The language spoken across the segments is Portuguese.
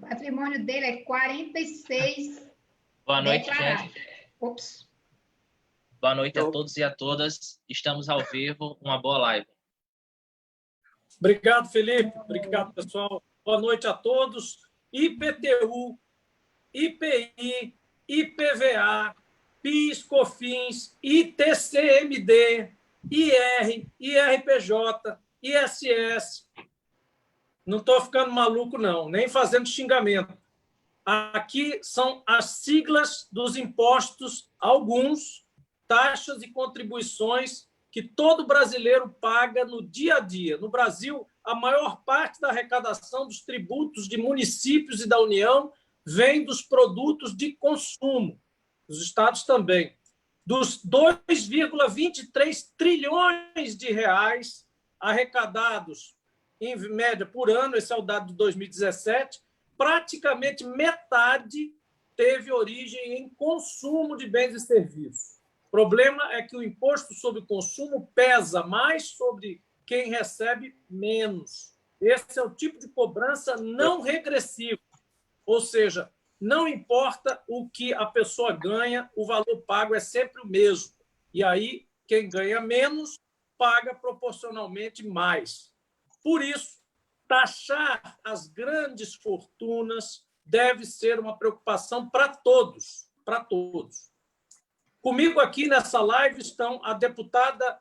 patrimônio dele é 46. Boa noite, declarado. gente. Ops. Boa noite a todos e a todas. Estamos ao vivo. Uma boa live. Obrigado, Felipe. Obrigado, pessoal. Boa noite a todos. IPTU, IPI, IPVA, PIS, COFINS, ITCMD, IR, IRPJ, ISS. Não estou ficando maluco, não, nem fazendo xingamento. Aqui são as siglas dos impostos, alguns, taxas e contribuições que todo brasileiro paga no dia a dia. No Brasil, a maior parte da arrecadação dos tributos de municípios e da União vem dos produtos de consumo. Os estados também. Dos 2,23 trilhões de reais arrecadados, em média, por ano, esse é o dado de 2017, praticamente metade teve origem em consumo de bens e serviços. O problema é que o imposto sobre o consumo pesa mais sobre quem recebe menos. Esse é o tipo de cobrança não regressivo, ou seja, não importa o que a pessoa ganha, o valor pago é sempre o mesmo. E aí, quem ganha menos paga proporcionalmente mais. Por isso, taxar as grandes fortunas deve ser uma preocupação para todos, para todos. Comigo aqui nessa live estão a deputada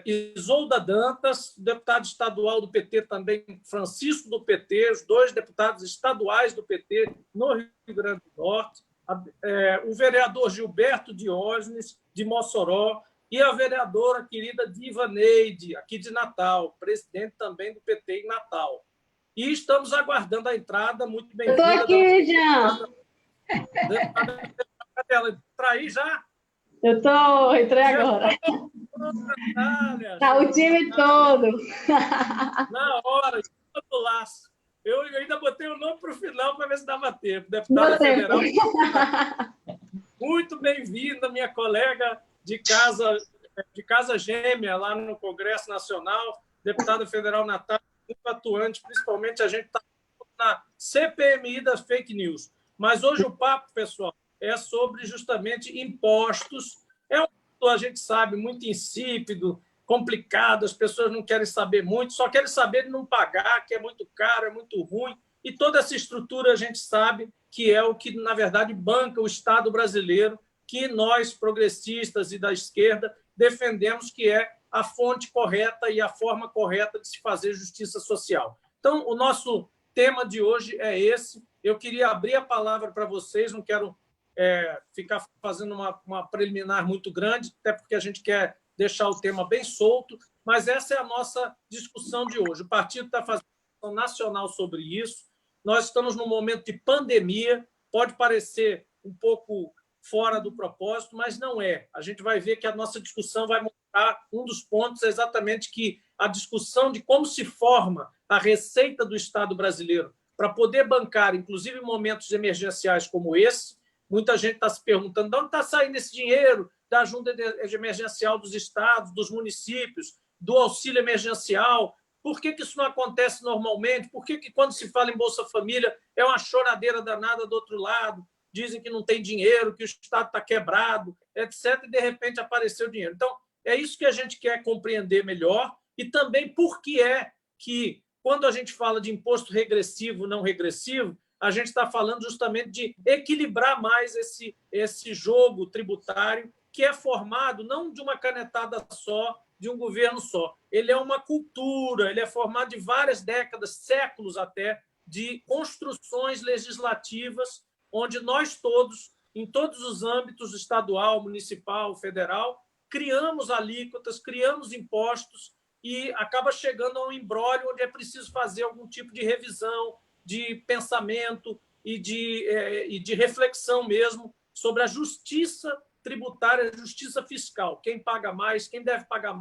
Isolda Dantas, deputado estadual do PT também, Francisco do PT, os dois deputados estaduais do PT no Rio Grande do Norte, o vereador Gilberto Diógenes, de Mossoró, e a vereadora querida Divaneide, aqui de Natal, presidente também do PT em Natal. E estamos aguardando a entrada, muito bem-vinda. Estou aqui, Jean. Está aí já? Eu estou, entrei agora. Está o time todo. Na hora, todo laço. Eu ainda botei o nome para o final para ver se dava tempo. Deputada federal. Muito bem-vinda, minha colega de casa gêmea lá no Congresso Nacional, deputada federal Natália, muito atuante, principalmente a gente está na CPMI das fake news. Mas hoje o papo, pessoal, é sobre justamente impostos. É um, a gente sabe, muito insípido, complicado, as pessoas não querem saber muito, só querem saber de não pagar, que é muito caro, é muito ruim. E toda essa estrutura a gente sabe que é o que, na verdade, banca o Estado brasileiro, que nós, progressistas e da esquerda, defendemos que é a fonte correta e a forma correta de se fazer justiça social. Então, o nosso tema de hoje é esse. Eu queria abrir a palavra para vocês, não quero ficar fazendo uma preliminar muito grande, até porque a gente quer deixar o tema bem solto, mas essa é a nossa discussão de hoje. O partido está fazendo uma discussão nacional sobre isso. Nós estamos num momento de pandemia, pode parecer um pouco fora do propósito, mas não é. A gente vai ver que a nossa discussão vai mostrar um dos pontos é exatamente que a discussão de como se forma a receita do Estado brasileiro para poder bancar, inclusive em momentos emergenciais como esse. Muita gente está se perguntando de onde está saindo esse dinheiro da ajuda emergencial dos estados, dos municípios, do auxílio emergencial. Por que isso não acontece normalmente? Por que quando se fala em Bolsa Família é uma choradeira danada do outro lado? Dizem que não tem dinheiro, que o Estado está quebrado, etc., e, de repente, apareceu dinheiro. Então, é isso que a gente quer compreender melhor e também por que é que, quando a gente fala de imposto regressivo, não regressivo, a gente está falando justamente de equilibrar mais esse jogo tributário que é formado não de uma canetada só, de um governo só. Ele é uma cultura, ele é formado de várias décadas, séculos até, de construções legislativas onde nós todos, em todos os âmbitos, estadual, municipal, federal, criamos alíquotas, criamos impostos e acaba chegando a um imbróglio onde é preciso fazer algum tipo de revisão, de pensamento e de reflexão mesmo sobre a justiça tributária, a justiça fiscal. Quem paga mais, quem deve pagar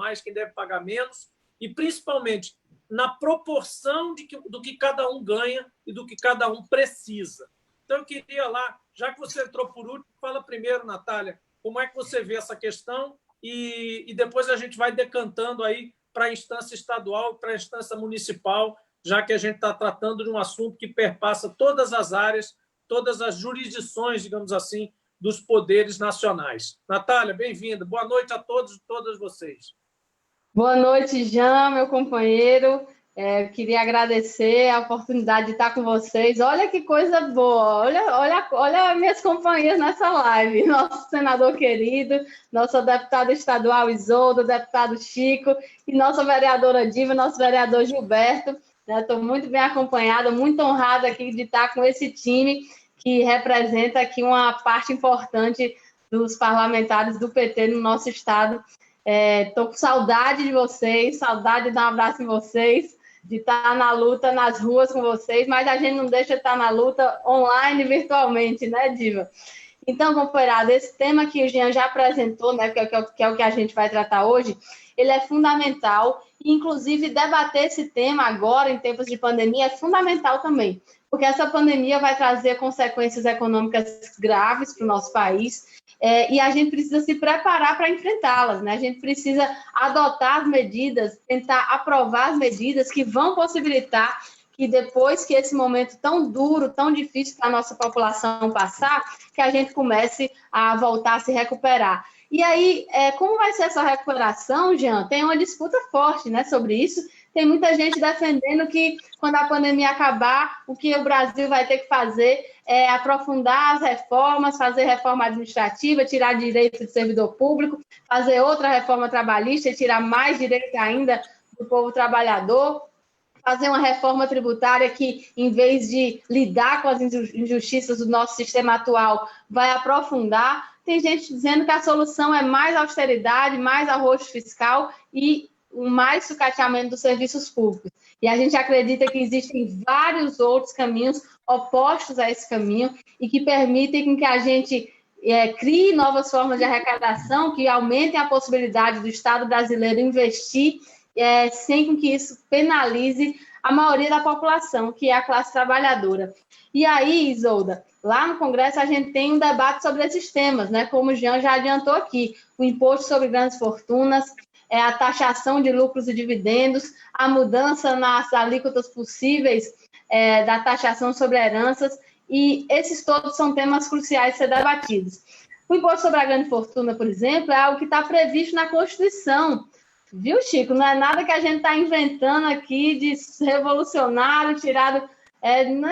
menos e, principalmente, na proporção do que cada um ganha e do que cada um precisa. Então, eu queria lá, já que você entrou por último, fala primeiro, Natália, como é que você vê essa questão e depois a gente vai decantando aí para a instância estadual, para a instância municipal, já que a gente está tratando de um assunto que perpassa todas as áreas, todas as jurisdições, digamos assim, dos poderes nacionais. Natália, bem-vinda. Boa noite a todos e todas vocês. Boa noite, Jean, meu companheiro. Queria agradecer a oportunidade de estar com vocês. Olha que coisa boa. Olha minhas companhias nessa live. Nosso senador querido, nossa deputada estadual Isolda, deputado Chico e nossa vereadora Diva, nosso vereador Gilberto. Estou muito bem acompanhada, muito honrada aqui de estar com esse time que representa aqui uma parte importante dos parlamentares do PT no nosso estado. Estou com saudade de vocês, saudade de dar um abraço em vocês, de estar na luta nas ruas com vocês, mas a gente não deixa de estar na luta online, virtualmente, né, Diva? Então, companheirada, esse tema que o Jean já apresentou, né, que é o que a gente vai tratar hoje, ele é fundamental, e inclusive debater esse tema agora, em tempos de pandemia, é fundamental também, porque essa pandemia vai trazer consequências econômicas graves para o nosso país, e a gente precisa se preparar para enfrentá-las, né? A gente precisa adotar as medidas, tentar aprovar as medidas que vão possibilitar que depois que esse momento tão duro, tão difícil para a nossa população passar, que a gente comece a voltar a se recuperar. E aí, como vai ser essa recuperação, Jean? Tem uma disputa forte, né, sobre isso. Tem muita gente defendendo que, quando a pandemia acabar, o que o Brasil vai ter que fazer é aprofundar as reformas, fazer reforma administrativa, tirar direito do servidor público, fazer outra reforma trabalhista e tirar mais direito ainda do povo trabalhador, fazer uma reforma tributária que, em vez de lidar com as injustiças do nosso sistema atual, vai aprofundar. Tem gente dizendo que a solução é mais austeridade, mais arroxo fiscal e mais sucateamento dos serviços públicos. E a gente acredita que existem vários outros caminhos opostos a esse caminho e que permitem que a gente crie novas formas de arrecadação que aumentem a possibilidade do Estado brasileiro investir sem que isso penalize a maioria da população, que é a classe trabalhadora. E aí, Isolda, lá no Congresso a gente tem um debate sobre esses temas, né? Como o Jean já adiantou aqui, o imposto sobre grandes fortunas, a taxação de lucros e dividendos, a mudança nas alíquotas possíveis da taxação sobre heranças, e esses todos são temas cruciais de ser debatidos. O imposto sobre a grande fortuna, por exemplo, é algo que está previsto na Constituição, viu, Chico? Não é nada que a gente está inventando aqui de revolucionário, tirado...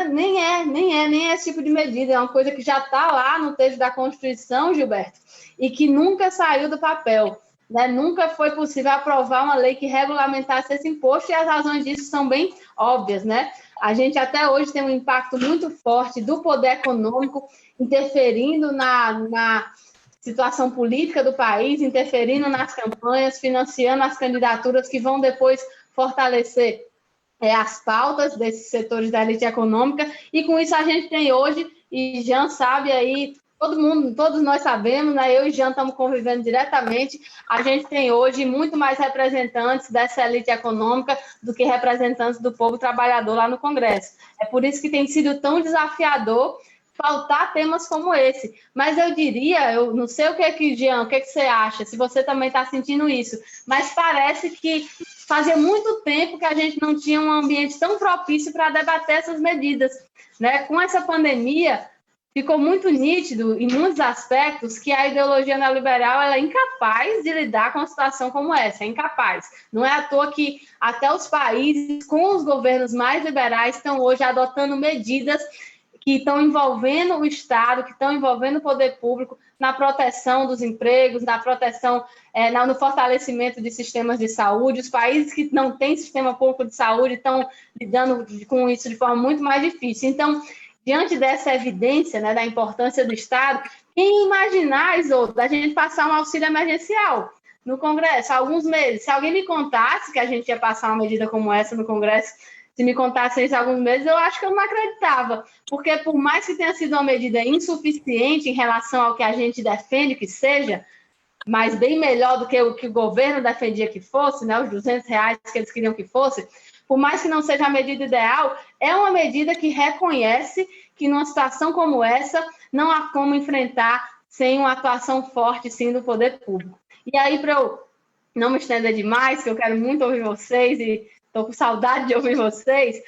Nem é esse tipo de medida, é uma coisa que já está lá no texto da Constituição, Gilberto, e que nunca saiu do papel. Né? Nunca foi possível aprovar uma lei que regulamentasse esse imposto, e as razões disso são bem óbvias, né? A gente até hoje tem um impacto muito forte do poder econômico interferindo na situação política do país, interferindo nas campanhas, financiando as candidaturas que vão depois fortalecer as pautas desses setores da elite econômica, e com isso a gente tem hoje, e Jean sabe aí, todos nós sabemos, né? Eu e Jean estamos convivendo diretamente, a gente tem hoje muito mais representantes dessa elite econômica do que representantes do povo trabalhador lá no Congresso. É por isso que tem sido tão desafiador faltar temas como esse. Mas eu diria, eu não sei Jean, o que você acha, se você também está sentindo isso, mas parece que fazia muito tempo que a gente não tinha um ambiente tão propício para debater essas medidas, né? Com essa pandemia, ficou muito nítido, em muitos aspectos, que a ideologia neoliberal ela é incapaz de lidar com uma situação como essa, é incapaz. Não é à toa que até os países com os governos mais liberais estão hoje adotando medidas que estão envolvendo o Estado, que estão envolvendo o poder público na proteção dos empregos, na proteção, no fortalecimento de sistemas de saúde. Os países que não têm sistema público de saúde estão lidando com isso de forma muito mais difícil. Então, diante dessa evidência, né, da importância do Estado, quem imaginar, Isolda, a gente passar um auxílio emergencial no Congresso, há alguns meses? Se alguém me contasse que a gente ia passar uma medida como essa no Congresso, se me contassem isso há alguns meses, eu acho que eu não acreditava, porque por mais que tenha sido uma medida insuficiente em relação ao que a gente defende que seja, mas bem melhor do que o que o governo defendia que fosse, né, os R$200 que eles queriam que fosse, por mais que não seja a medida ideal, é uma medida que reconhece que numa situação como essa, não há como enfrentar sem uma atuação forte, sim, do poder público. E aí, para eu não me estender demais, que eu quero muito ouvir vocês e estou com saudade de ouvir vocês,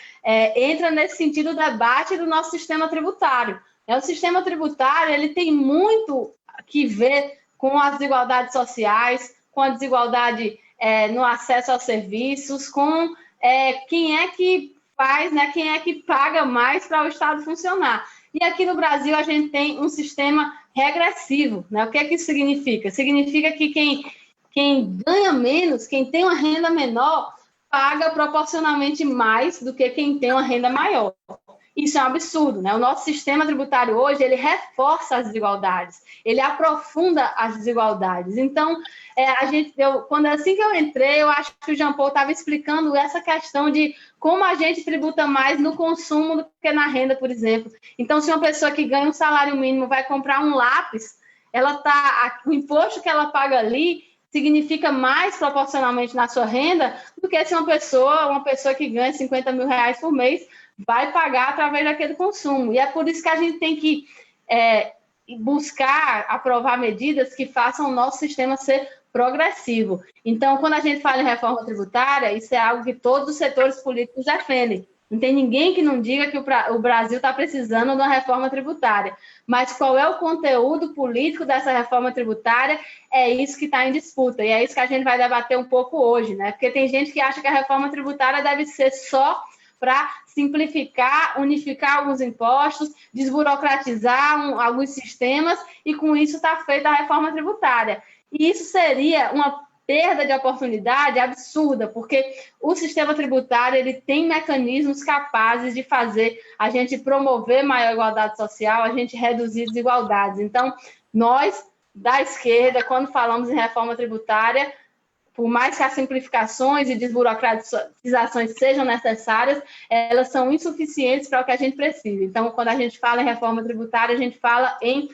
entra nesse sentido do debate do nosso sistema tributário. O sistema tributário ele tem muito que ver com as desigualdades sociais, com a desigualdade no acesso aos serviços, com quem é que faz, né, quem é que paga mais para o Estado funcionar. E aqui no Brasil a gente tem um sistema regressivo, né? O que é que isso significa? Significa que quem ganha menos, quem tem uma renda menor, paga proporcionalmente mais do que quem tem uma renda maior. Isso é um absurdo, né? O nosso sistema tributário hoje, ele reforça as desigualdades, ele aprofunda as desigualdades. Então, assim que eu entrei, eu acho que o Jean Paul estava explicando essa questão de como a gente tributa mais no consumo do que na renda, por exemplo. Então, se uma pessoa que ganha um salário mínimo vai comprar um lápis, o imposto que ela paga ali significa mais proporcionalmente na sua renda do que se uma pessoa que ganha 50 mil reais por mês vai pagar através daquele consumo. E é por isso que a gente tem que buscar aprovar medidas que façam o nosso sistema ser progressivo. Então, quando a gente fala em reforma tributária, isso é algo que todos os setores políticos defendem. Não tem ninguém que não diga que o Brasil está precisando de uma reforma tributária. Mas qual é o conteúdo político dessa reforma tributária? É isso que está em disputa. E é isso que a gente vai debater um pouco hoje, né? Porque tem gente que acha que a reforma tributária deve ser só para simplificar, unificar alguns impostos, desburocratizar alguns sistemas, e com isso está feita a reforma tributária. E isso seria uma perda de oportunidade absurda, porque o sistema tributário ele tem mecanismos capazes de fazer a gente promover maior igualdade social, a gente reduzir desigualdades. Então, nós, da esquerda, quando falamos em reforma tributária, por mais que as simplificações e desburocratizações sejam necessárias, elas são insuficientes para o que a gente precisa. Então, quando a gente fala em reforma tributária, a gente fala em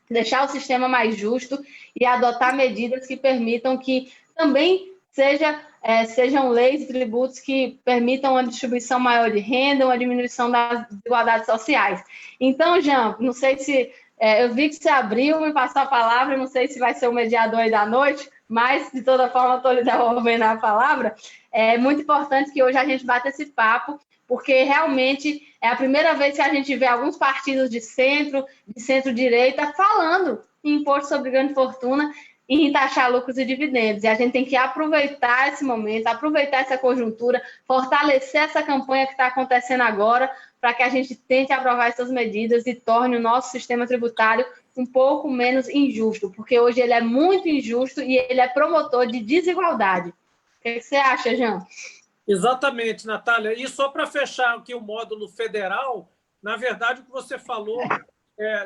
deixar o sistema mais justo e adotar medidas que permitam que também sejam leis e tributos que permitam uma distribuição maior de renda, uma diminuição das desigualdades sociais. Então, Jean, não sei se... eu vi que você abriu, me passou a palavra, não sei se vai ser o mediador aí da noite, mas, de toda forma, estou lhe devolvendo a palavra. É muito importante que hoje a gente bata esse papo, porque realmente é a primeira vez que a gente vê alguns partidos de centro-direita, falando em imposto sobre grande fortuna e em taxar lucros e dividendos. E a gente tem que aproveitar esse momento, aproveitar essa conjuntura, fortalecer essa campanha que está acontecendo agora, para que a gente tente aprovar essas medidas e torne o nosso sistema tributário um pouco menos injusto, porque hoje ele é muito injusto e ele é promotor de desigualdade. O que você acha, Jean? Exatamente, Natália. E só para fechar aqui o módulo federal, na verdade, o que você falou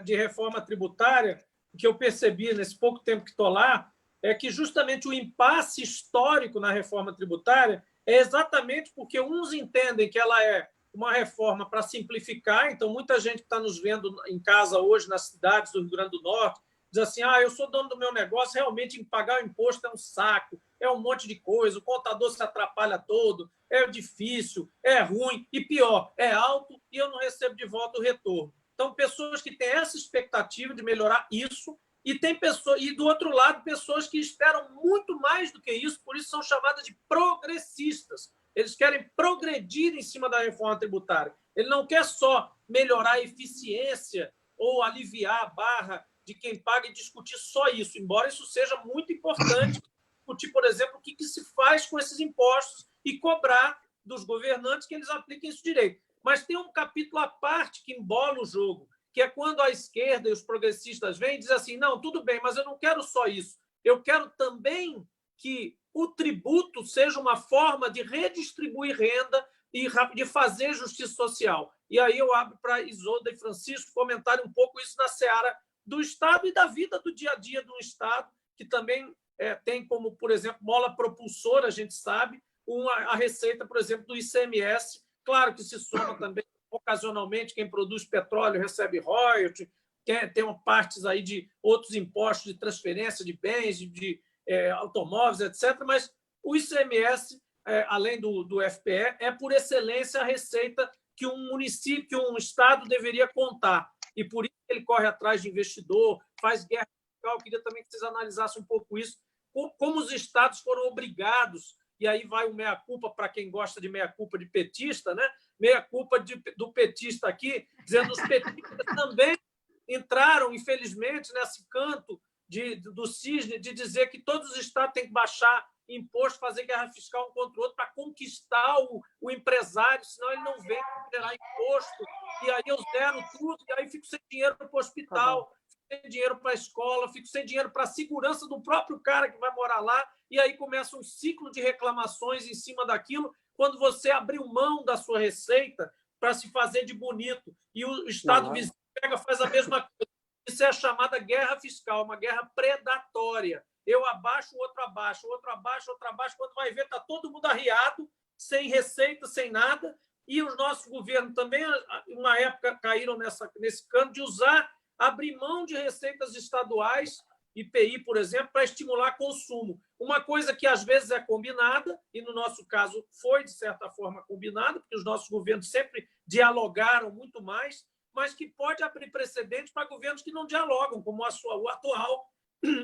de reforma tributária, o que eu percebi nesse pouco tempo que estou lá, é que justamente o impasse histórico na reforma tributária é exatamente porque uns entendem que ela é uma reforma para simplificar, então muita gente que está nos vendo em casa hoje nas cidades do Rio Grande do Norte diz assim, eu sou dono do meu negócio, realmente em pagar o imposto é um saco, é um monte de coisa, o contador se atrapalha todo, é difícil, é ruim, e pior, é alto e eu não recebo de volta o retorno. Então, pessoas que têm essa expectativa de melhorar isso, e tem pessoas, e do outro lado, pessoas que esperam muito mais do que isso, por isso são chamadas de progressistas. Eles querem progredir em cima da reforma tributária. Ele não quer só melhorar a eficiência ou aliviar a barra de quem paga e discutir só isso, embora isso seja muito importante, discutir, por exemplo, o que se faz com esses impostos e cobrar dos governantes que eles apliquem isso direito. Mas tem um capítulo à parte que embola o jogo, que é quando a esquerda e os progressistas vêm e dizem assim, não, tudo bem, mas eu não quero só isso, eu quero também que o tributo seja uma forma de redistribuir renda e de fazer justiça social. E aí eu abro para Isolda e Francisco comentarem um pouco isso na seara do Estado e da vida do dia a dia do Estado, que também tem como, por exemplo, mola propulsora, a gente sabe, a receita, por exemplo, do ICMS. Claro que se soma também, ocasionalmente, quem produz petróleo recebe royalty, tem partes aí de outros impostos de transferência de bens, de automóveis, etc. Mas o ICMS, além do FPE, é, por excelência, a receita que um município, que um Estado deveria contar. E por isso ele corre atrás de investidor, faz guerra fiscal. Eu queria também que vocês analisassem um pouco isso, como os Estados foram obrigados e aí vai o meia-culpa para quem gosta de meia-culpa de petista, né? Meia-culpa do petista aqui, dizendo que os petistas também entraram, infelizmente, nesse canto do cisne de dizer que todos os estados têm que baixar imposto, fazer guerra fiscal um contra o outro para conquistar o empresário, senão ele não vem gerar imposto, e aí eu zero tudo, e aí fico sem dinheiro para o hospital, fico sem dinheiro para a escola, fico sem dinheiro para a segurança do próprio cara que vai morar lá, e aí começa um ciclo de reclamações em cima daquilo, quando você abriu mão da sua receita para se fazer de bonito, e o Estado vizinho faz a mesma coisa. Isso é a chamada guerra fiscal, uma guerra predatória. Eu abaixo, o outro abaixa, o outro abaixa, o outro abaixa. Quando vai ver, está todo mundo arriado, sem receita, sem nada. E os nossos governos também, uma época, caíram nesse canto de abrir mão de receitas estaduais, IPI, por exemplo, para estimular consumo. Uma coisa que, às vezes, é combinada, e, no nosso caso, foi, de certa forma, combinada, porque os nossos governos sempre dialogaram muito mais, mas que pode abrir precedentes para governos que não dialogam, como o atual,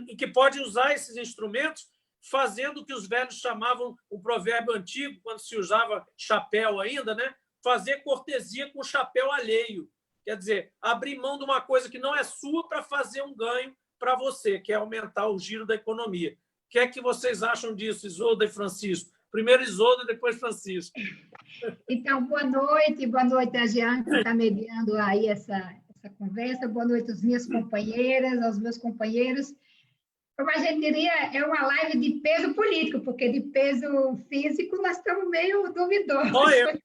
e que pode usar esses instrumentos fazendo o que os velhos chamavam, o provérbio antigo, quando se usava chapéu ainda, né? Fazer cortesia com o chapéu alheio. Quer dizer, abrir mão de uma coisa que não é sua para fazer um ganho para você, que é aumentar o giro da economia. O que é que vocês acham disso, Isolda e Francisco? Primeiro Isolda, depois Francisco. Então, boa noite a Jeane, que está mediando aí essa conversa, boa noite às minhas companheiras, aos meus companheiros. Como a gente diria, é uma live de peso político, porque de peso físico nós estamos meio duvidosos. Só eu.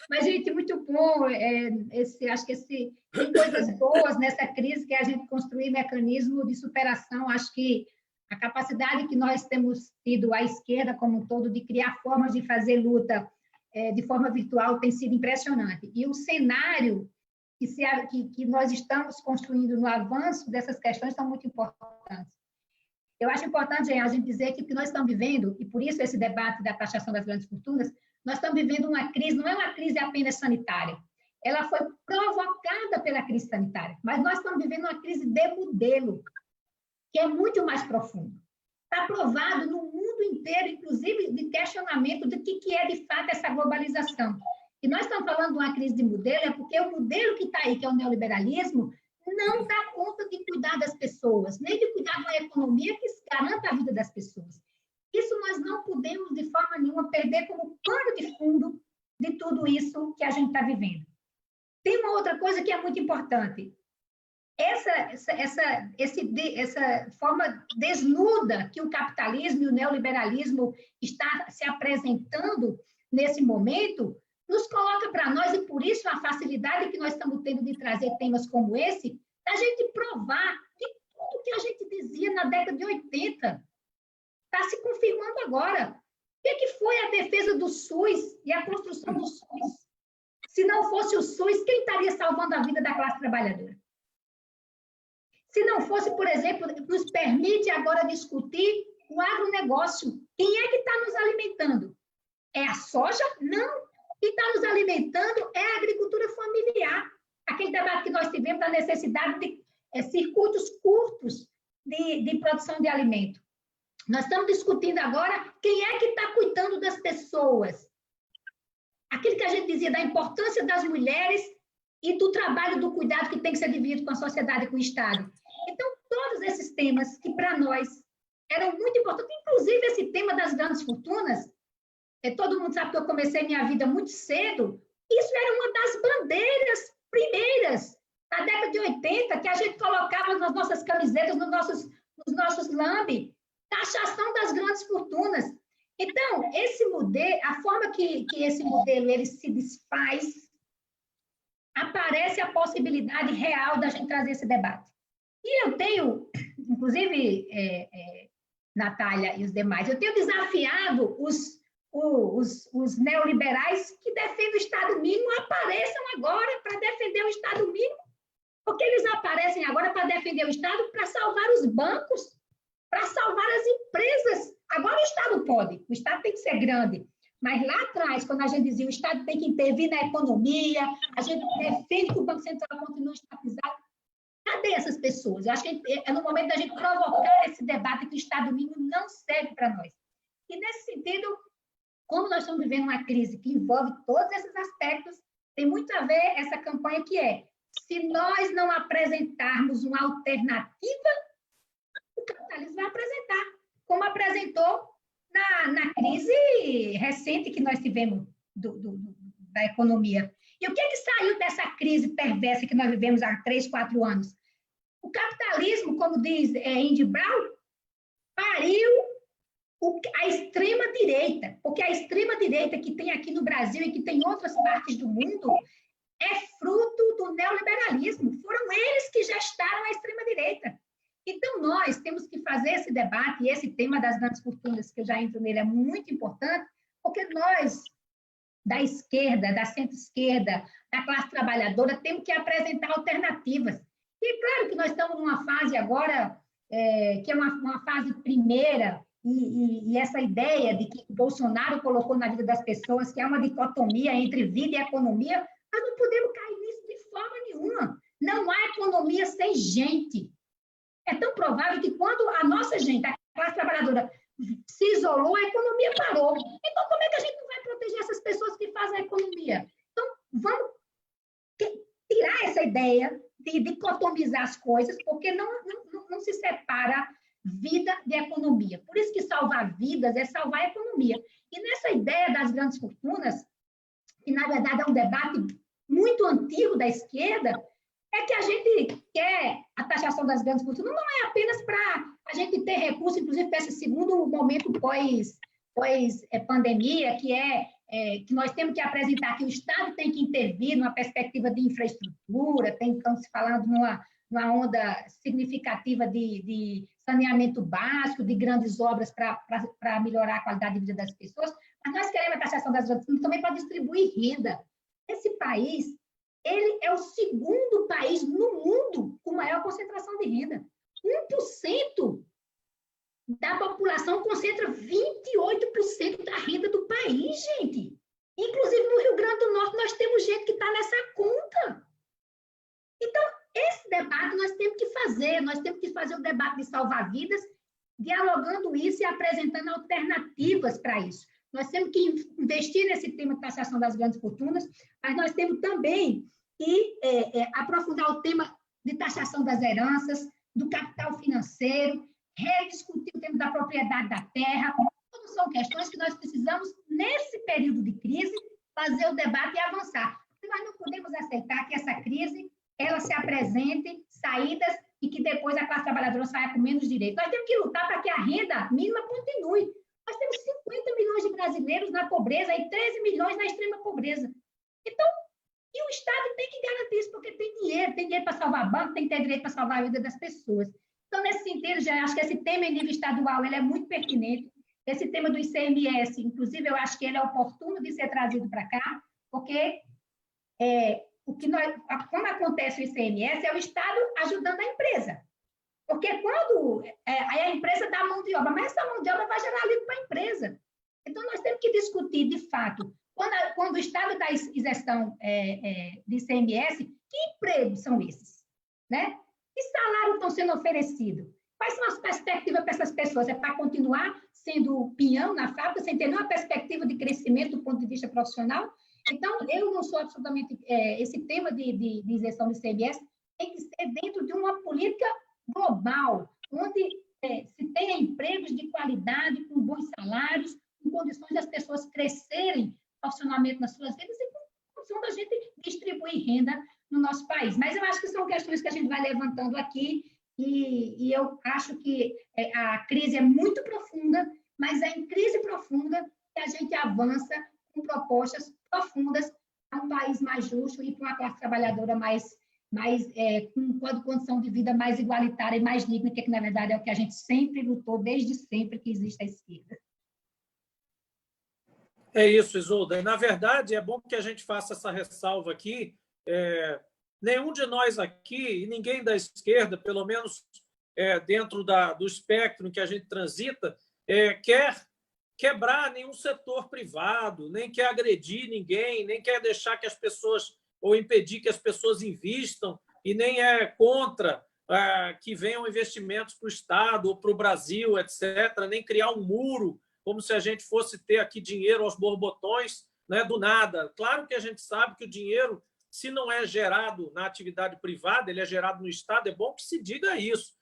Mas, gente, muito bom. Acho que tem coisas boas nessa crise, que é a gente construir mecanismo de superação. Acho que a capacidade que nós temos tido, a esquerda como um todo, de criar formas de fazer luta de forma virtual tem sido impressionante. E o cenário que nós estamos construindo no avanço dessas questões são muito importantes. Eu acho importante a gente dizer que o que nós estamos vivendo, e por isso esse debate da taxação das grandes fortunas, nós estamos vivendo uma crise, não é uma crise apenas sanitária, ela foi provocada pela crise sanitária, mas nós estamos vivendo uma crise de modelo, que é muito mais profunda. Está provado no mundo inteiro, inclusive de questionamento do que é de fato essa globalização. E nós estamos falando de uma crise de modelo, é porque o modelo que está aí, que é o neoliberalismo, não dá conta de cuidar das pessoas, nem de cuidar de uma economia que garanta a vida das pessoas. Isso nós não podemos, de forma nenhuma, perder como pano de fundo de tudo isso que a gente está vivendo. Tem uma outra coisa que é muito importante. Essa forma desnuda que o capitalismo e o neoliberalismo está se apresentando nesse momento, nos coloca para nós, e por isso a facilidade que nós estamos tendo de trazer temas como esse, da gente provar que tudo que a gente dizia na década de 80 está se confirmando agora. O que foi a defesa do SUS e a construção do SUS? Se não fosse o SUS, quem estaria salvando a vida da classe trabalhadora? Se não fosse, por exemplo, nos permite agora discutir o agronegócio. Quem é que está nos alimentando? É a soja? Não. Quem está nos alimentando é a agricultura familiar. Aquele debate que nós tivemos da necessidade de circuitos curtos de produção de alimento. Nós estamos discutindo agora quem é que está cuidando das pessoas. Aquilo que a gente dizia da importância das mulheres e do trabalho do cuidado que tem que ser dividido com a sociedade e com o Estado. Então, todos esses temas que, para nós, eram muito importantes, inclusive esse tema das grandes fortunas, todo mundo sabe que eu comecei minha vida muito cedo, isso era uma das bandeiras primeiras, na década de 80, que a gente colocava nas nossas camisetas, nos nossos lambe, taxação das grandes fortunas. Então, esse modelo, a forma que esse modelo ele se desfaz, aparece a possibilidade real da gente trazer esse debate. E eu tenho, inclusive, Natália e os demais, eu tenho desafiado os neoliberais que defendem o Estado mínimo, apareçam agora para defender o Estado mínimo, porque eles aparecem agora para defender o Estado para salvar os bancos, para salvar as empresas. Agora o Estado pode, o Estado tem que ser grande, mas lá atrás, quando a gente dizia o Estado tem que intervir na economia, a gente defende que o Banco Central continue estatizado. Cadê essas pessoas? Eu acho que é no momento da gente provocar esse debate que o Estado mínimo não serve para nós. E, nesse sentido, como nós estamos vivendo uma crise que envolve todos esses aspectos, tem muito a ver essa campanha que é, se nós não apresentarmos uma alternativa, o capitalismo vai apresentar, como apresentou na crise recente que nós tivemos da economia. E o que é que saiu dessa crise perversa que nós vivemos há 3, 4 anos? O capitalismo, como diz Andy Brown, pariu a extrema-direita, porque a extrema-direita que tem aqui no Brasil e que tem em outras partes do mundo é fruto do neoliberalismo. Foram eles que gestaram a extrema-direita. Então, nós temos que fazer esse debate, e esse tema das grandes fortunas, que eu já entro nele, é muito importante, porque nós, da esquerda, da centro-esquerda, da classe trabalhadora, temos que apresentar alternativas. E claro que nós estamos numa fase agora, que é uma fase primeira, e essa ideia de que o Bolsonaro colocou na vida das pessoas, que há uma dicotomia entre vida e economia, nós não podemos cair nisso de forma nenhuma. Não há economia sem gente. É tão provável que quando a nossa gente, a classe trabalhadora, se isolou, a economia parou. Então, como é que a gente não vai proteger essas pessoas que fazem a economia? Então, vamos tirar essa ideia de dicotomizar as coisas, porque não se separa vida de economia. Por isso que salvar vidas é salvar a economia. E nessa ideia das grandes fortunas, que na verdade é um debate muito antigo da esquerda, é que a gente quer a taxação das grandes fortunas, não é apenas para a gente ter recurso, inclusive para esse segundo momento pós-pandemia, que nós temos que apresentar que o Estado tem que intervir numa perspectiva de infraestrutura, estamos falando numa onda significativa de saneamento básico, de grandes obras para melhorar a qualidade de vida das pessoas, mas nós queremos a taxação das grandes fortunas também para distribuir renda. Esse país, ele é o segundo país no mundo com maior concentração de renda. 1% da população concentra 28% da renda do país, gente. Inclusive, no Rio Grande do Norte, nós temos gente que está nessa conta. Então, esse debate nós temos que fazer o debate de salvar vidas, dialogando isso e apresentando alternativas para isso. Nós temos que investir nesse tema de taxação das grandes fortunas, mas nós temos também que aprofundar o tema de taxação das heranças, do capital financeiro, rediscutir o tema da propriedade da terra. Todas são questões que nós precisamos, nesse período de crise, fazer o debate e avançar. Porque nós não podemos aceitar que essa crise ela se apresente saídas e que depois a classe trabalhadora saia com menos direito. Nós temos que lutar para que a renda mínima continue. Nós temos 50 milhões de brasileiros na pobreza e 13 milhões na extrema pobreza. Então, e o Estado tem que garantir isso, porque tem dinheiro para salvar banco, tem que ter direito para salvar a vida das pessoas. Então, nesse sentido, já acho que esse tema em nível estadual ele é muito pertinente. Esse tema do ICMS, inclusive, eu acho que ele é oportuno de ser trazido para cá, porque quando acontece o ICMS, é o Estado ajudando a empresa. Porque quando aí a empresa dá mão de obra, mas essa mão de obra vai gerar alívio para a empresa. Então, nós temos que discutir, de fato, quando o Estado dá isenção de ICMS, que empregos são esses? Né? Que salário estão sendo oferecidos? Quais são as perspectivas para essas pessoas? É para continuar sendo peão na fábrica, sem ter nenhuma perspectiva de crescimento do ponto de vista profissional? Então, eu não sou absolutamente... esse tema de isenção do ICMS tem que ser dentro de uma política global, onde se tenha empregos de qualidade, com bons salários, com condições das pessoas crescerem profissionalmente nas suas vidas e com condição da gente distribuir renda no nosso país. Mas eu acho que são questões que a gente vai levantando aqui e eu acho que a crise é muito profunda, mas é em crise profunda que a gente avança com propostas profundas para um país mais justo e para uma classe trabalhadora com condição de vida mais igualitária e mais digna, que na verdade é o que a gente sempre lutou, desde sempre que existe a esquerda. É isso, Isolda. Na verdade, é bom que a gente faça essa ressalva aqui. Nenhum de nós aqui, e ninguém da esquerda, pelo menos dentro do espectro em que a gente transita, quer quebrar nenhum setor privado, nem quer agredir ninguém, nem quer deixar que as pessoas, ou impedir que as pessoas invistam, e nem é contra que venham investimentos para o Estado ou para o Brasil, etc., nem criar um muro como se a gente fosse ter aqui dinheiro aos borbotões, né, do nada. Claro que a gente sabe que o dinheiro, se não é gerado na atividade privada, ele é gerado no Estado, é bom que se diga isso.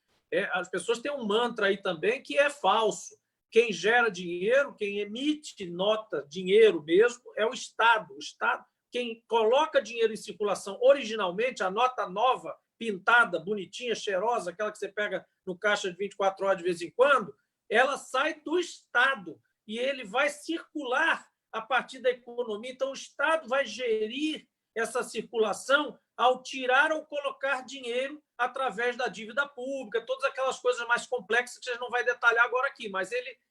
As pessoas têm um mantra aí também que é falso. Quem gera dinheiro, quem emite nota, dinheiro mesmo, é o Estado. O Estado, quem coloca dinheiro em circulação originalmente, a nota nova, pintada, bonitinha, cheirosa, aquela que você pega no caixa de 24 horas de vez em quando, ela sai do Estado e ele vai circular a partir da economia. Então, o Estado vai gerir essa circulação ao tirar ou colocar dinheiro através da dívida pública, todas aquelas coisas mais complexas que a gente não vai detalhar agora aqui. Mas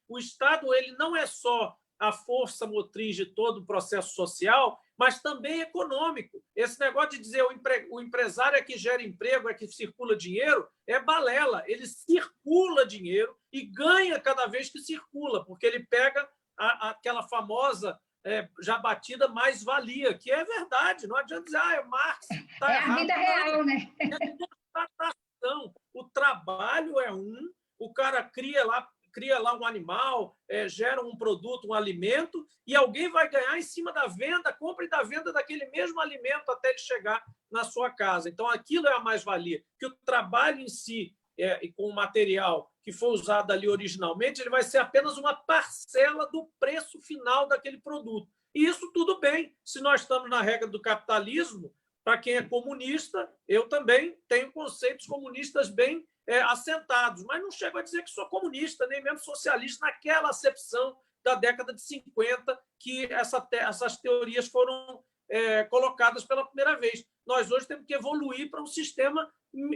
o Estado ele não é só a força motriz de todo o processo social, mas também econômico. Esse negócio de dizer o empresário é que gera emprego, é que circula dinheiro, é balela. Ele circula dinheiro e ganha cada vez que circula, porque ele pega aquela famosa, já batida mais-valia, que é verdade. Não adianta dizer, Marx está errado. É a vida real, né? O trabalho é o cara cria lá um animal, gera um produto, um alimento, e alguém vai ganhar em cima da venda, compra e da venda daquele mesmo alimento até ele chegar na sua casa. Então, aquilo é a mais-valia, que o trabalho em si, e com o material que foi usado ali originalmente, ele vai ser apenas uma parcela do preço final daquele produto. E isso tudo bem, se nós estamos na regra do capitalismo. Para quem é comunista, eu também tenho conceitos comunistas bem assentados, mas não chego a dizer que sou comunista, nem mesmo socialista, naquela acepção da década de 50, que essas teorias foram colocadas pela primeira vez. Nós hoje temos que evoluir para um sistema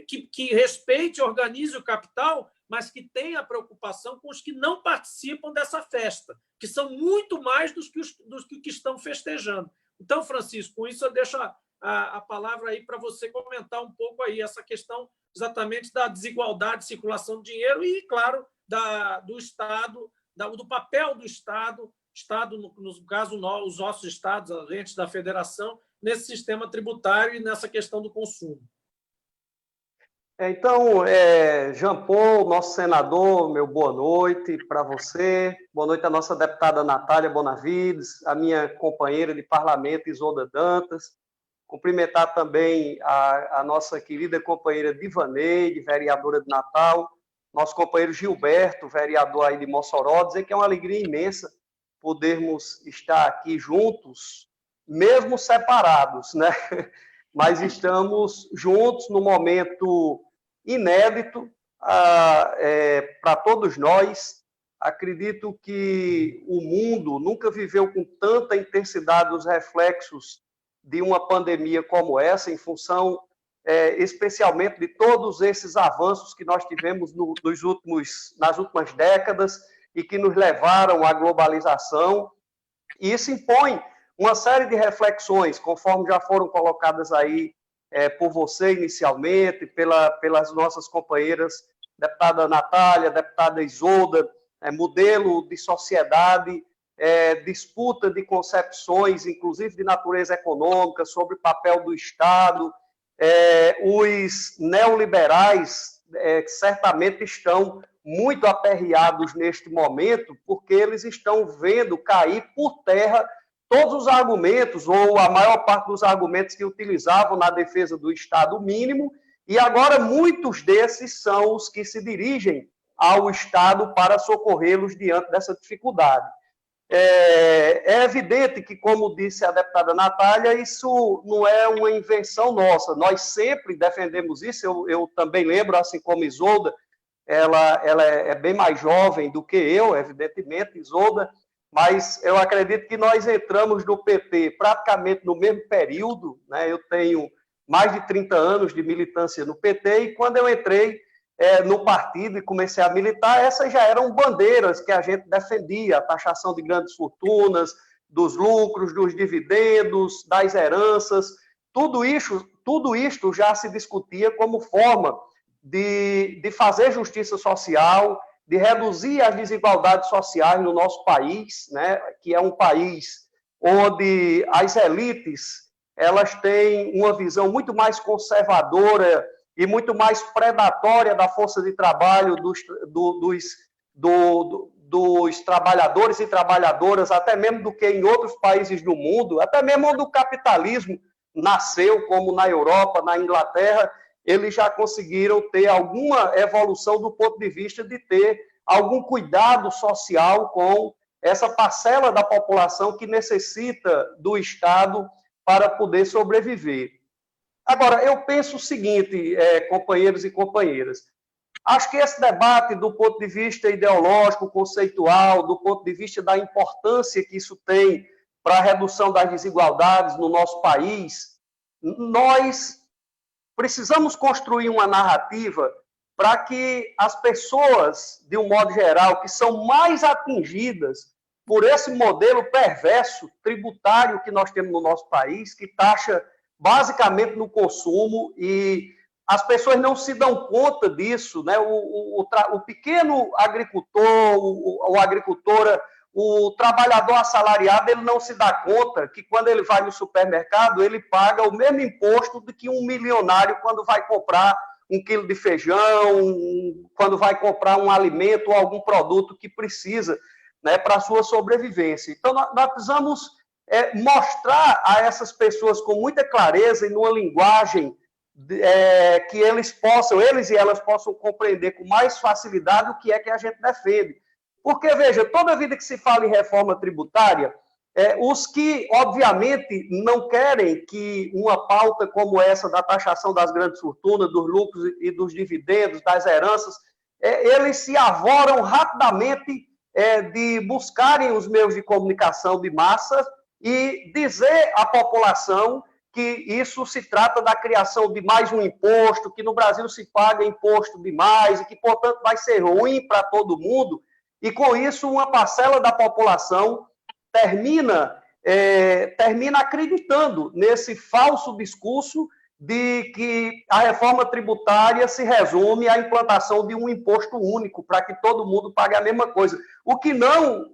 que respeite, organize o capital, mas que tenha preocupação com os que não participam dessa festa, que são muito mais dos que estão festejando. Então, Francisco, com isso eu deixo a palavra aí para você comentar um pouco aí essa questão exatamente da desigualdade de circulação de dinheiro e, claro, do Estado, do papel do Estado, no caso, os nossos estados, as entes da federação, nesse sistema tributário e nessa questão do consumo. Então, Jean Paul, nosso senador, meu boa noite para você. Boa noite à nossa deputada Natália Bonavides, a minha companheira de parlamento, Isolda Dantas. Cumprimentar também a nossa querida companheira Divaneide, vereadora de Natal, nosso companheiro Gilberto, vereador aí de Mossoró, dizer que é uma alegria imensa podermos estar aqui juntos, mesmo separados, né? Mas estamos juntos num momento inédito para todos nós. Acredito que o mundo nunca viveu com tanta intensidade os reflexos de uma pandemia como essa, em função especialmente de todos esses avanços que nós tivemos nas últimas décadas e que nos levaram à globalização. E isso impõe uma série de reflexões, conforme já foram colocadas aí por você inicialmente, pelas nossas companheiras, deputada Natália, deputada Isolda, modelo de sociedade, disputa de concepções, inclusive de natureza econômica, sobre o papel do Estado. Os neoliberais certamente estão muito aperreados neste momento, porque eles estão vendo cair por terra todos os argumentos, ou a maior parte dos argumentos que utilizavam na defesa do Estado mínimo, e agora muitos desses são os que se dirigem ao Estado para socorrê-los diante dessa dificuldade. É evidente que, como disse a deputada Natália, isso não é uma invenção nossa, nós sempre defendemos isso, eu também lembro, assim como Isolda, ela é bem mais jovem do que eu, evidentemente, Isolda, mas eu acredito que nós entramos no PT praticamente no mesmo período, né? Eu tenho mais de 30 anos de militância no PT, e quando eu entrei no partido e comecei a militar, essas já eram bandeiras que a gente defendia, a taxação de grandes fortunas, dos lucros, dos dividendos, das heranças, tudo isto já se discutia como forma de fazer justiça social, de reduzir as desigualdades sociais no nosso país, né, que é um país onde as elites elas têm uma visão muito mais conservadora e muito mais predatória da força de trabalho dos trabalhadores e trabalhadoras, até mesmo do que em outros países do mundo, até mesmo onde o capitalismo nasceu, como na Europa, na Inglaterra, eles já conseguiram ter alguma evolução do ponto de vista de ter algum cuidado social com essa parcela da população que necessita do Estado para poder sobreviver. Agora, eu penso o seguinte, companheiros e companheiras, acho que esse debate, do ponto de vista ideológico, conceitual, do ponto de vista da importância que isso tem para a redução das desigualdades no nosso país, nós precisamos construir uma narrativa para que as pessoas, de um modo geral, que são mais atingidas por esse modelo perverso tributário que nós temos no nosso país, que taxa basicamente no consumo, e as pessoas não se dão conta disso, né? O pequeno agricultor, ou agricultora, o trabalhador assalariado, ele não se dá conta que quando ele vai no supermercado, ele paga o mesmo imposto do que um milionário quando vai comprar 1 quilo de feijão, quando vai comprar um alimento ou algum produto que precisa, né, para a sua sobrevivência. Então, nós precisamos mostrar a essas pessoas com muita clareza e numa linguagem que eles e elas possam compreender com mais facilidade o que é que a gente defende. Porque, veja, toda vida que se fala em reforma tributária, os que, obviamente, não querem que uma pauta como essa da taxação das grandes fortunas, dos lucros e dos dividendos, das heranças, eles se avoram rapidamente de buscarem os meios de comunicação de massa e dizer à população que isso se trata da criação de mais um imposto, que no Brasil se paga imposto demais e que, portanto, vai ser ruim para todo mundo. E, com isso, uma parcela da população termina acreditando nesse falso discurso de que a reforma tributária se resume à implantação de um imposto único para que todo mundo pague a mesma coisa, o que não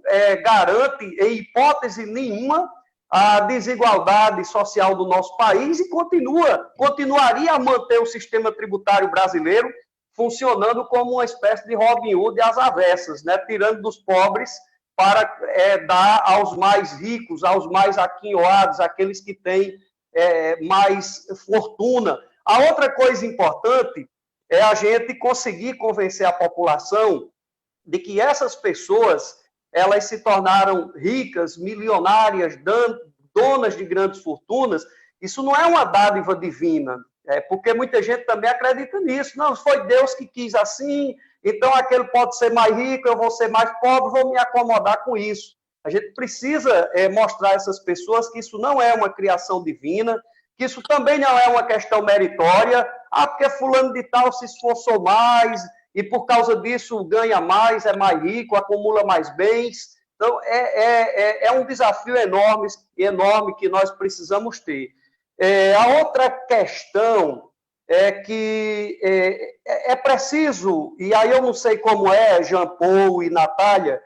garante, em hipótese nenhuma, a desigualdade social do nosso país e continuaria a manter o sistema tributário brasileiro funcionando como uma espécie de Robin Hood às avessas, né? Tirando dos pobres para dar aos mais ricos, aos mais aquinhoados, aqueles que têm mais fortuna. A outra coisa importante é a gente conseguir convencer a população de que essas pessoas, elas se tornaram ricas, milionárias, donas de grandes fortunas. Isso não é uma dádiva divina, porque muita gente também acredita nisso. Não, foi Deus que quis assim, então aquele pode ser mais rico, eu vou ser mais pobre, vou me acomodar com isso. A gente precisa mostrar a essas pessoas que isso não é uma criação divina, que isso também não é uma questão meritória. Porque fulano de tal se esforçou mais e por causa disso ganha mais, é mais rico, acumula mais bens. Então, é um desafio enorme que nós precisamos ter. A outra questão é que é preciso, e aí eu não sei como Jean Paul e Natália,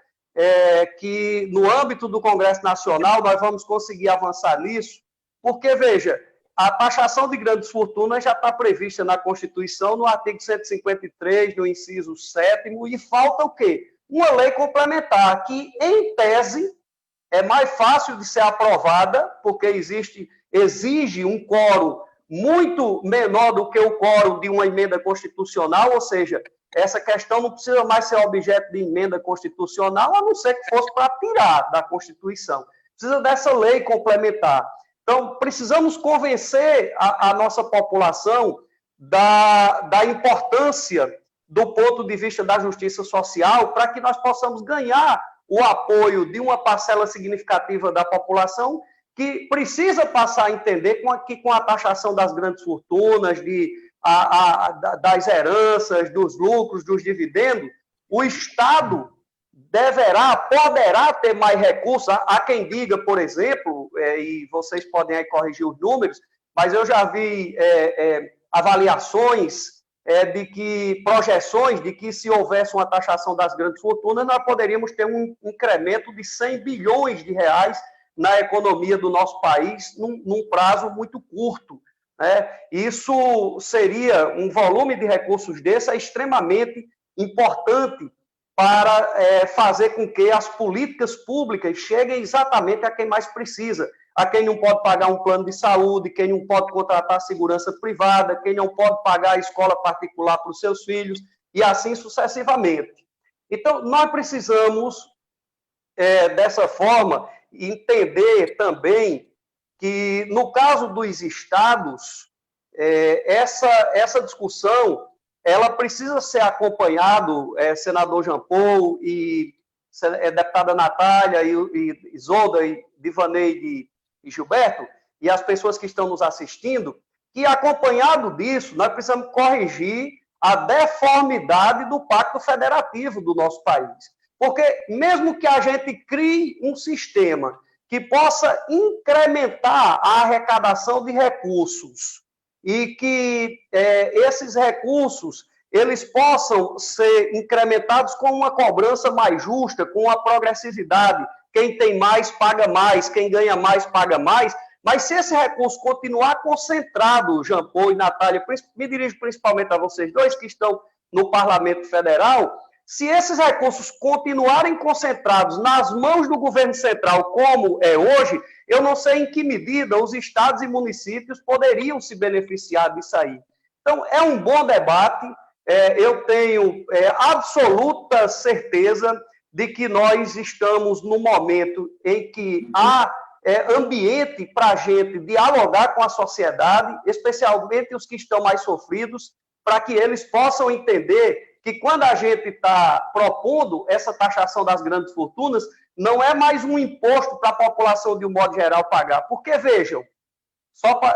que no âmbito do Congresso Nacional nós vamos conseguir avançar nisso, porque, veja, a taxação de grandes fortunas já está prevista na Constituição, no artigo 153, no inciso 7º, e falta o quê? Uma lei complementar, que, em tese, é mais fácil de ser aprovada, porque exige um quórum muito menor do que o quórum de uma emenda constitucional, ou seja, essa questão não precisa mais ser objeto de emenda constitucional, a não ser que fosse para tirar da Constituição. Precisa dessa lei complementar. Então, precisamos convencer a nossa população da importância do ponto de vista da justiça social para que nós possamos ganhar o apoio de uma parcela significativa da população que precisa passar a entender que com a taxação das grandes fortunas, das heranças, dos lucros, dos dividendos, o Estado poderá ter mais recursos. Há quem diga, por exemplo, e vocês podem aí corrigir os números, mas eu já vi avaliações projeções de que se houvesse uma taxação das grandes fortunas, nós poderíamos ter um incremento de 100 bilhões de reais na economia do nosso país num prazo muito curto, né? Isso seria um volume de recursos desse extremamente importante para fazer com que as políticas públicas cheguem exatamente a quem mais precisa, a quem não pode pagar um plano de saúde, quem não pode contratar segurança privada, quem não pode pagar a escola particular para os seus filhos, e assim sucessivamente. Então, nós precisamos, dessa forma, entender também que, no caso dos estados, essa discussão ela precisa ser acompanhado, senador Jean Paul e deputada Natália, e Isolda, e Divaneide e Gilberto, e as pessoas que estão nos assistindo, que acompanhado disso, nós precisamos corrigir a deformidade do pacto federativo do nosso país. Porque mesmo que a gente crie um sistema que possa incrementar a arrecadação de recursos, e que esses recursos eles possam ser incrementados com uma cobrança mais justa, com uma progressividade. Quem tem mais, paga mais. Quem ganha mais, paga mais. Mas se esse recurso continuar concentrado, Jean Paul e Natália, me dirijo principalmente a vocês dois que estão no Parlamento Federal, se esses recursos continuarem concentrados nas mãos do governo central, como é hoje, eu não sei em que medida os estados e municípios poderiam se beneficiar disso aí. Então, é um bom debate, eu tenho absoluta certeza de que nós estamos no momento em que há ambiente para a gente dialogar com a sociedade, especialmente os que estão mais sofridos, para que eles possam entender que quando a gente está propondo essa taxação das grandes fortunas, não é mais um imposto para a população, de um modo geral, pagar. Porque, vejam,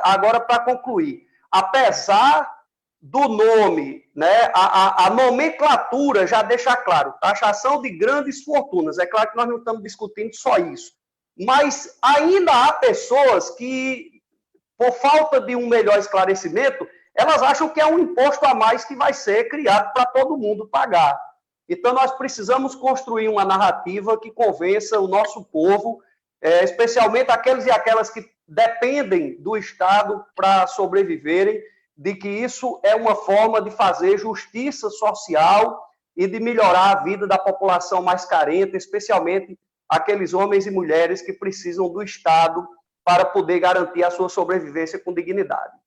agora para concluir, apesar do nome, né, a nomenclatura já deixa claro, taxação de grandes fortunas, é claro que nós não estamos discutindo só isso, mas ainda há pessoas que, por falta de um melhor esclarecimento, elas acham que é um imposto a mais que vai ser criado para todo mundo pagar. Então, nós precisamos construir uma narrativa que convença o nosso povo, especialmente aqueles e aquelas que dependem do Estado para sobreviverem, de que isso é uma forma de fazer justiça social e de melhorar a vida da população mais carente, especialmente aqueles homens e mulheres que precisam do Estado para poder garantir a sua sobrevivência com dignidade.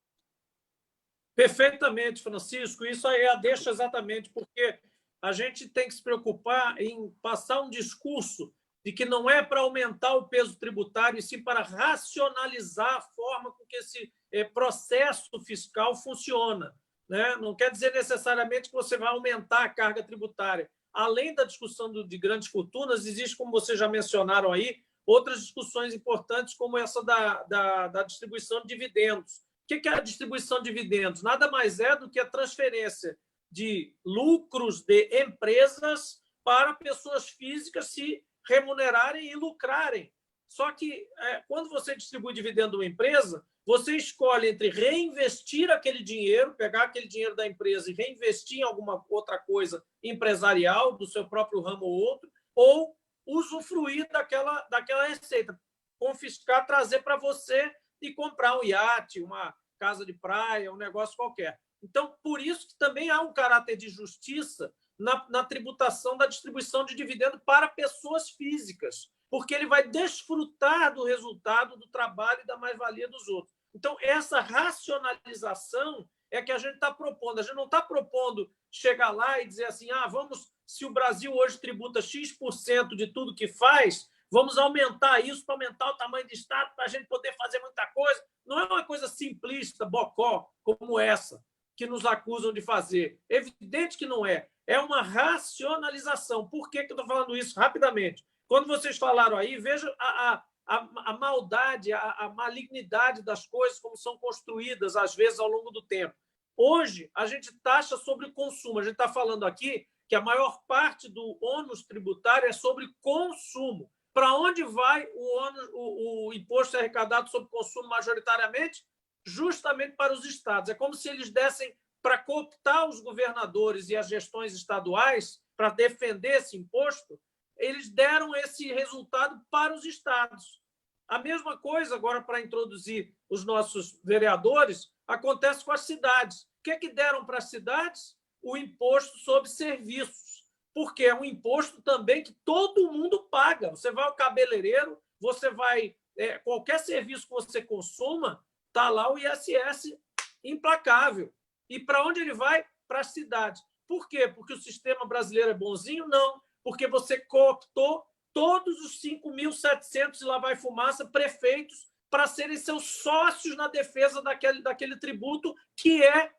Perfeitamente, Francisco. Isso aí deixa exatamente, porque a gente tem que se preocupar em passar um discurso de que não é para aumentar o peso tributário, e sim para racionalizar a forma com que esse processo fiscal funciona, né? Não quer dizer necessariamente que você vai aumentar a carga tributária. Além da discussão de grandes fortunas, existe, como vocês já mencionaram aí, outras discussões importantes, como essa da distribuição de dividendos. O que é a distribuição de dividendos? Nada mais é do que a transferência de lucros de empresas para pessoas físicas se remunerarem e lucrarem. Só que, quando você distribui dividendo de uma empresa, você escolhe entre reinvestir aquele dinheiro, pegar aquele dinheiro da empresa e reinvestir em alguma outra coisa empresarial, do seu próprio ramo ou outro, ou usufruir daquela receita, confiscar, trazer para você e comprar um iate, uma casa de praia, um negócio qualquer. Então, por isso que também há um caráter de justiça na tributação da distribuição de dividendo para pessoas físicas, porque ele vai desfrutar do resultado do trabalho e da mais-valia dos outros. Então, essa racionalização é que a gente está propondo. A gente não está propondo chegar lá e dizer assim, se o Brasil hoje tributa X% de tudo que faz, vamos aumentar isso para aumentar o tamanho do Estado, para a gente poder fazer muita coisa. Não é uma coisa simplista, bocó, como essa, que nos acusam de fazer. Evidente que não é. É uma racionalização. Por que eu estou falando isso rapidamente? Quando vocês falaram aí, veja a maldade, a malignidade das coisas, como são construídas, às vezes, ao longo do tempo. Hoje, a gente taxa sobre o consumo. A gente está falando aqui que a maior parte do ônus tributário é sobre consumo. Para onde vai o imposto arrecadado sobre consumo majoritariamente? Justamente para os estados. É como se eles dessem para cooptar os governadores e as gestões estaduais para defender esse imposto, eles deram esse resultado para os estados. A mesma coisa, agora, para introduzir os nossos vereadores, acontece com as cidades. O que deram para as cidades? O imposto sobre serviços. porque é um imposto também que todo mundo paga. Você vai ao cabeleireiro, você vai... qualquer serviço que você consuma, está lá o ISS implacável. E para onde ele vai? Para as cidades. Por quê? Porque o sistema brasileiro é bonzinho? Não. Porque você cooptou todos os 5.700, e lá vai fumaça, prefeitos para serem seus sócios na defesa daquele tributo que é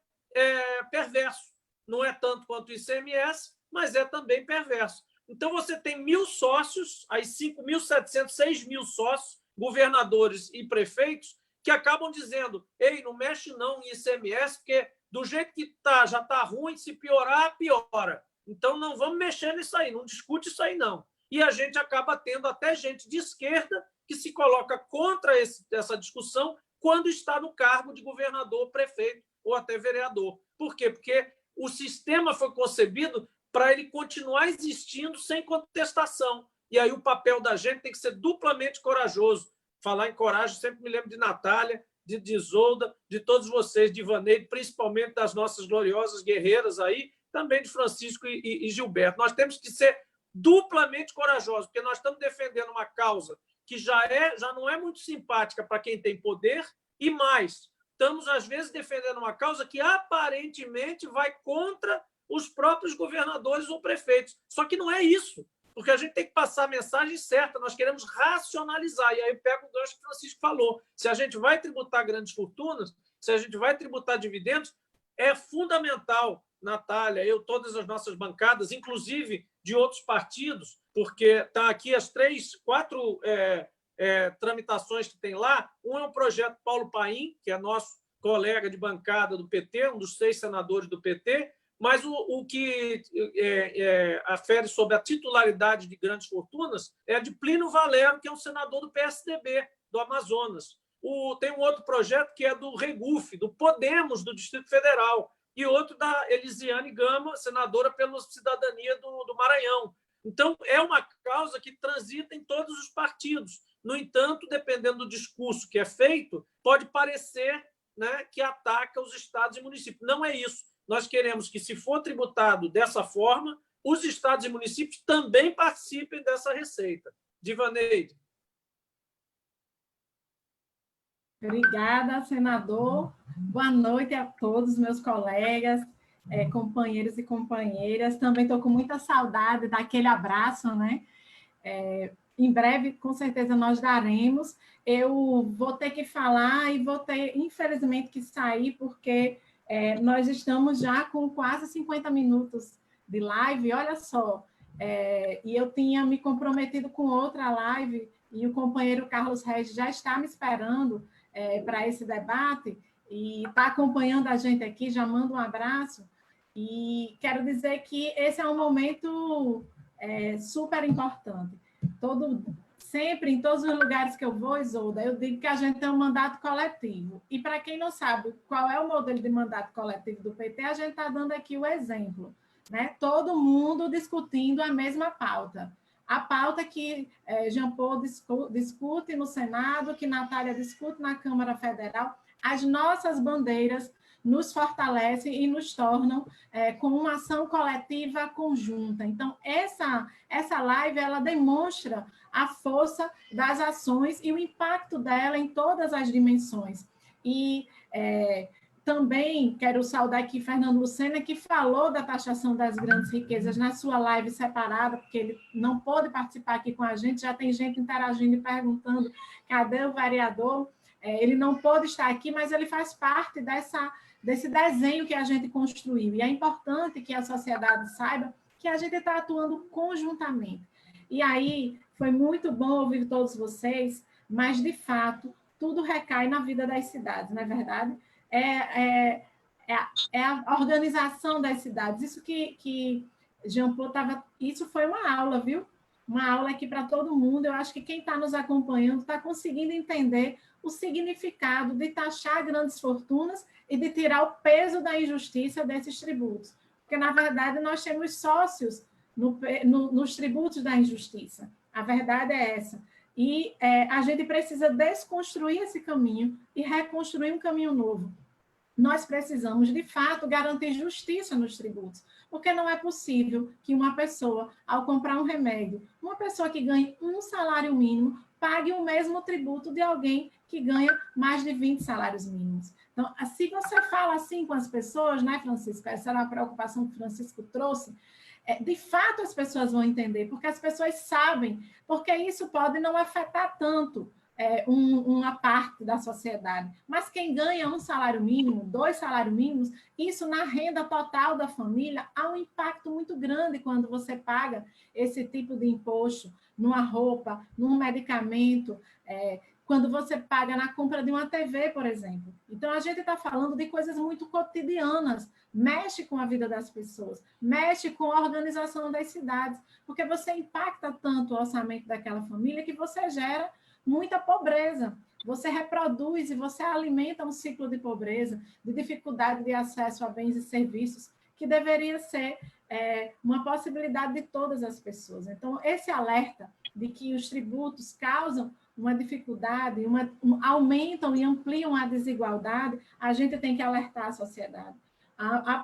perverso. Não é tanto quanto o ICMS, mas é também perverso. Então, você tem 1.000 sócios, aí 5.700, 6.000 sócios, governadores e prefeitos, que acabam dizendo: ei, não mexe não em ICMS, porque do jeito que está, já está ruim, se piorar, piora. Então, não vamos mexer nisso aí, não discute isso aí, não. E a gente acaba tendo até gente de esquerda que se coloca contra essa discussão quando está no cargo de governador, prefeito ou até vereador. Por quê? Porque o sistema foi concebido para ele continuar existindo sem contestação. E aí o papel da gente tem que ser duplamente corajoso. Falar em coragem, sempre me lembro de Natália, de Isolda, de todos vocês, de Ivaneide, principalmente das nossas gloriosas guerreiras aí, também de Francisco e Gilberto. Nós temos que ser duplamente corajosos, porque nós estamos defendendo uma causa que já não é muito simpática para quem tem poder, e mais, estamos, às vezes, defendendo uma causa que aparentemente vai contra os próprios governadores ou prefeitos. Só que não é isso, porque a gente tem que passar a mensagem certa, nós queremos racionalizar. E aí pega o gancho que o Francisco falou. Se a gente vai tributar grandes fortunas, se a gente vai tributar dividendos, é fundamental, Natália, eu, todas as nossas bancadas, inclusive de outros partidos, porque está aqui as 4 tramitações que tem lá. Um é o projeto Paulo Paim, que é nosso colega de bancada do PT, um dos 6 senadores do PT, mas o que afere sobre a titularidade de grandes fortunas é de Plínio Valero, que é um senador do PSDB, do Amazonas. Tem um outro projeto que é do Reguf, do Podemos, do Distrito Federal, e outro da Elisiane Gama, senadora pela cidadania do Maranhão. Então, é uma causa que transita em todos os partidos. No entanto, dependendo do discurso que é feito, pode parecer, né, que ataca os estados e municípios. Não é isso. Nós queremos que, se for tributado dessa forma, os estados e municípios também participem dessa receita. Divaneide. Obrigada, senador. Boa noite a todos meus colegas, companheiros e companheiras. Também estou com muita saudade daquele abraço, né? Em breve, com certeza, nós daremos. Eu vou ter que falar e vou ter, infelizmente, que sair, porque nós estamos já com quase 50 minutos de live, olha só. E eu tinha me comprometido com outra live, e o companheiro Carlos Regis já está me esperando para esse debate, e está acompanhando a gente aqui, já mando um abraço, e quero dizer que esse é um momento super importante. Sempre, em todos os lugares que eu vou, Isolda, eu digo que a gente tem um mandato coletivo. E, para quem não sabe qual é o modelo de mandato coletivo do PT, a gente está dando aqui o exemplo, né? Todo mundo discutindo a mesma pauta. A pauta que Jean Paul discute no Senado, que Natália discute na Câmara Federal. As nossas bandeiras nos fortalecem e nos tornam com uma ação coletiva conjunta. Então, essa live, ela demonstra a força das ações e o impacto dela em todas as dimensões. E também quero saudar aqui Fernando Lucena, que falou da taxação das grandes riquezas na sua live separada, porque ele não pôde participar aqui com a gente, já tem gente interagindo e perguntando cadê o vereador. Ele não pôde estar aqui, mas ele faz parte desse desenho que a gente construiu. E é importante que a sociedade saiba que a gente está atuando conjuntamente. E aí, foi muito bom ouvir todos vocês, mas, de fato, tudo recai na vida das cidades, não é verdade? É a organização das cidades. Isso que Jean Paul estava... Isso foi uma aula, viu? Uma aula aqui para todo mundo. Eu acho que quem está nos acompanhando está conseguindo entender o significado de taxar grandes fortunas e de tirar o peso da injustiça desses tributos. Porque, na verdade, nós temos sócios nos tributos da injustiça. A verdade é essa. E a gente precisa desconstruir esse caminho e reconstruir um caminho novo. nós precisamos, de fato, garantir justiça nos tributos, porque não é possível que uma pessoa, ao comprar um remédio, uma pessoa que ganhe um salário mínimo, pague o mesmo tributo de alguém que ganha mais de 20 salários mínimos. Então, se você fala assim com as pessoas, né, Francisco? Essa era uma preocupação que o Francisco trouxe. De fato, as pessoas vão entender, porque as pessoas sabem, porque isso pode não afetar tanto uma parte da sociedade. Mas quem ganha um salário mínimo, 2 salários mínimos, isso na renda total da família há um impacto muito grande quando você paga esse tipo de imposto numa roupa, num medicamento, quando você paga na compra de uma TV, por exemplo. Então, a gente está falando de coisas muito cotidianas, mexe com a vida das pessoas, mexe com a organização das cidades, porque você impacta tanto o orçamento daquela família que você gera muita pobreza. Você reproduz e você alimenta um ciclo de pobreza, de dificuldade de acesso a bens e serviços, que deveria ser uma possibilidade de todas as pessoas. Então, esse alerta de que os tributos causam uma dificuldade, aumentam e ampliam a desigualdade, a gente tem que alertar a sociedade.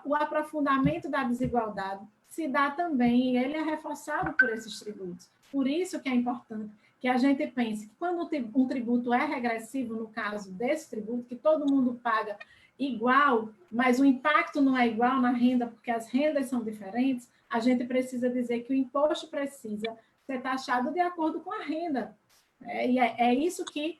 O aprofundamento da desigualdade se dá também, e ele é reforçado por esses tributos. Por isso que é importante que a gente pense que quando um tributo é regressivo, no caso desse tributo, que todo mundo paga igual, mas o impacto não é igual na renda, porque as rendas são diferentes, a gente precisa dizer que o imposto precisa ser taxado de acordo com a renda. E é isso que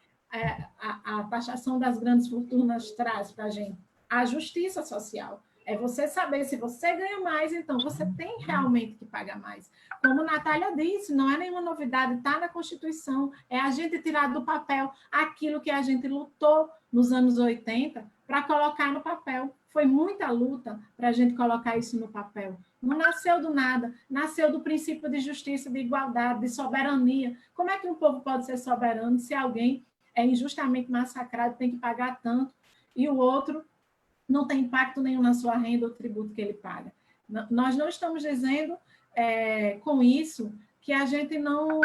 a taxação das grandes fortunas traz para a gente. A justiça social. É você saber se você ganha mais, então você tem realmente que pagar mais. Como a Natália disse, não é nenhuma novidade, está na Constituição, é a gente tirar do papel aquilo que a gente lutou nos anos 80 para colocar no papel. Foi muita luta para a gente colocar isso no papel. Não nasceu do nada, nasceu do princípio de justiça, de igualdade, de soberania. Como é que um povo pode ser soberano se alguém é injustamente massacrado, tem que pagar tanto, e o outro não tem impacto nenhum na sua renda ou tributo que ele paga? Nós não estamos dizendo com isso que a gente não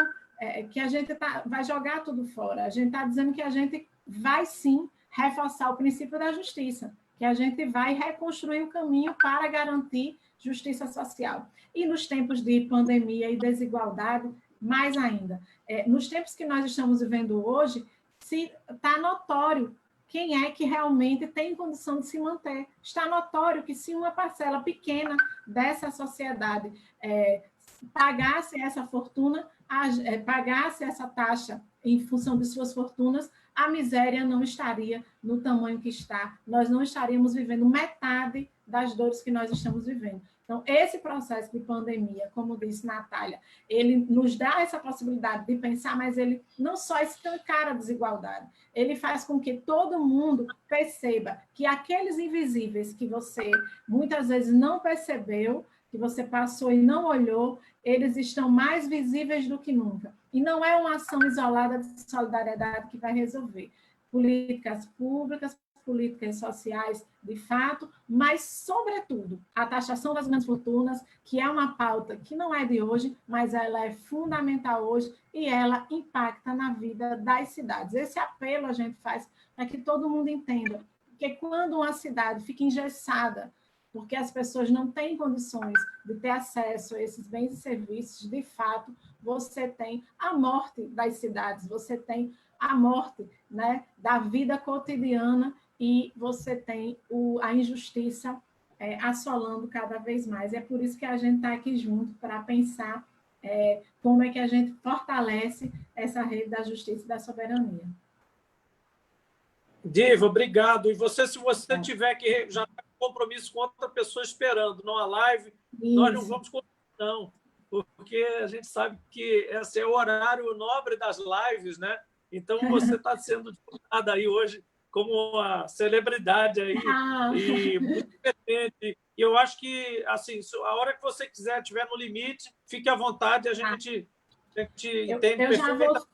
vai jogar tudo fora. A gente está dizendo que a gente vai sim reforçar o princípio da justiça, que a gente vai reconstruir o caminho para garantir justiça social. E nos tempos de pandemia e desigualdade, mais ainda. Nos tempos que nós estamos vivendo hoje, está notório quem é que realmente tem condição de se manter. Está notório que se uma parcela pequena dessa sociedade pagasse essa fortuna, pagasse essa taxa em função de suas fortunas, a miséria não estaria no tamanho que está. Nós não estaríamos vivendo metade das dores que nós estamos vivendo. Então, esse processo de pandemia, como disse Natália, ele nos dá essa possibilidade de pensar, mas ele não só estancar a desigualdade, ele faz com que todo mundo perceba que aqueles invisíveis que você muitas vezes não percebeu, que você passou e não olhou, eles estão mais visíveis do que nunca. E não é uma ação isolada de solidariedade que vai resolver. Políticas públicas, políticas sociais, de fato, mas, sobretudo, a taxação das grandes fortunas, que é uma pauta que não é de hoje, mas ela é fundamental hoje e ela impacta na vida das cidades. Esse apelo a gente faz para que todo mundo entenda, porque quando uma cidade fica engessada, porque as pessoas não têm condições de ter acesso a esses bens e serviços, de fato, você tem a morte das cidades, você tem a morte, né, da vida cotidiana e você tem a injustiça assolando cada vez mais. É por isso que a gente está aqui junto para pensar como é que a gente fortalece essa rede da justiça e da soberania. Diva, obrigado. E você, se você tiver que já tá com compromisso com outra pessoa esperando numa live, nós não vamos continuar, não, porque a gente sabe que esse é o horário nobre das lives, né? Então, você está sendo divulgada aí hoje como uma celebridade aí, e muito competente. E eu acho que, assim, a hora que você quiser, estiver no limite, fique à vontade, a gente entende perfeitamente.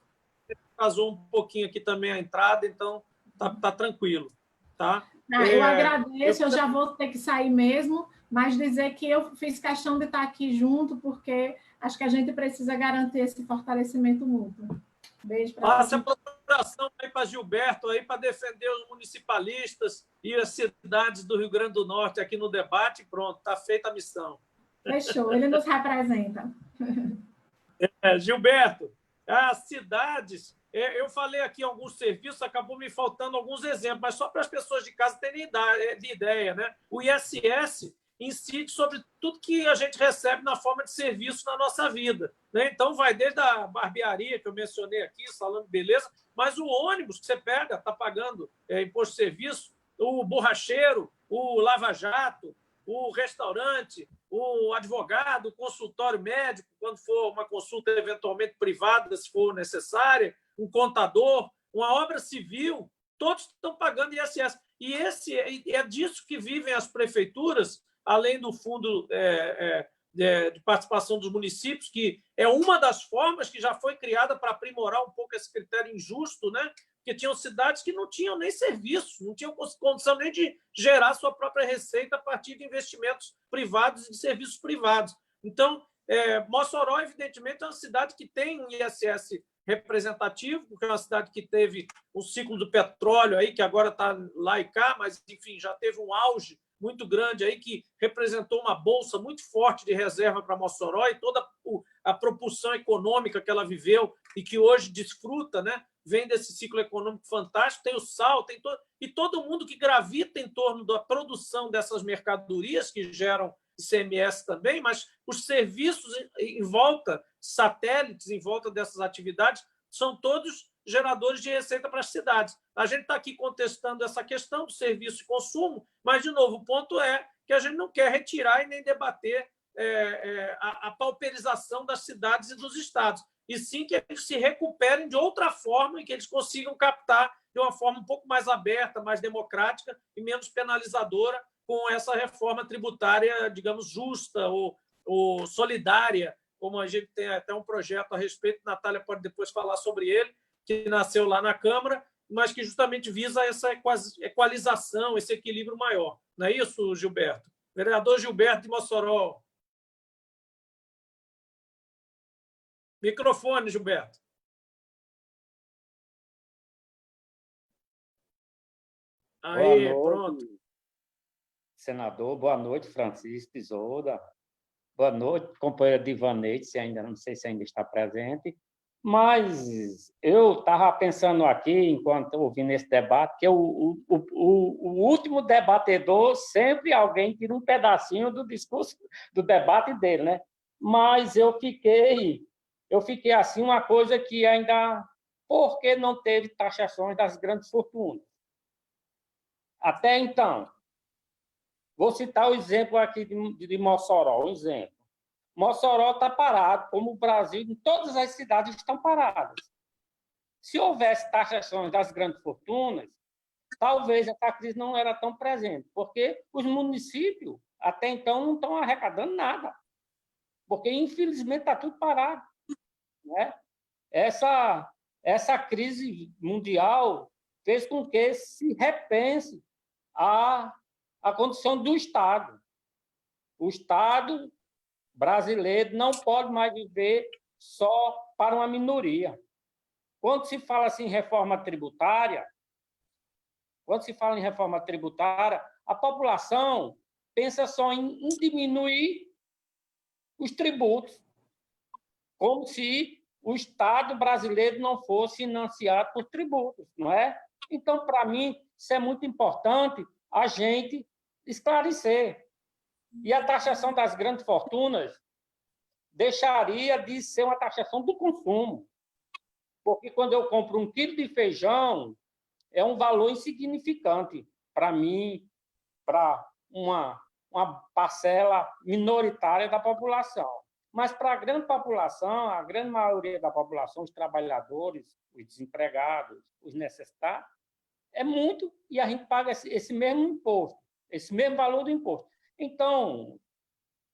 Atrasou um pouquinho aqui também a entrada, então tá tranquilo. Tá? Eu agradeço, eu já vou ter que sair mesmo, mas dizer que eu fiz questão de estar aqui junto, porque acho que a gente precisa garantir esse fortalecimento mútuo. Beijo para você. Passe a abração aí para Gilberto, aí para defender os municipalistas e as cidades do Rio Grande do Norte aqui no debate. Pronto, está feita a missão. Fechou, ele nos representa. Gilberto, as cidades... Eu falei aqui alguns serviços, acabou me faltando alguns exemplos, mas só para as pessoas de casa terem ideia, né? O ISS incide sobre tudo que a gente recebe na forma de serviço na nossa vida, né? Então, vai desde a barbearia, que eu mencionei aqui, salão de beleza, mas o ônibus que você pega está pagando imposto de serviço, o borracheiro, o lava-jato, o restaurante, o advogado, o consultório médico, quando for uma consulta eventualmente privada, se for necessária, um contador, uma obra civil, todos estão pagando ISS. E é disso que vivem as prefeituras, além do fundo de participação dos municípios, que é uma das formas que já foi criada para aprimorar um pouco esse critério injusto, né? Porque tinham cidades que não tinham nem serviço, não tinham condição nem de gerar sua própria receita a partir de investimentos privados e de serviços privados. Então, Mossoró, evidentemente, é uma cidade que tem um ISS representativo, porque é uma cidade que teve o ciclo do petróleo, aí, que agora está lá e cá, mas, enfim, já teve um auge muito grande aí, que representou uma bolsa muito forte de reserva para Mossoró e toda a propulsão econômica que ela viveu e que hoje desfruta, né? Vem desse ciclo econômico fantástico, tem o sal, e todo mundo que gravita em torno da produção dessas mercadorias que geram ICMS também, mas os serviços em volta, satélites em volta dessas atividades, são todos geradores de receita para as cidades. A gente está aqui contestando essa questão do serviço e consumo, mas, de novo, o ponto é que a gente não quer retirar e nem debater a pauperização das cidades e dos estados, e sim que eles se recuperem de outra forma e que eles consigam captar de uma forma um pouco mais aberta, mais democrática e menos penalizadora com essa reforma tributária, digamos, justa ou solidária, como a gente tem até um projeto a respeito, Natália pode depois falar sobre ele, que nasceu lá na Câmara, mas que justamente visa essa equalização, esse equilíbrio maior. Não é isso, Gilberto? Vereador Gilberto de Mossoró. Microfone, Gilberto. Aí, pronto. Senador, boa noite, Francisco Isolda. Boa noite, companheira Divaneide, não sei se ainda está presente. Mas eu estava pensando aqui, enquanto ouvindo esse debate, que o último debatedor, sempre alguém tira um pedacinho do discurso, do debate dele, né? Mas eu fiquei assim, uma coisa que ainda... Por que não teve taxações das grandes fortunas? Até então, vou citar o exemplo aqui de Mossoró, um exemplo. Mossoró está parado, como o Brasil, em todas as cidades estão paradas. Se houvesse taxações das grandes fortunas, talvez essa crise não era tão presente, porque os municípios, até então, não estão arrecadando nada, porque, infelizmente, está tudo parado, né? Essa crise mundial fez com que se repense a condição do Estado. O Estado brasileiro não pode mais viver só para uma minoria. Quando se fala assim em reforma tributária, a população pensa só em diminuir os tributos, como se o Estado brasileiro não fosse financiado por tributos, não é? Então, para mim, isso é muito importante a gente esclarecer. E a taxação das grandes fortunas deixaria de ser uma taxação do consumo. Porque quando eu compro 1 quilo de feijão, é um valor insignificante para mim, para uma parcela minoritária da população. Mas para a grande população, a grande maioria da população, os trabalhadores, os desempregados, os necessitados, é muito, e a gente paga esse mesmo imposto, esse mesmo valor do imposto. Então,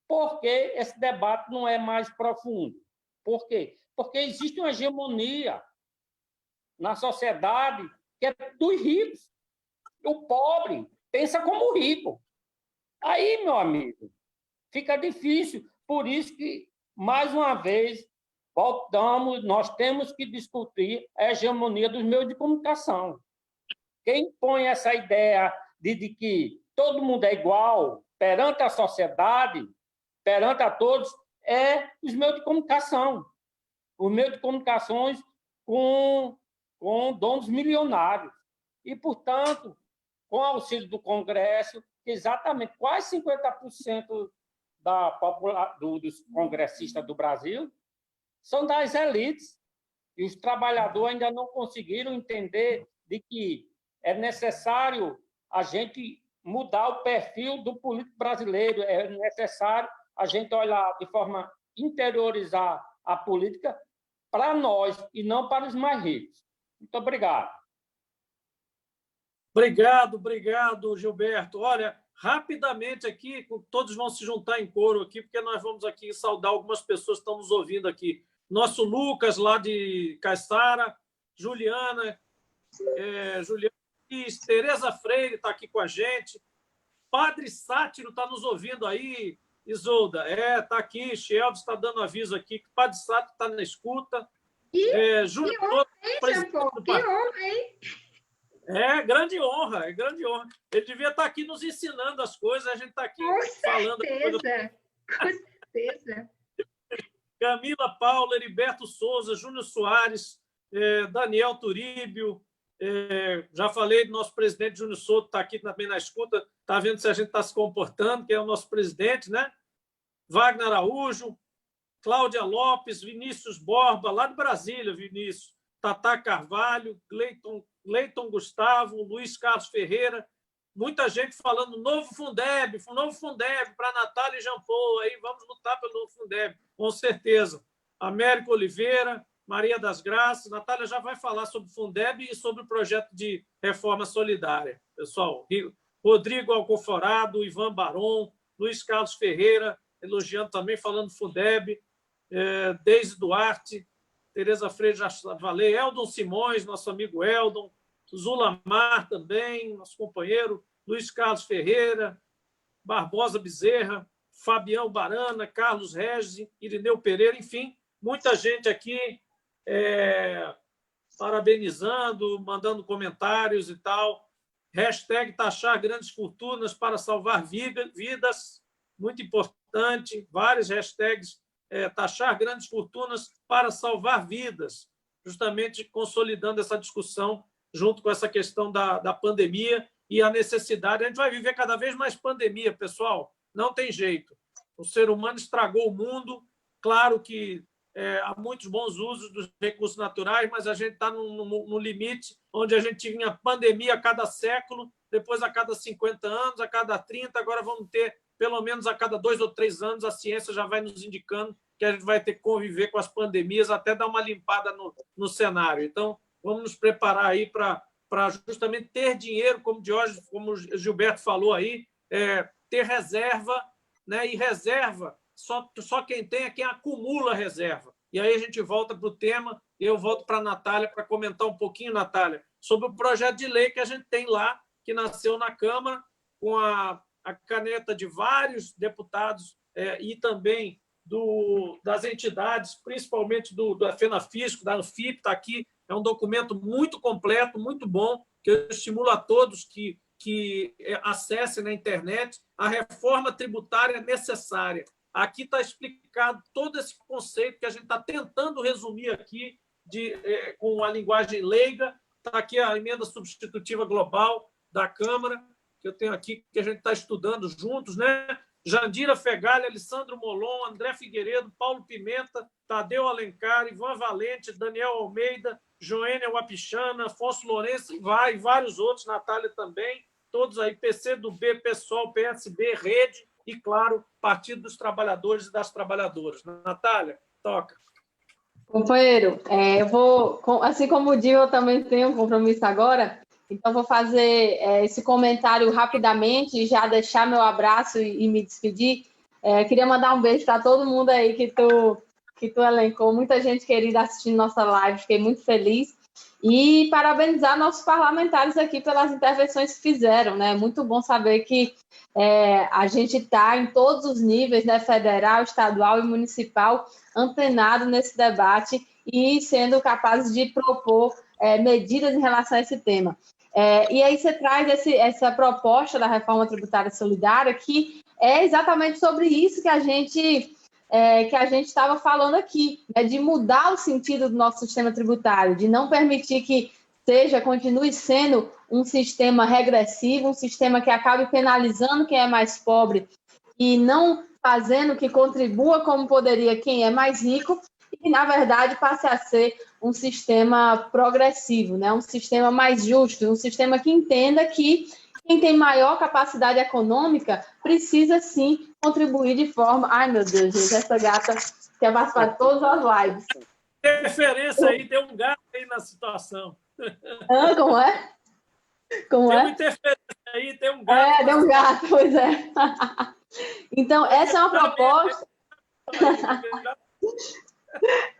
por que esse debate não é mais profundo? Por quê? Porque existe uma hegemonia na sociedade que é dos ricos. O pobre pensa como rico. Aí, meu amigo, fica difícil. Por isso que, mais uma vez, nós temos que discutir a hegemonia dos meios de comunicação. Quem põe essa ideia de que todo mundo é igual perante a sociedade, perante a todos, é os meios de comunicação. Os meios de comunicações com donos milionários. E, portanto, com o auxílio do Congresso, exatamente quase 50% dos congressistas do Brasil são das elites. E os trabalhadores ainda não conseguiram entender de que é necessário a gente mudar o perfil do político brasileiro, é necessário a gente olhar de forma interiorizar a política para nós e não para os mais ricos. Muito obrigado. Obrigado, Gilberto. Olha, rapidamente aqui, todos vão se juntar em coro aqui, porque nós vamos aqui saudar algumas pessoas que estão nos ouvindo aqui. Nosso Lucas, lá de Caiçara, Juliana, Tereza Freire está aqui com a gente, Padre Sátiro está nos ouvindo aí, Isolda, está aqui, Sheldon está dando aviso aqui, que o Padre Sátiro está na escuta. Júlio, que honra, hein? Grande honra, grande honra. Ele devia estar aqui nos ensinando as coisas, a gente está aqui falando. Com certeza. Camila Paula, Heriberto Souza, Júnior Soares, Daniel Turíbio, já falei do nosso presidente Júnior Souto, está aqui também na escuta, está vendo se a gente está se comportando, que é o nosso presidente, né? Wagner Araújo, Cláudia Lopes, Vinícius Borba, lá de Brasília, Vinícius, Tatá Carvalho, Gleiton Gustavo, Luiz Carlos Ferreira, muita gente falando novo Fundeb para Natália e Jean Paul, aí vamos lutar pelo novo Fundeb, com certeza. Américo Oliveira, Maria das Graças, Natália já vai falar sobre o Fundeb e sobre o projeto de reforma solidária. Pessoal, Rodrigo Alcoforado, Ivan Baron, Luiz Carlos Ferreira, elogiando também, falando do Fundeb, Deise Duarte, Tereza Freire, já falei, Eldon Simões, nosso amigo Eldon, Zulamar também, nosso companheiro, Luiz Carlos Ferreira, Barbosa Bezerra, Fabião Barana, Carlos Regis, Irineu Pereira, enfim, muita gente aqui parabenizando, mandando comentários e tal. Hashtag taxar grandes fortunas para salvar vidas, muito importante, várias hashtags, taxar grandes fortunas para salvar vidas, justamente consolidando essa discussão junto com essa questão da pandemia e a necessidade. A gente vai viver cada vez mais pandemia, pessoal, não tem jeito. O ser humano estragou o mundo, claro que há muitos bons usos dos recursos naturais, mas a gente está no limite onde a gente tinha pandemia a cada século, depois a cada 50 anos, a cada 30, agora vamos ter pelo menos a cada 2 ou 3 anos, a ciência já vai nos indicando que a gente vai ter que conviver com as pandemias até dar uma limpada no cenário. Então, vamos nos preparar aí para justamente ter dinheiro, como o Gilberto falou aí, ter reserva, né? E reserva, só quem tem é quem acumula reserva. E aí a gente volta para o tema, e eu volto para a Natália para comentar um pouquinho, Natália, sobre o projeto de lei que a gente tem lá, que nasceu na Câmara, com a caneta de vários deputados e também das entidades, principalmente da FENAFISCO, da Anfip, está aqui. É um documento muito completo, muito bom, que eu estimulo a todos que acessem na internet. A reforma tributária necessária. Aqui está explicado todo esse conceito que a gente está tentando resumir aqui com a linguagem leiga. Está aqui a emenda substitutiva global da Câmara, que eu tenho aqui, que a gente está estudando juntos, né? Jandira Fegali, Alessandro Molon, André Figueiredo, Paulo Pimenta, Tadeu Alencar, Ivan Valente, Daniel Almeida, Joênia Wapichana, Afonso Lourenço, e vários outros, Natália também, todos aí, PCdoB, PSOL, PSB, Rede e, claro, Partido dos Trabalhadores e das Trabalhadoras. Natália, toca. Companheiro, eu vou, assim como o Dio, eu também tenho um compromisso agora, então vou fazer esse comentário rapidamente e já deixar meu abraço e me despedir. Queria mandar um beijo para todo mundo aí que tu elencou, muita gente querida assistindo nossa live, fiquei muito feliz. E parabenizar nossos parlamentares aqui pelas intervenções que fizeram, né? Muito bom saber que a gente está em todos os níveis, né? Federal, estadual e municipal, antenado nesse debate e sendo capazes de propor medidas em relação a esse tema. E aí você traz essa proposta da reforma tributária solidária, que é exatamente sobre isso que a gente estava falando aqui, né, de mudar o sentido do nosso sistema tributário, de não permitir que continue sendo um sistema regressivo, um sistema que acabe penalizando quem é mais pobre e não fazendo que contribua como poderia quem é mais rico, e, na verdade, passe a ser um sistema progressivo, né? Um sistema mais justo, um sistema que entenda que quem tem maior capacidade econômica precisa, sim, contribuir de forma... Ai, meu Deus, gente, essa gata quer participar de todas as lives. Tem referência aí, tem um gato aí na situação. Como é? Como tem é? uma interferência aí, tem um gato. Tem um gato, pois é. Então, essa é uma proposta...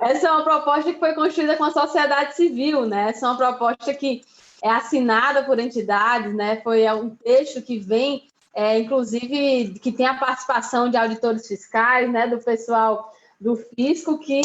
Essa é uma proposta que foi construída com a sociedade civil, né? Essa é uma proposta que é assinada por entidades, né? Foi um texto que vem, inclusive, que tem a participação de auditores fiscais, né? Do pessoal do fisco, que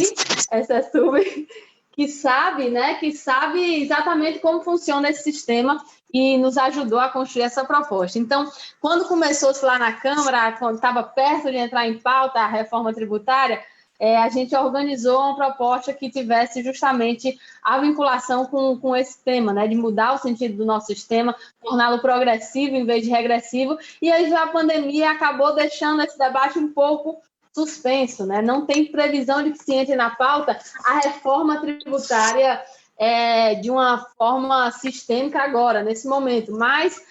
sabe, né? Que sabe exatamente como funciona esse sistema e nos ajudou a construir essa proposta. Então, quando começou-se lá na Câmara, quando estava perto de entrar em pauta a reforma tributária, a gente organizou uma proposta que tivesse justamente a vinculação com esse tema, né, de mudar o sentido do nosso sistema, torná-lo progressivo em vez de regressivo, e aí a pandemia acabou deixando esse debate um pouco suspenso, né? Não tem previsão de que se entre na pauta a reforma tributária de uma forma sistêmica agora, nesse momento, mas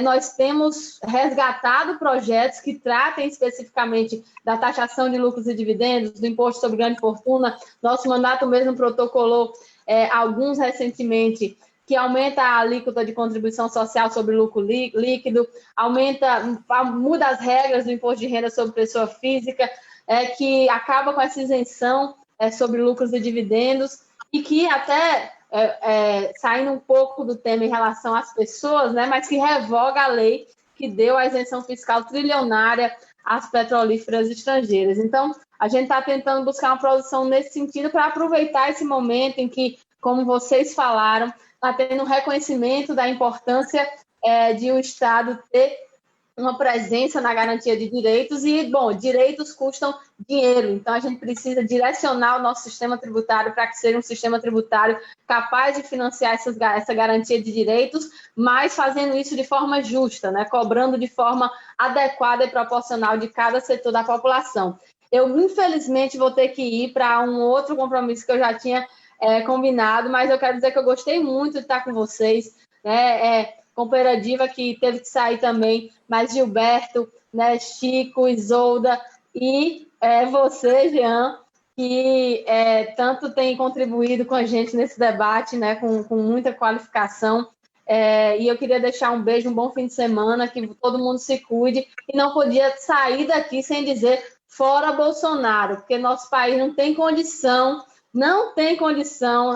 nós temos resgatado projetos que tratem especificamente da taxação de lucros e dividendos, do imposto sobre grande fortuna. Nosso mandato mesmo protocolou alguns recentemente, que aumenta a alíquota de contribuição social sobre lucro líquido, muda as regras do imposto de renda sobre pessoa física, que acaba com essa isenção sobre lucros e dividendos, e que até... saindo um pouco do tema em relação às pessoas, né, mas que revoga a lei que deu a isenção fiscal trilionária às petrolíferas estrangeiras. Então, a gente está tentando buscar uma produção nesse sentido para aproveitar esse momento em que, como vocês falaram, está tendo um reconhecimento da importância de o Estado ter uma presença na garantia de direitos e, bom, direitos custam dinheiro, então a gente precisa direcionar o nosso sistema tributário para que seja um sistema tributário capaz de financiar essa garantia de direitos, mas fazendo isso de forma justa, né? Cobrando de forma adequada e proporcional de cada setor da população. Eu, infelizmente, vou ter que ir para um outro compromisso que eu já tinha combinado, mas eu quero dizer que eu gostei muito de estar com vocês, né? Companheira Diva, que teve que sair também, mas Gilberto, né, Chico, Isolda e você, Jean, que tanto tem contribuído com a gente nesse debate, né, com muita qualificação. E eu queria deixar um beijo, um bom fim de semana, que todo mundo se cuide, e não podia sair daqui sem dizer fora Bolsonaro, porque nosso país não tem condição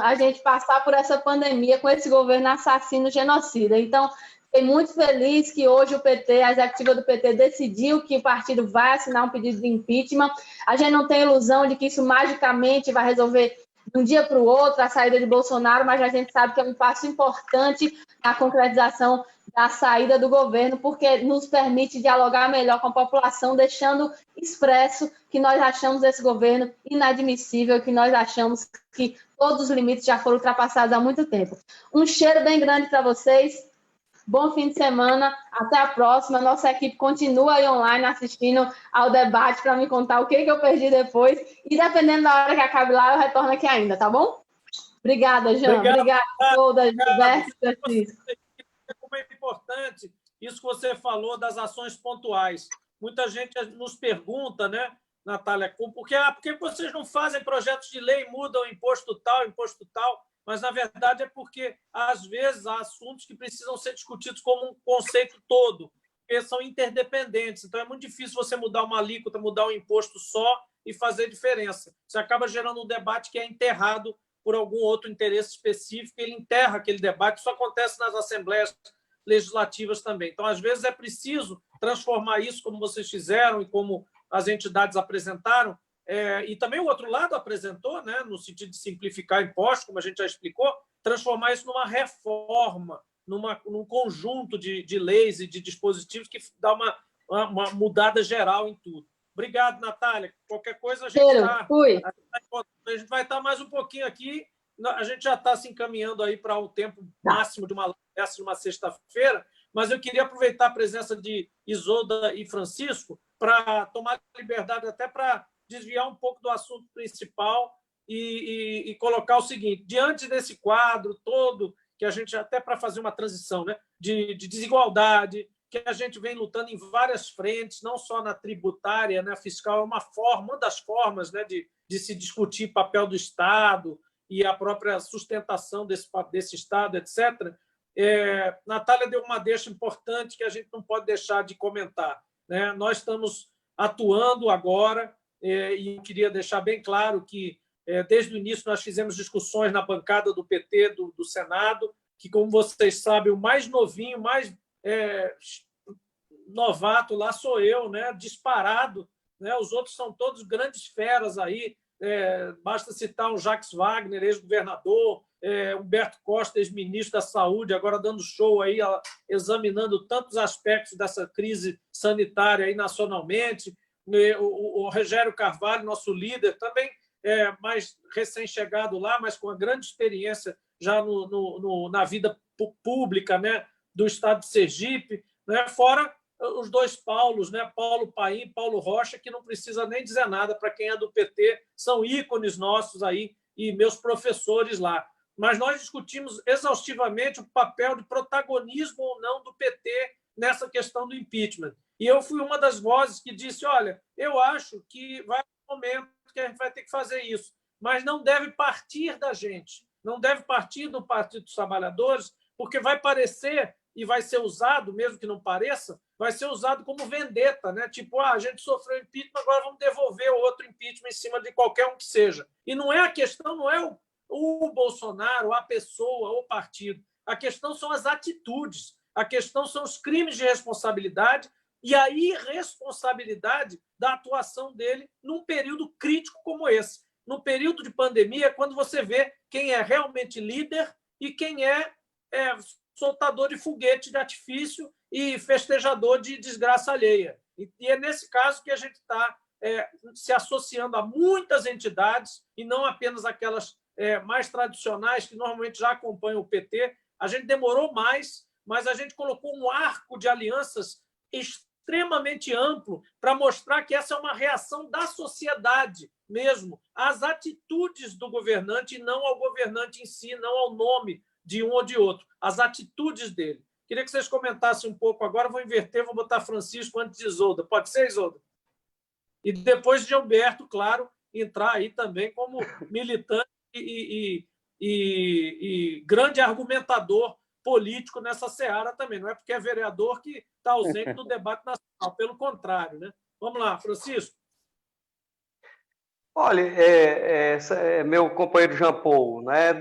a gente passar por essa pandemia com esse governo assassino genocida. Então, fiquei muito feliz que hoje o PT, a executiva do PT, decidiu que o partido vai assinar um pedido de impeachment. A gente não tem ilusão de que isso magicamente vai resolver de um dia para o outro a saída de Bolsonaro, mas a gente sabe que é um passo importante na concretização da saída do governo, porque nos permite dialogar melhor com a população, deixando expresso que nós achamos esse governo inadmissível, que nós achamos que todos os limites já foram ultrapassados há muito tempo. Um cheiro bem grande para vocês, bom fim de semana, até a próxima. Nossa equipe continua aí online assistindo ao debate para me contar o que eu perdi depois, e dependendo da hora que acabe lá, eu retorno aqui ainda, tá bom? Obrigada, Jean. Obrigada a todas, Gilberto, Francisco. Como é importante isso que você falou das ações pontuais. Muita gente nos pergunta, né, Natália, por que vocês não fazem projetos de lei, mudam imposto tal, mas, na verdade, é porque, às vezes, há assuntos que precisam ser discutidos como um conceito todo, porque são interdependentes. Então, é muito difícil você mudar uma alíquota, mudar um imposto só e fazer diferença. Você acaba gerando um debate que é enterrado por algum outro interesse específico, ele enterra aquele debate. Isso acontece nas assembleias legislativas também. Então, às vezes, é preciso transformar isso, como vocês fizeram e como as entidades apresentaram, e também o outro lado apresentou, né, no sentido de simplificar impostos, como a gente já explicou, transformar isso numa reforma, num conjunto de leis e de dispositivos que dá uma mudada geral em tudo. Obrigado, Natália. Qualquer coisa, a gente vai estar mais um pouquinho aqui. A gente já está se encaminhando aí para o tempo máximo de uma sexta-feira, mas eu queria aproveitar a presença de Isolda e Francisco para tomar liberdade até para desviar um pouco do assunto principal e colocar o seguinte: diante desse quadro todo, que a gente, até para fazer uma transição, né, de desigualdade, que a gente vem lutando em várias frentes, não só na tributária, né, fiscal, é uma das formas, né, de se discutir o papel do Estado e a própria sustentação desse Estado, etc. Natália deu uma deixa importante que a gente não pode deixar de comentar, né? Nós estamos atuando agora, e eu queria deixar bem claro que, desde o início, nós fizemos discussões na bancada do PT do Senado, que, como vocês sabem, o mais novinho, mais novato lá sou eu, né? Disparado, né? Os outros são todos grandes feras aí. Basta citar um Jacques Wagner, ex-governador, Humberto Costa, ex-ministro da Saúde, agora dando show aí, examinando tantos aspectos dessa crise sanitária aí nacionalmente. O Rogério Carvalho, nosso líder, também mais recém-chegado lá, mas com uma grande experiência já na vida pública, né, do estado de Sergipe, né, fora os dois Paulos, né, Paulo Paim e Paulo Rocha, que não precisa nem dizer nada para quem é do PT, são ícones nossos aí e meus professores lá. Mas nós discutimos exaustivamente o papel de protagonismo ou não do PT nessa questão do impeachment. E eu fui uma das vozes que disse: olha, eu acho que vai ter um momento que a gente vai ter que fazer isso, mas não deve partir da gente, não deve partir do Partido dos Trabalhadores, porque vai parecer e vai ser usado, mesmo que não pareça, vai ser usado como vendetta, né? Tipo, a gente sofreu impeachment, agora vamos devolver outro impeachment em cima de qualquer um que seja. E não é a questão, não é o Bolsonaro, a pessoa, o partido. A questão são as atitudes, a questão são os crimes de responsabilidade e a irresponsabilidade da atuação dele num período crítico como esse. Num período de pandemia, quando você vê quem é realmente líder e quem é soltador de foguete de artifício e festejador de desgraça alheia. E é nesse caso que a gente está se associando a muitas entidades, e não apenas aquelas mais tradicionais, que normalmente já acompanham o PT. A gente demorou mais, mas a gente colocou um arco de alianças extremamente amplo para mostrar que essa é uma reação da sociedade mesmo, às atitudes do governante, e não ao governante em si, não ao nome de um ou de outro, as atitudes dele. Queria que vocês comentassem um pouco agora. Vou inverter, vou botar Francisco antes de Isolda. Pode ser, Isolda? E depois de Gilberto, claro, entrar aí também como militante e grande argumentador político nessa seara também. Não é porque é vereador que está ausente do debate nacional, pelo contrário, né? Vamos lá, Francisco. Olha, meu companheiro Jean Paul, né?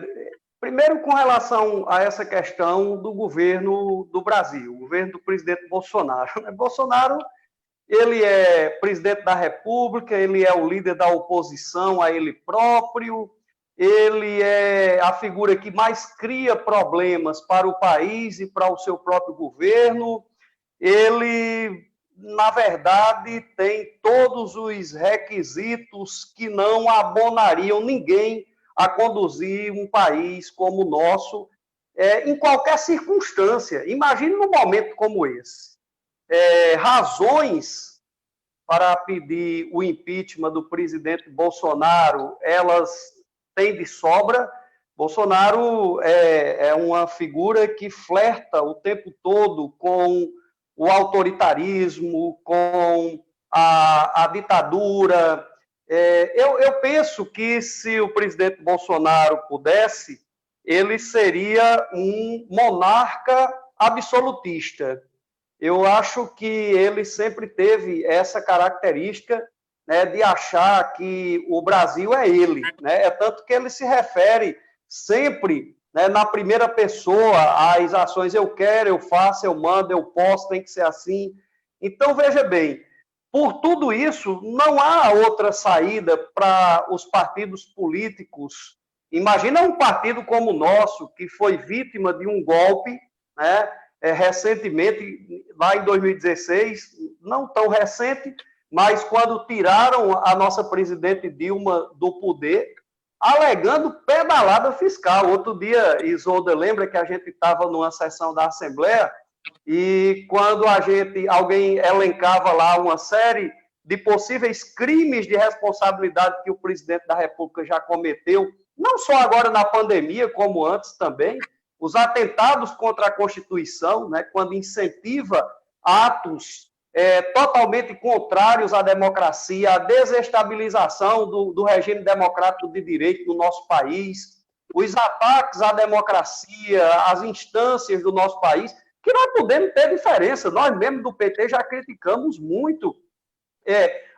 Primeiro, com relação a essa questão do governo do Brasil, o governo do presidente Bolsonaro. Bolsonaro, ele é presidente da República, ele é o líder da oposição a ele próprio, ele é a figura que mais cria problemas para o país e para o seu próprio governo. Ele, na verdade, tem todos os requisitos que não abonariam ninguém a conduzir um país como o nosso, em qualquer circunstância. Imagine num momento como esse. Razões para pedir o impeachment do presidente Bolsonaro, elas têm de sobra. Bolsonaro é uma figura que flerta o tempo todo com o autoritarismo, com a ditadura. Eu penso que, se o presidente Bolsonaro pudesse, ele seria um monarca absolutista. Eu acho que ele sempre teve essa característica né, de achar que o Brasil é ele, né? É tanto que ele se refere sempre, né, na primeira pessoa às ações eu quero, eu faço, eu mando, eu posso, tem que ser assim. Então, veja bem, por tudo isso, não há outra saída para os partidos políticos. Imagina um partido como o nosso, que foi vítima de um golpe, né, recentemente, lá em 2016, não tão recente, mas quando tiraram a nossa presidente Dilma do poder, alegando pedalada fiscal. Outro dia, Isolda, lembra que a gente estava numa sessão da Assembleia e quando alguém elencava lá uma série de possíveis crimes de responsabilidade que o presidente da República já cometeu, não só agora na pandemia, como antes também, os atentados contra a Constituição, né, quando incentiva atos totalmente contrários à democracia, à desestabilização do regime democrático de direito no nosso país, os ataques à democracia, às instâncias do nosso país, que nós podemos ter diferença. Nós mesmos do PT já criticamos muito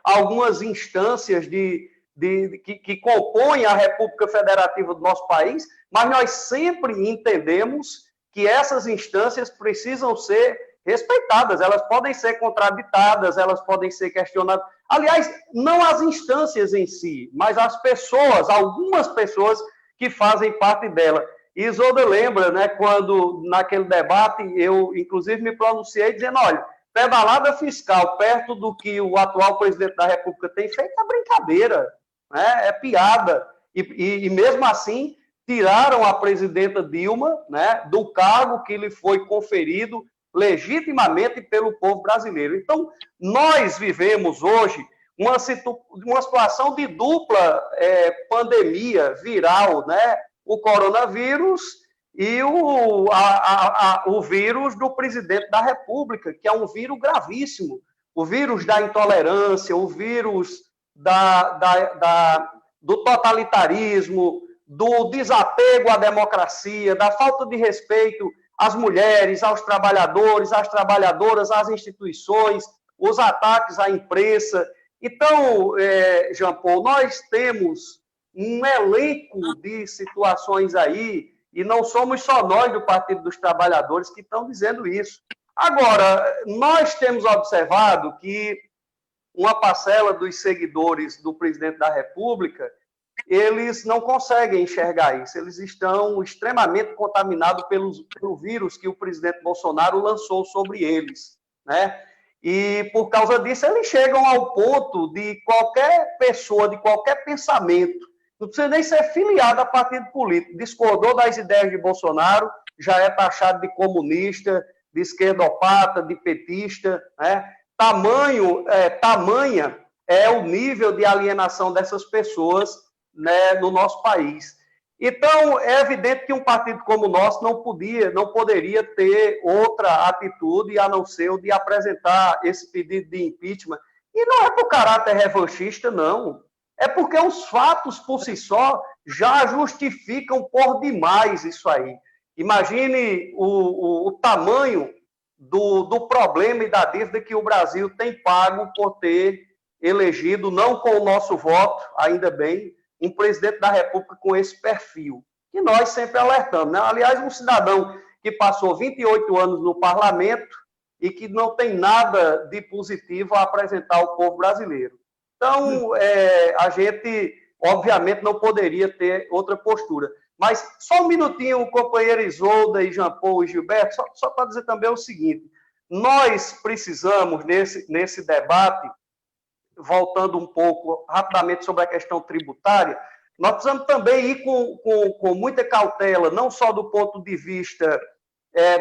algumas instâncias que compõem a República Federativa do nosso país, mas nós sempre entendemos que essas instâncias precisam ser respeitadas, elas podem ser contraditadas, elas podem ser questionadas. Aliás, não as instâncias em si, mas as pessoas, algumas pessoas que fazem parte dela. Isolda lembra, né, quando naquele debate eu, inclusive, me pronunciei dizendo, olha, pedalada fiscal perto do que o atual presidente da República tem feito é brincadeira, né, é piada. E mesmo assim, tiraram a presidenta Dilma, né, do cargo que lhe foi conferido legitimamente pelo povo brasileiro. Então, nós vivemos hoje uma situação de dupla pandemia viral, né? O coronavírus e o vírus do presidente da República, que é um vírus gravíssimo. O vírus da intolerância, o vírus do totalitarismo, do desapego à democracia, da falta de respeito às mulheres, aos trabalhadores, às trabalhadoras, às instituições, os ataques à imprensa. Então, Jean Paul, nós temos um elenco de situações aí, e não somos só nós do Partido dos Trabalhadores que estão dizendo isso. Agora, nós temos observado que uma parcela dos seguidores do presidente da República, eles não conseguem enxergar isso, eles estão extremamente contaminados pelo vírus que o presidente Bolsonaro lançou sobre eles, né? E, por causa disso, eles chegam ao ponto de qualquer pessoa, de qualquer pensamento, não precisa nem ser filiado a partido político, discordou das ideias de Bolsonaro, já é taxado de comunista, de esquerdopata, de petista, né? Tamanha é o nível de alienação dessas pessoas, né, no nosso país. Então, é evidente que um partido como o nosso não poderia ter outra atitude a não ser o de apresentar esse pedido de impeachment. E não é por caráter revanchista, não. É porque os fatos por si só já justificam por demais isso aí. Imagine o tamanho do problema e da dívida que o Brasil tem pago por ter elegido, não com o nosso voto, ainda bem, um presidente da República com esse perfil, que nós sempre alertamos, né? Aliás, um cidadão que passou 28 anos no parlamento e que não tem nada de positivo a apresentar ao povo brasileiro. Então, a gente, obviamente, não poderia ter outra postura. Mas, só um minutinho, companheiro Isolda e Jean Paul e Gilberto, só para dizer também o seguinte, nós precisamos, nesse debate, voltando um pouco rapidamente sobre a questão tributária, nós precisamos também ir com muita cautela, não só do ponto de vista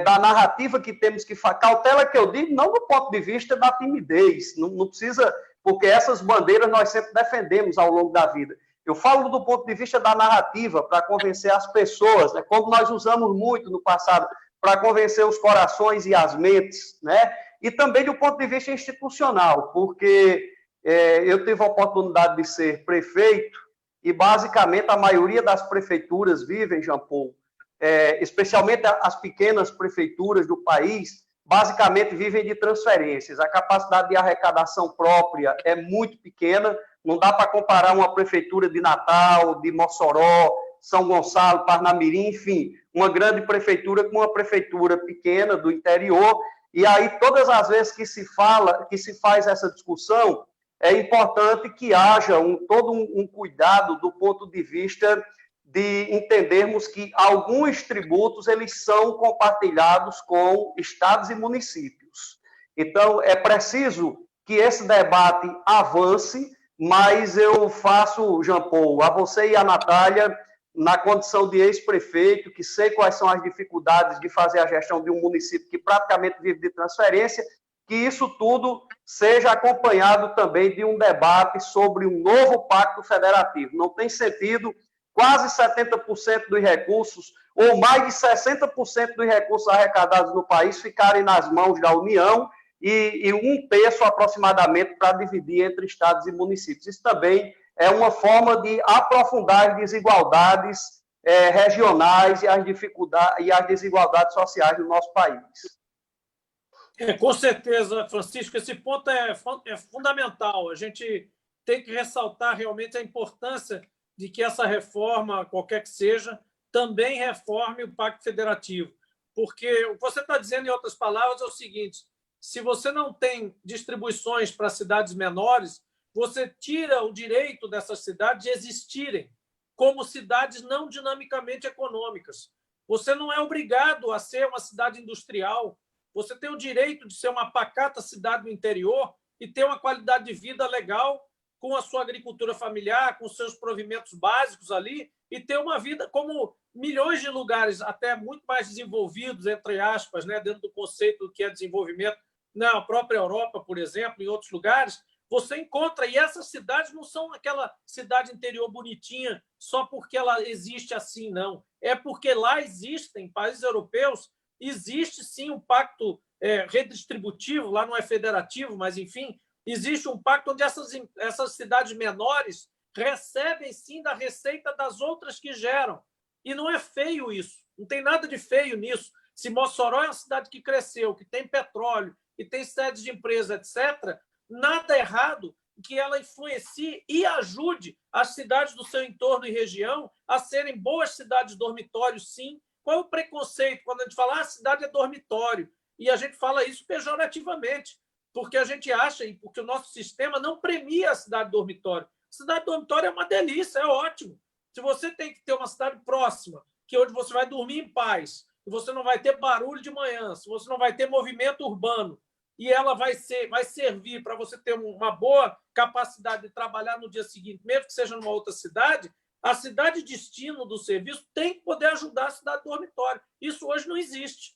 da narrativa que temos que fazer, cautela que eu digo, não do ponto de vista da timidez, não precisa, porque essas bandeiras nós sempre defendemos ao longo da vida. Eu falo do ponto de vista da narrativa, para convencer as pessoas, né, como nós usamos muito no passado, para convencer os corações e as mentes, né, e também do ponto de vista institucional, porque eu tive a oportunidade de ser prefeito e, basicamente, a maioria das prefeituras vivem, Jean Paul, especialmente as pequenas prefeituras do país, basicamente vivem de transferências. A capacidade de arrecadação própria é muito pequena, não dá para comparar uma prefeitura de Natal, de Mossoró, São Gonçalo, Parnamirim, enfim, uma grande prefeitura com uma prefeitura pequena do interior. E aí, todas as vezes que se faz essa discussão, é importante que haja todo um cuidado do ponto de vista de entendermos que alguns tributos eles são compartilhados com estados e municípios. Então, é preciso que esse debate avance, mas eu faço, Jean Paul, a você e a Natália, na condição de ex-prefeito, que sei quais são as dificuldades de fazer a gestão de um município que praticamente vive de transferência, que isso tudo seja acompanhado também de um debate sobre um novo pacto federativo. Não tem sentido quase 70% dos recursos, ou mais de 60% dos recursos arrecadados no país ficarem nas mãos da União e 1/3 aproximadamente para dividir entre estados e municípios. Isso também é uma forma de aprofundar as desigualdades regionais e as desigualdades sociais do nosso país. Com certeza, Francisco, esse ponto é fundamental. A gente tem que ressaltar realmente a importância de que essa reforma, qualquer que seja, também reforme o Pacto Federativo. Porque o que você está dizendo, em outras palavras, é o seguinte: se você não tem distribuições para cidades menores, você tira o direito dessas cidades de existirem como cidades não dinamicamente econômicas. Você não é obrigado a ser uma cidade industrial. Você tem o direito de ser uma pacata cidade do interior e ter uma qualidade de vida legal com a sua agricultura familiar, com os seus provimentos básicos ali, e ter uma vida como milhões de lugares, até muito mais desenvolvidos, entre aspas, né, dentro do conceito do que é desenvolvimento, na própria Europa, por exemplo, em outros lugares, você encontra, e essas cidades não são aquela cidade interior bonitinha só porque ela existe assim, não. É porque lá existem, países europeus, existe sim um pacto redistributivo, lá não é federativo, mas, enfim, existe um pacto onde essas cidades menores recebem sim da receita das outras que geram. E não é feio isso, não tem nada de feio nisso. Se Mossoró é uma cidade que cresceu, que tem petróleo, que tem sedes de empresa, etc., nada errado que ela influencie e ajude as cidades do seu entorno e região a serem boas cidades dormitórios, sim. Qual é o preconceito quando a gente fala a cidade é dormitório? E a gente fala isso pejorativamente, porque a gente acha, e porque o nosso sistema não premia a cidade dormitório. Cidade dormitório é uma delícia, é ótimo. Se você tem que ter uma cidade próxima, que é onde você vai dormir em paz, se você não vai ter barulho de manhã, se você não vai ter movimento urbano, e ela vai servir para você ter uma boa capacidade de trabalhar no dia seguinte, mesmo que seja numa outra cidade, a cidade destino do serviço tem que poder ajudar a cidade dormitório. Isso hoje não existe.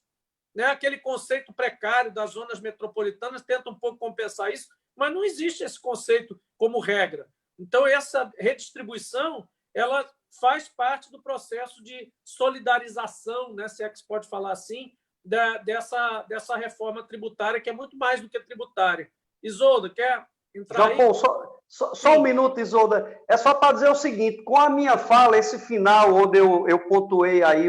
Né? Aquele conceito precário das zonas metropolitanas tenta um pouco compensar isso, mas não existe esse conceito como regra. Então, essa redistribuição ela faz parte do processo de solidarização, né, se é que se pode falar assim, dessa reforma tributária, que é muito mais do que tributária. Isolda, quer entrar aí? Só um minuto, Isolda. É só para dizer o seguinte, com a minha fala, esse final, onde eu pontuei aí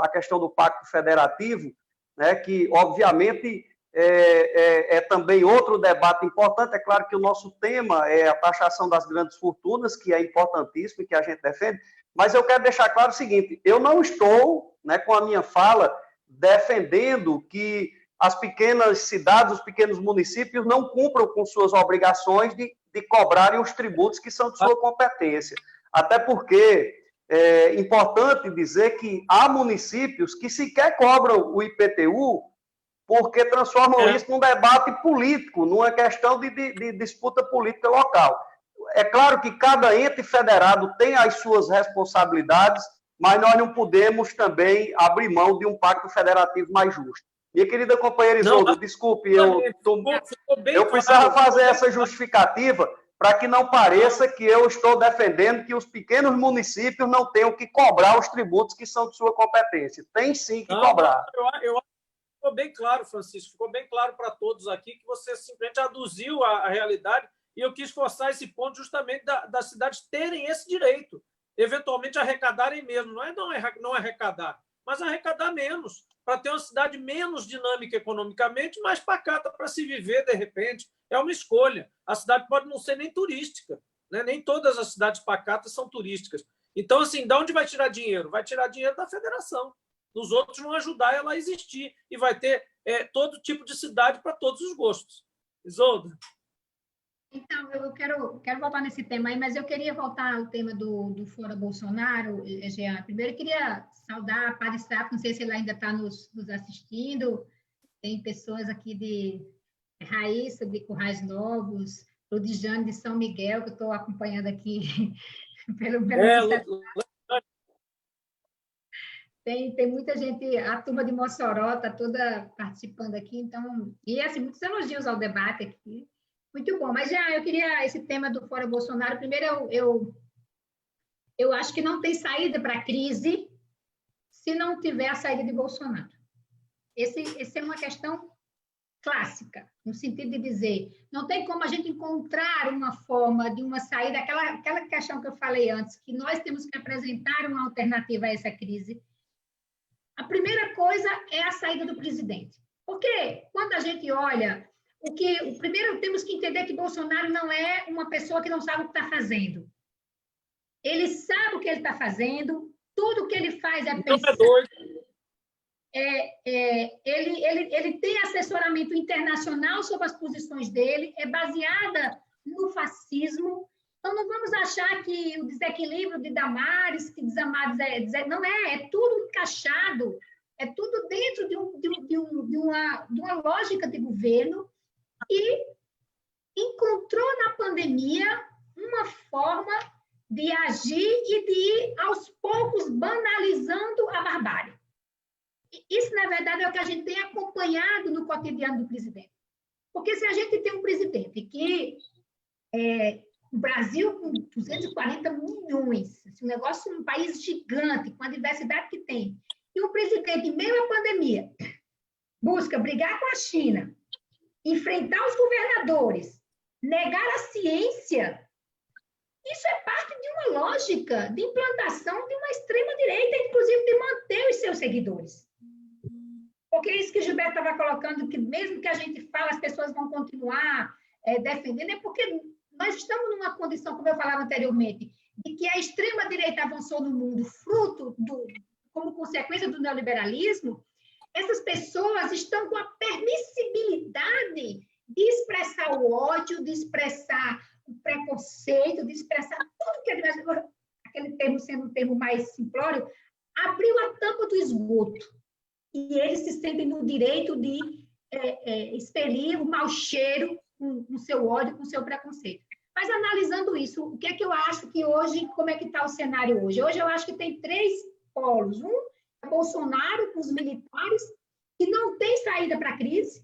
a questão do Pacto Federativo, né, que, obviamente, é também outro debate importante. É claro que o nosso tema é a taxação das grandes fortunas, que é importantíssimo e que a gente defende, mas eu quero deixar claro o seguinte, eu não estou, né, com a minha fala, defendendo que as pequenas cidades, os pequenos municípios não cumpram com suas obrigações de cobrarem os tributos que são de sua competência. Até porque é importante dizer que há municípios que sequer cobram o IPTU porque transformam isso num debate político, numa questão de disputa política local. É claro que cada ente federado tem as suas responsabilidades, mas nós não podemos também abrir mão de um pacto federativo mais justo. Minha querida companheira Isolda, desculpe, eu precisava fazer essa justificativa para que não pareça que eu estou defendendo que os pequenos municípios não tenham que cobrar os tributos que são de sua competência. Tem sim que cobrar. Ficou bem claro, Francisco, ficou bem claro para todos aqui que você simplesmente aduziu a realidade e eu quis forçar esse ponto justamente das cidades terem esse direito, eventualmente arrecadarem mesmo. Não é não arrecadar, mas arrecadar menos, para ter uma cidade menos dinâmica economicamente, mais pacata para se viver, de repente. É uma escolha. A cidade pode não ser nem turística, né? Nem todas as cidades pacatas são turísticas. Então, assim, de onde vai tirar dinheiro? Vai tirar dinheiro da federação. Os outros vão ajudar ela a existir e vai ter todo tipo de cidade para todos os gostos. Isolda? Então, eu quero voltar nesse tema aí, mas eu queria voltar ao tema do Fora Bolsonaro, Jean. Primeiro, eu queria saudar a Padre Safo, não sei se ele ainda está nos assistindo. Tem pessoas aqui de Raíssa, de Currais Novos, Ludijane de São Miguel, que eu estou acompanhando aqui pelo Tem muita gente, a turma de Mossoró está toda participando aqui, então, e assim, muitos elogios ao debate aqui. Muito bom, mas já eu queria esse tema do Fora Bolsonaro. Primeiro, eu acho que não tem saída para a crise se não tiver a saída de Bolsonaro. Essa é uma questão clássica, no sentido de dizer, não tem como a gente encontrar uma forma de uma saída, aquela questão que eu falei antes, que nós temos que apresentar uma alternativa a essa crise. A primeira coisa é a saída do presidente. Porque quando a gente olha... Primeiro, temos que entender que Bolsonaro não é uma pessoa que não sabe o que está fazendo. Ele sabe o que ele está fazendo, tudo o que ele faz é pensar. Ele tem assessoramento internacional sobre as posições dele, é baseada no fascismo. Então, não vamos achar que o desequilíbrio de Damares, que Desamados não é tudo encaixado, é tudo dentro de uma lógica de governo. E encontrou na pandemia uma forma de agir e de ir, aos poucos, banalizando a barbárie. Isso, na verdade, é o que a gente tem acompanhado no cotidiano do presidente. Porque se a gente tem um presidente que o Brasil com 240 milhões, um país gigante, com a diversidade que tem, e um presidente, em meio à pandemia, busca brigar com a China, enfrentar os governadores, negar a ciência, isso é parte de uma lógica de implantação de uma extrema-direita, inclusive de manter os seus seguidores. Porque é isso que o Gilberto estava colocando, que mesmo que a gente fale, as pessoas vão continuar defendendo, é porque nós estamos numa condição, como eu falava anteriormente, de que a extrema-direita avançou no mundo, como consequência do neoliberalismo. Essas pessoas estão com a permissibilidade de expressar o ódio, de expressar o preconceito, de expressar tudo que aquele termo sendo um termo mais simplório, abriu a tampa do esgoto. E eles se sentem no direito de expelir o mau cheiro com o seu ódio, com o seu preconceito. Mas analisando isso, o que é que eu acho que hoje, como é que está o cenário hoje? Hoje eu acho que tem 3 polos. Bolsonaro com os militares, que não tem saída para a crise,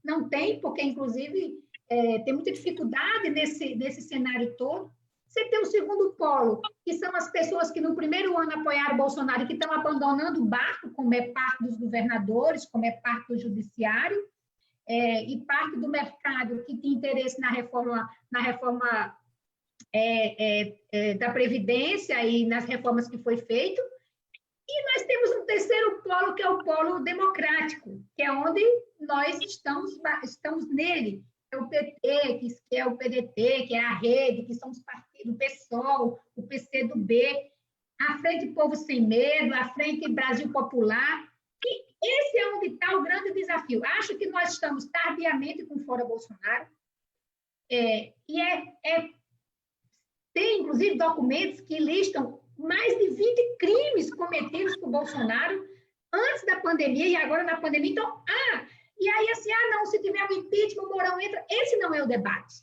não tem, porque, inclusive, tem muita dificuldade nesse cenário todo. Você tem o segundo polo, que são as pessoas que no primeiro ano apoiaram Bolsonaro e que estão abandonando o barco, como é parte dos governadores, como é parte do judiciário, e parte do mercado que tem interesse na reforma da Previdência e nas reformas que foi feito. E nós temos um terceiro polo, que é o polo democrático, que é onde nós estamos nele. É o PT, que é o PDT, que é a Rede, que são os partidos, o PSOL, o PCdoB, a Frente Povo Sem Medo, a Frente Brasil Popular. E esse é onde está o grande desafio. Acho que nós estamos tardiamente com Fora Bolsonaro. Tem, inclusive, documentos que listam mais de 20 crimes cometidos por Bolsonaro antes da pandemia e agora na pandemia. Então, e aí assim, não, se tiver um impeachment, o Mourão entra. Esse não é o debate.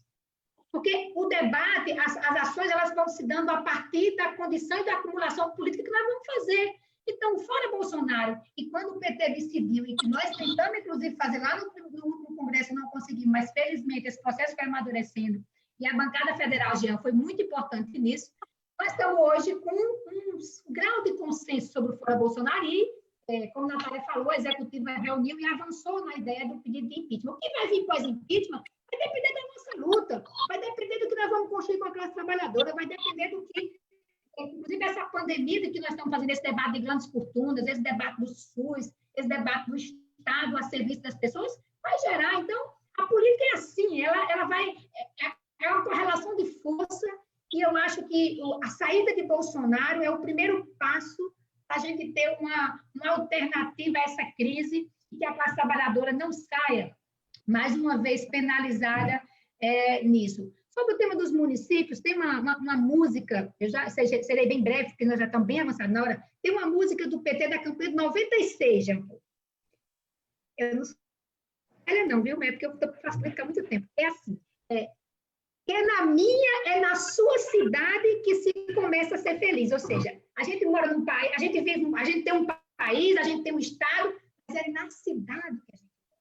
Porque o debate, as ações, elas vão se dando a partir da condição e da acumulação política que nós vamos fazer. Então, fora Bolsonaro, e quando o PT decidiu, e que nós tentamos, inclusive, fazer lá no Congresso, não conseguimos, mas, felizmente, esse processo foi amadurecendo, e a bancada federal, Jean, foi muito importante nisso. Nós estamos hoje com um grau de consenso sobre o fora Bolsonaro e, como a Natália falou, a executiva reuniu e avançou na ideia do pedido de impeachment. O que vai vir pós-impeachment vai depender da nossa luta, vai depender do que nós vamos construir com a classe trabalhadora, vai depender do que, inclusive, essa pandemia pandemia que nós estamos fazendo, esse debate de grandes fortunas, esse debate do SUS, esse debate do Estado a serviço das pessoas, vai gerar. Então, a política é assim, ela vai... É uma correlação de força, e eu acho que a saída de Bolsonaro é o primeiro passo para a gente ter uma alternativa a essa crise e que a classe trabalhadora não saia, mais uma vez, penalizada nisso. Sobre o tema dos municípios, tem uma música, eu já serei bem breve, porque nós já estamos bem avançados na hora, tem uma música do PT da campanha de 96, Jean Paul. Eu não sei, não, viu? É porque eu faço política há muito tempo. É assim, é na sua cidade que se começa a ser feliz. Ou seja, a gente mora num país, a gente tem um país, a gente tem um estado, mas é na cidade que a gente tem.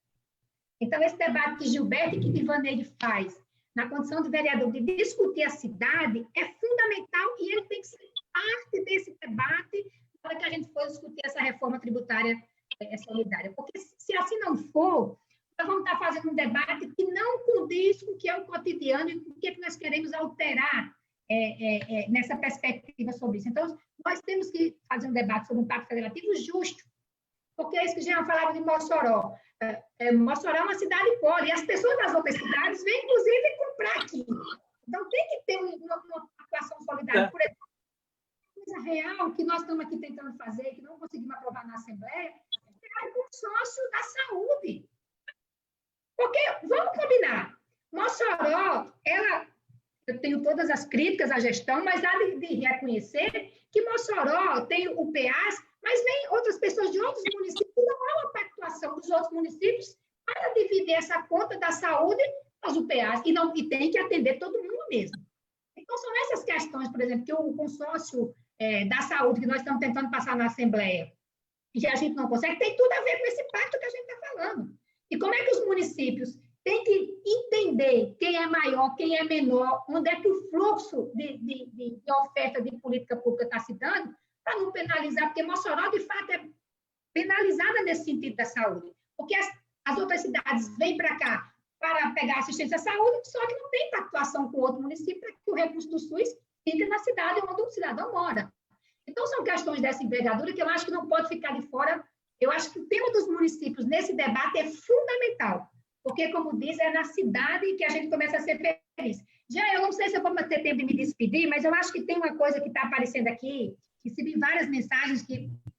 Então, esse debate que Gilberto e que Ivaneide faz, na condição de vereador, de discutir a cidade, é fundamental e ele tem que ser parte desse debate para que a gente for discutir essa reforma tributária solidária. Porque se assim não for, nós vamos estar fazendo um debate que não condiz com o que é o cotidiano e com o que nós queremos alterar nessa perspectiva sobre isso. Então, nós temos que fazer um debate sobre um pacto federativo justo, porque é isso que já falava de Mossoró. Mossoró é uma cidade pobre, e as pessoas das outras cidades vêm, inclusive, comprar aqui. Então, tem que ter uma atuação solidária. Por exemplo, coisa real que nós estamos aqui tentando fazer, que não conseguimos aprovar na Assembleia, é o consórcio da saúde. Porque, vamos combinar, Mossoró, eu tenho todas as críticas à gestão, mas há de reconhecer que Mossoró tem o PEAS, mas vem outras pessoas de outros municípios, não há uma pactuação dos outros municípios para dividir essa conta da saúde as UPAs, e tem que atender todo mundo mesmo. Então, são essas questões, por exemplo, que o consórcio da saúde que nós estamos tentando passar na Assembleia, e a gente não consegue, tem tudo a ver com esse pacto que a gente está falando. E como é que os municípios têm que entender quem é maior, quem é menor, onde é que o fluxo de oferta de política pública está se dando, para não penalizar, porque Mossoró, de fato, é penalizada nesse sentido da saúde. Porque as outras cidades vêm para cá para pegar assistência à saúde, só que não tem pactuação com outro município para que o recurso do SUS fique na cidade onde o cidadão mora. Então, são questões dessa envergadura que eu acho que não pode ficar de fora. Eu acho que o tema dos municípios nesse debate é fundamental, porque, como diz, é na cidade que a gente começa a ser feliz. Já eu não sei se eu vou ter tempo de me despedir, mas eu acho que tem uma coisa que está aparecendo aqui, recebi várias mensagens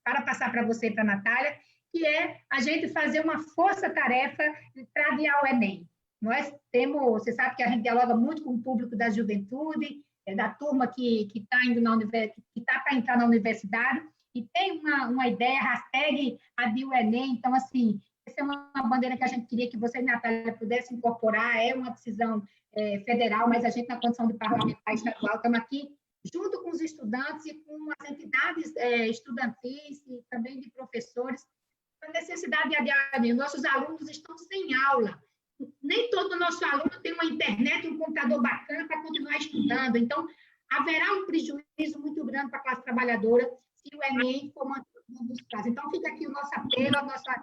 para passar para você e para a Natália, que é a gente fazer uma força-tarefa para adiar o Enem. Nós temos, você sabe que a gente dialoga muito com o público da juventude, da turma que está indo que está para entrar na universidade, e tem uma ideia, hashtag Adia o Enem. Então, assim, essa é uma bandeira que a gente queria que você e a Natália pudessem incorporar, é uma decisão federal, mas a gente, na condição de parlamentar estadual, estamos aqui junto com os estudantes e com as entidades estudantis e também de professores, a necessidade de adiar. Nossos alunos estão sem aula. Nem todo nosso aluno tem uma internet, um computador bacana para continuar estudando. Então, haverá um prejuízo muito grande para a classe trabalhadora se o Enem for mantido nos prazos. Então, fica aqui o nosso apelo, a nossa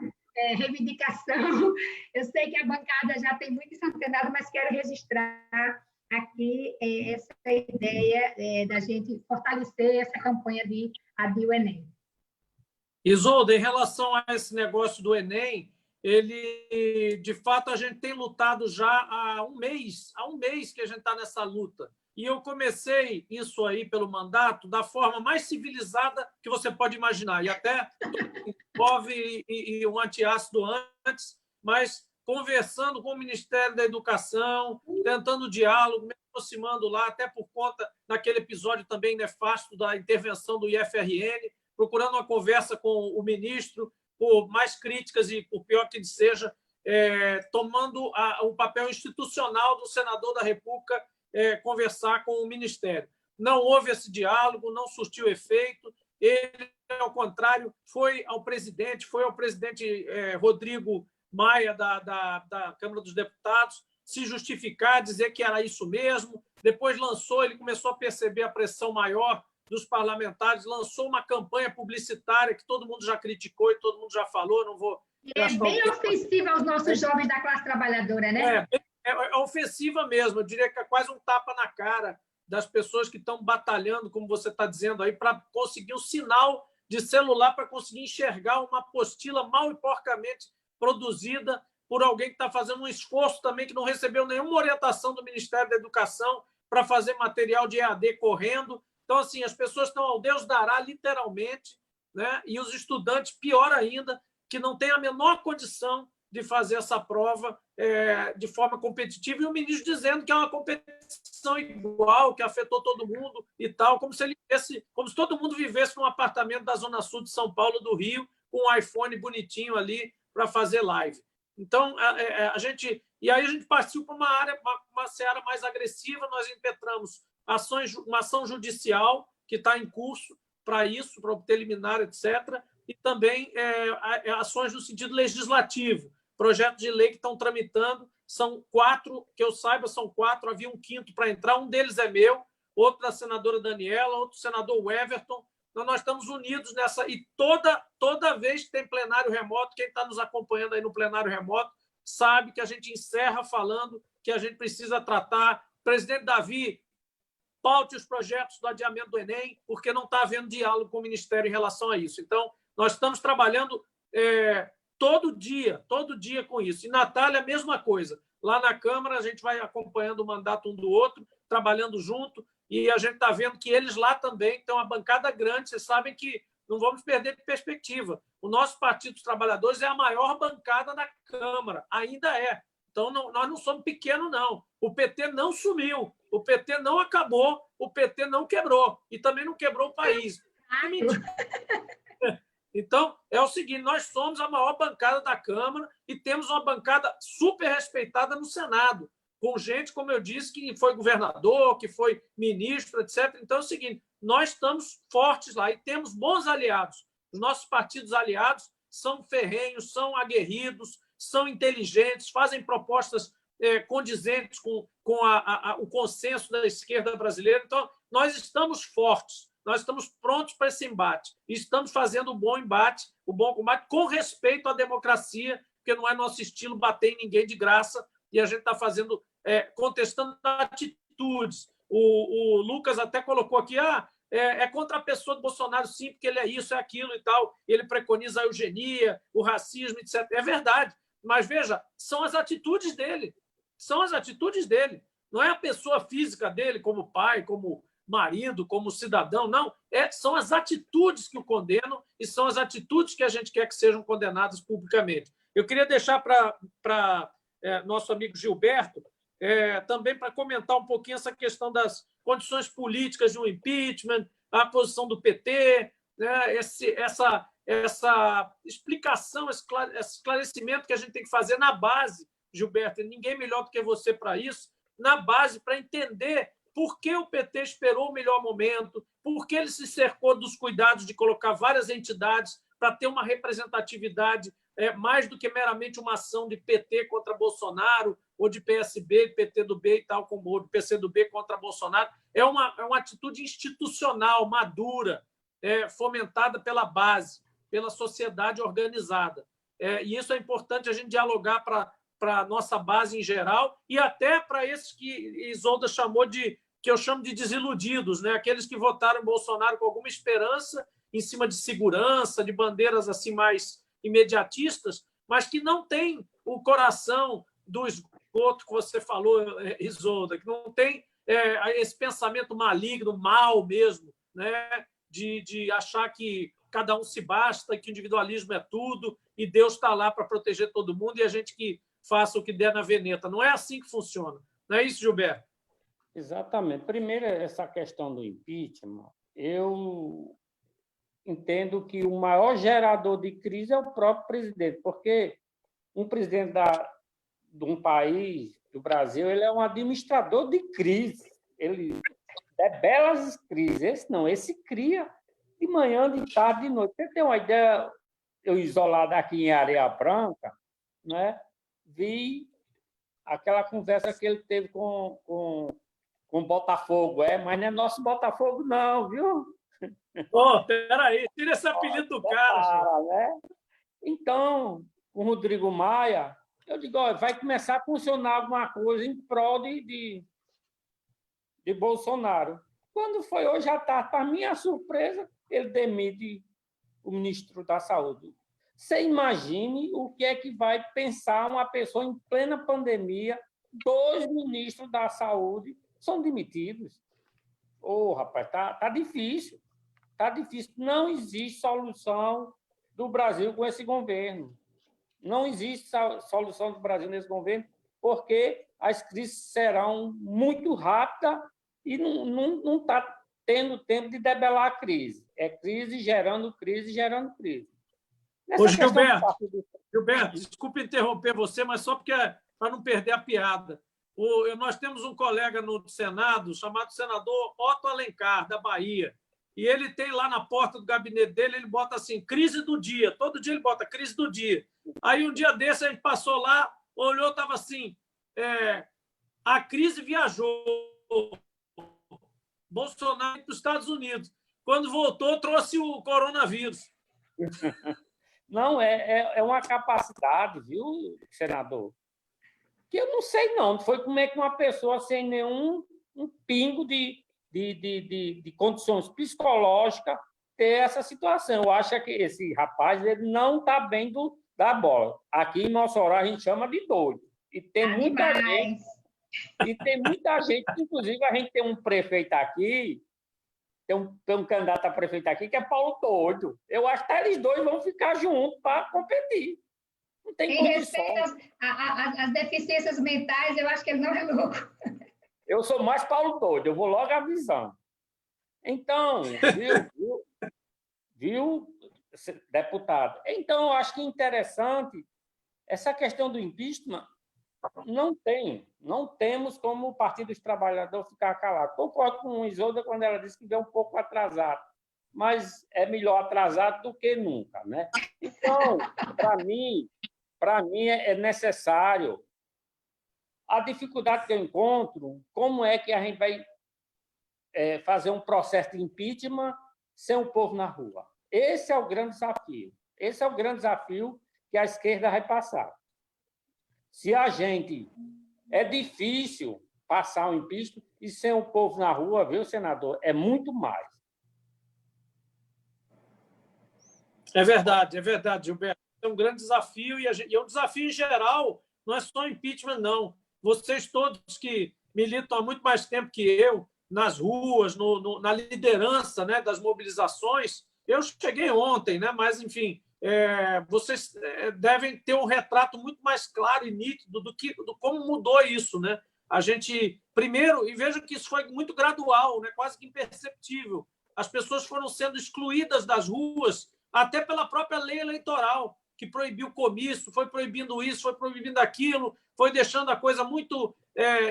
reivindicação. Eu sei que a bancada já tem muito antenado, mas quero registrar aqui essa ideia da gente fortalecer essa campanha de Adia o Enem. Isolda, em relação a esse negócio do Enem, ele, de fato, a gente tem lutado já há um mês que a gente está nessa luta. E eu comecei isso aí pelo mandato da forma mais civilizada que você pode imaginar, e até envolve um antiácido antes, mas conversando com o Ministério da Educação, tentando diálogo, me aproximando lá, até por conta daquele episódio também nefasto da intervenção do IFRN, procurando uma conversa com o ministro, por mais críticas e por pior que seja, tomando o papel institucional do senador da República, conversar com o Ministério. Não houve esse diálogo, não surtiu efeito. Ele, ao contrário, foi ao presidente Rodrigo Maia, da Câmara dos Deputados, se justificar, dizer que era isso mesmo. Depois ele começou a perceber a pressão maior dos parlamentares, lançou uma campanha publicitária que todo mundo já criticou e todo mundo já falou, não vou... É bem ofensiva aos nossos jovens da classe trabalhadora, né? É ofensiva mesmo, eu diria que é quase um tapa na cara das pessoas que estão batalhando, como você está dizendo aí, para conseguir um sinal de celular, para conseguir enxergar uma apostila mal e porcamente produzida por alguém que está fazendo um esforço também, que não recebeu nenhuma orientação do Ministério da Educação para fazer material de EAD correndo. Então, assim, as pessoas estão ao Deus dará, literalmente, né? E os estudantes, pior ainda, que não têm a menor condição de fazer essa prova de forma competitiva, e o ministro dizendo que é uma competição igual, que afetou todo mundo e tal, como se todo mundo vivesse num apartamento da Zona Sul de São Paulo, do Rio, com um iPhone bonitinho ali para fazer live. Então, e aí a gente partiu para uma seara mais agressiva, nós impetramos uma ação judicial que está em curso para isso, para obter liminar, etc., e também ações no sentido legislativo, projetos de lei que estão tramitando, são 4, que eu saiba, são 4, havia um quinto para entrar, um deles é meu, outro da senadora Daniela, outro do senador Everton. Então, nós estamos unidos nessa, e toda vez que tem plenário remoto, quem está nos acompanhando aí no plenário remoto sabe que a gente encerra falando que a gente precisa tratar. Presidente Davi, paute os projetos do adiamento do Enem, porque não está havendo diálogo com o Ministério em relação a isso. Então, nós estamos trabalhando todo dia com isso. E Natália, a mesma coisa. Lá na Câmara, a gente vai acompanhando o mandato um do outro, trabalhando junto, e a gente está vendo que eles lá também têm uma bancada grande. Vocês sabem que não vamos perder de perspectiva. O nosso Partido dos Trabalhadores é a maior bancada da Câmara, ainda é. Então, nós não somos pequenos, não. O PT não sumiu, o PT não acabou, o PT não quebrou, e também não quebrou o país. Então, é o seguinte, nós somos a maior bancada da Câmara e temos uma bancada super respeitada no Senado, com gente, como eu disse, que foi governador, que foi ministro, etc. Então, é o seguinte, nós estamos fortes lá e temos bons aliados. Os nossos partidos aliados são ferrenhos, são aguerridos, são inteligentes, fazem propostas condizentes com o consenso da esquerda brasileira. Então, nós estamos fortes. Nós estamos prontos para esse embate. E estamos fazendo um bom embate, um bom combate, com respeito à democracia, porque não é nosso estilo bater em ninguém de graça, e a gente está fazendo, contestando atitudes. O Lucas até colocou aqui, é contra a pessoa do Bolsonaro, sim, porque ele é isso, é aquilo e tal, ele preconiza a eugenia, o racismo, etc. É verdade, mas, veja, são as atitudes dele. São as atitudes dele. Não é a pessoa física dele, como pai, como marido, como cidadão, não. São as atitudes que o condenam e são as atitudes que a gente quer que sejam condenadas publicamente. Eu queria deixar para nosso amigo Gilberto também para comentar um pouquinho essa questão das condições políticas de um impeachment, a posição do PT, né, essa explicação, esse esclarecimento que a gente tem que fazer na base, Gilberto, ninguém melhor do que você para isso, na base, para entender por que o PT esperou o melhor momento, por que ele se cercou dos cuidados de colocar várias entidades para ter uma representatividade mais do que meramente uma ação de PT contra Bolsonaro, ou de PSB, PT do B e tal, como o PC do B contra Bolsonaro. É uma atitude institucional, madura, fomentada pela base, pela sociedade organizada. E isso é importante a gente dialogar para a nossa base em geral e até para esses que Isolda chamou que eu chamo de desiludidos, né? Aqueles que votaram em Bolsonaro com alguma esperança em cima de segurança, de bandeiras assim mais imediatistas, mas que não têm o coração do esgoto que você falou, Isolda, que não tem esse pensamento maligno, mal mesmo, né? De achar que cada um se basta, que o individualismo é tudo e Deus está lá para proteger todo mundo e a gente que faça o que der na veneta. Não é assim que funciona. Não é isso, Gilberto? Exatamente. Primeiro, essa questão do impeachment, eu entendo que o maior gerador de crise é o próprio presidente, porque um presidente de um país, do Brasil, ele é um administrador de crise. Ele debela as crises. Esse não, esse cria de manhã, de tarde, de noite. Você tem uma ideia, eu isolado aqui em Areia Branca, né, vi aquela conversa que ele teve com o Botafogo, mas não é nosso Botafogo, não, viu? Peraí, tira esse apelido do cara. Né? Então, com o Rodrigo Maia, eu digo, vai começar a funcionar alguma coisa em prol de de Bolsonaro. Quando foi hoje à tarde, para minha surpresa, ele demite o ministro da Saúde. Você imagine o que é que vai pensar uma pessoa em plena pandemia, 2 ministros da Saúde são demitidos. Rapaz, tá difícil. Tá difícil. Não existe solução do Brasil com esse governo. Não existe solução do Brasil nesse governo, porque as crises serão muito rápidas e não está tendo tempo de debelar a crise. É crise gerando crise, gerando crise. Ô, Gilberto, desculpe interromper você, mas só porque para não perder a piada. Nós temos um colega no Senado chamado senador Otto Alencar, da Bahia, e ele tem lá na porta do gabinete dele, ele bota assim, crise do dia. Todo dia ele bota crise do dia. Aí, um dia desse, a gente passou lá, olhou, estava assim, a crise viajou. Bolsonaro para os Estados Unidos. Quando voltou, trouxe o coronavírus. Não, é uma capacidade, viu, senador? Que eu não sei, não. Foi como é que uma pessoa sem nenhum pingo de condições psicológicas ter essa situação. Eu acho que esse rapaz ele não está bem da bola. Aqui em Mossoró a gente chama de doido. E tem muita gente. E tem muita gente, inclusive a gente tem um prefeito aqui, tem um candidato a prefeito aqui que é Paulo Doido. Eu acho que eles dois vão ficar juntos para competir. Não tem em respeito às deficiências mentais, eu acho que ele não é louco. Eu sou mais Paulo Doido, eu vou logo avisando. Então, viu, deputado? Então, eu acho que é interessante essa questão do impeachment. Não temos como o Partido dos Trabalhadores ficar calado. Concordo com a Isolda quando ela disse que veio um pouco atrasado, mas é melhor atrasado do que nunca, né? Então, para mim é necessário. A dificuldade que eu encontro, como é que a gente vai fazer um processo de impeachment sem o povo na rua? Esse é o grande desafio. Esse é o grande desafio que a esquerda vai passar. Se a gente... É difícil passar o impeachment e sem o povo na rua, viu, senador? É muito mais. É verdade, Gilberto. É um grande desafio e é um desafio em geral, não é só impeachment, não. Vocês todos que militam há muito mais tempo que eu, nas ruas, na liderança, né, das mobilizações, eu cheguei ontem, né, mas, enfim... vocês devem ter um retrato muito mais claro e nítido do como mudou isso, né? A gente, primeiro, e veja que isso foi muito gradual, né? Quase que imperceptível. As pessoas foram sendo excluídas das ruas até pela própria lei eleitoral, que proibiu comício, foi proibindo isso, foi proibindo aquilo, foi deixando a coisa muito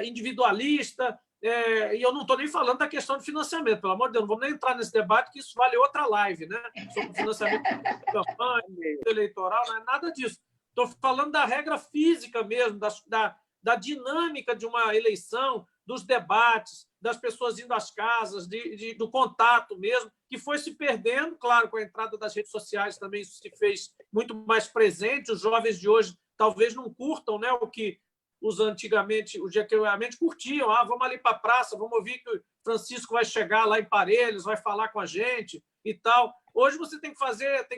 individualista. E eu não estou nem falando da questão de financiamento, pelo amor de Deus, não vamos nem entrar nesse debate, que isso vale outra live, né? Sobre financiamento de campanha, eleitoral, não é nada disso. Estou falando da regra física mesmo, da dinâmica de uma eleição, dos debates, das pessoas indo às casas, do contato mesmo, que foi se perdendo, claro, com a entrada das redes sociais também isso se fez muito mais presente. Os jovens de hoje talvez não curtam, né, o que os antigamente curtiam. Vamos ali para a praça, vamos ouvir que o Francisco vai chegar lá em Parelhos, vai falar com a gente e tal. Hoje você tem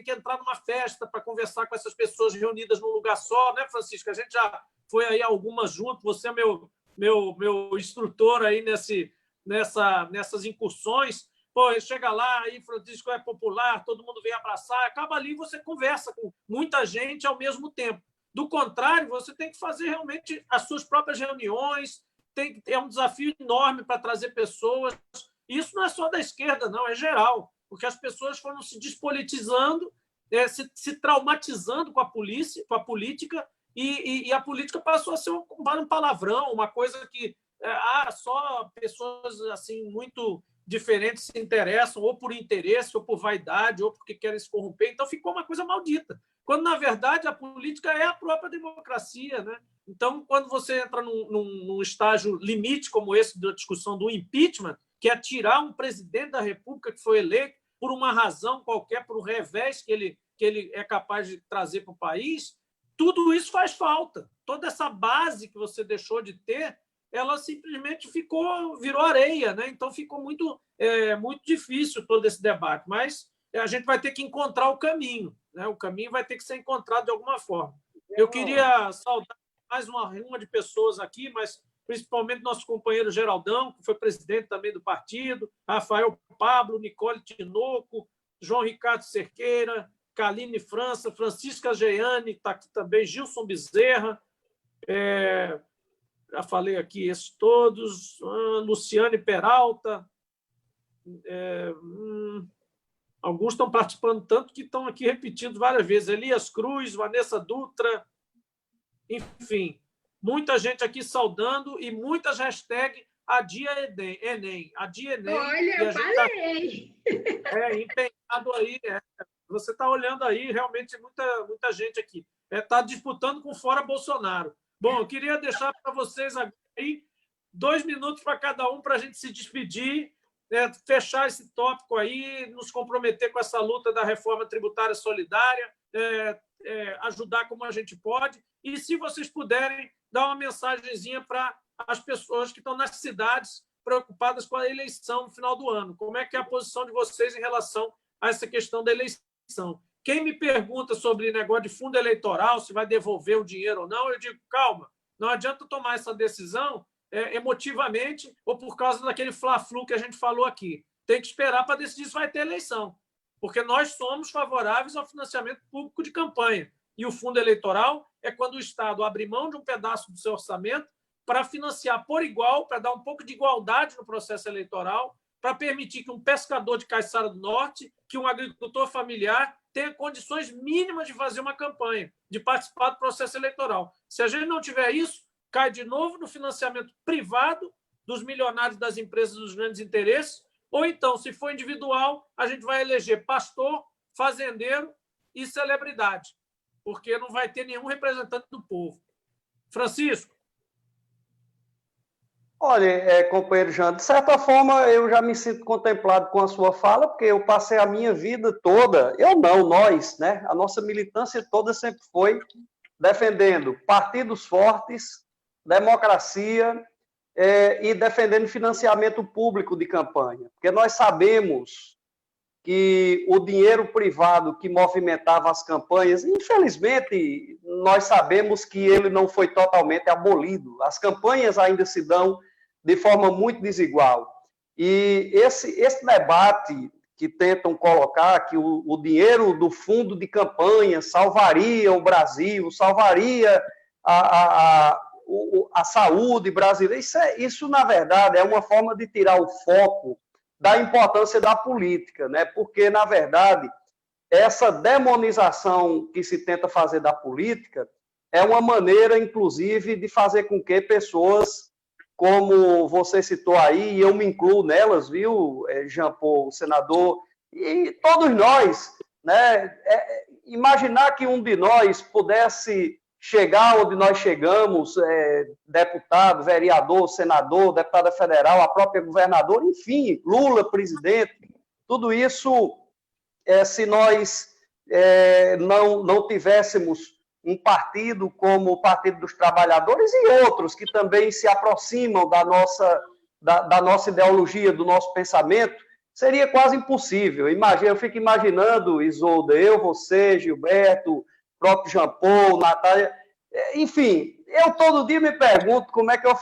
que entrar numa festa para conversar com essas pessoas reunidas num lugar só, né, Francisco? A gente já foi aí algumas junto, você é meu instrutor aí nessas incursões. Pô, chega lá, aí Francisco é popular, todo mundo vem abraçar, acaba ali e você conversa com muita gente ao mesmo tempo. Do contrário, você tem que fazer realmente as suas próprias reuniões, é um desafio enorme para trazer pessoas. Isso não é só da esquerda, não, é geral, porque as pessoas foram se despolitizando, se traumatizando com a política, e a política passou a ser um palavrão, uma coisa que só pessoas assim muito diferentes se interessam, ou por interesse, ou por vaidade, ou porque querem se corromper. Então, ficou uma coisa maldita. Quando, na verdade, a política é a própria democracia, né? Então, quando você entra num estágio limite como esse da discussão do impeachment, que é tirar um presidente da República que foi eleito por uma razão qualquer, por um revés que ele é capaz de trazer para o país, tudo isso faz falta. Toda essa base que você deixou de ter ela simplesmente virou areia, né? Então ficou muito difícil todo esse debate, mas a gente vai ter que encontrar o caminho, né? O caminho vai ter que ser encontrado de alguma forma. Eu queria saudar mais uma de pessoas aqui, mas principalmente nosso companheiro Geraldão, que foi presidente também do partido, Rafael Pablo, Nicole Tinoco, João Ricardo Cerqueira, Kaline França, Francisca Geiane, está aqui também, Gilson Bezerra, já falei aqui esses todos, Luciane Peralta, alguns estão participando tanto que estão aqui repetindo várias vezes, Elias Cruz, Vanessa Dutra, enfim, muita gente aqui saudando e muitas hashtags Adia Enem, Adia Enem. Olha, eu falei! Empenhado aí, você está olhando aí, realmente muita gente aqui. Está disputando com fora Bolsonaro. Bom, eu queria deixar para vocês aí 2 minutos para cada um para a gente se despedir, fechar esse tópico aí, nos comprometer com essa luta da reforma tributária solidária, ajudar como a gente pode. E, se vocês puderem, dar uma mensagenzinha para as pessoas que estão nas cidades preocupadas com a eleição no final do ano. Como é que é a posição de vocês em relação a essa questão da eleição? Quem me pergunta sobre negócio de fundo eleitoral, se vai devolver o dinheiro ou não, eu digo, calma, não adianta tomar essa decisão emotivamente ou por causa daquele fla-flu que a gente falou aqui. Tem que esperar para decidir se vai ter eleição, porque nós somos favoráveis ao financiamento público de campanha. E o fundo eleitoral é quando o Estado abre mão de um pedaço do seu orçamento para financiar por igual, para dar um pouco de igualdade no processo eleitoral, para permitir que um pescador de Caiçara do Norte, que um agricultor familiar tenha condições mínimas de fazer uma campanha, de participar do processo eleitoral. Se a gente não tiver isso, cai de novo no financiamento privado dos milionários das empresas dos grandes interesses, ou então, se for individual, a gente vai eleger pastor, fazendeiro e celebridade, porque não vai ter nenhum representante do povo. Francisco? Olha, companheiro Jean, de certa forma eu já me sinto contemplado com a sua fala, porque eu passei a minha vida toda, nós, né? A nossa militância toda sempre foi defendendo partidos fortes, democracia e defendendo financiamento público de campanha, porque nós sabemos que o dinheiro privado que movimentava as campanhas, infelizmente, nós sabemos que ele não foi totalmente abolido. As campanhas ainda se dão de forma muito desigual. E esse debate que tentam colocar, que o dinheiro do fundo de campanha salvaria o Brasil, salvaria a saúde brasileira, isso, na verdade, é uma forma de tirar o foco da importância da política, né? Porque, na verdade, essa demonização que se tenta fazer da política é uma maneira, inclusive, de fazer com que pessoas, como você citou aí, e eu me incluo nelas, viu, Jean Paul, senador, e todos nós, né? Imaginar que um de nós pudesse chegar onde nós chegamos, deputado, vereador, senador, deputada federal, a própria governadora, enfim, Lula, presidente, tudo isso, se nós não tivéssemos um partido como o Partido dos Trabalhadores e outros que também se aproximam da nossa ideologia, do nosso pensamento, seria quase impossível. Eu fico imaginando, Isolda, eu, você, Gilberto, próprio Jean Paul, Natália, enfim, eu todo dia me pergunto como é que eu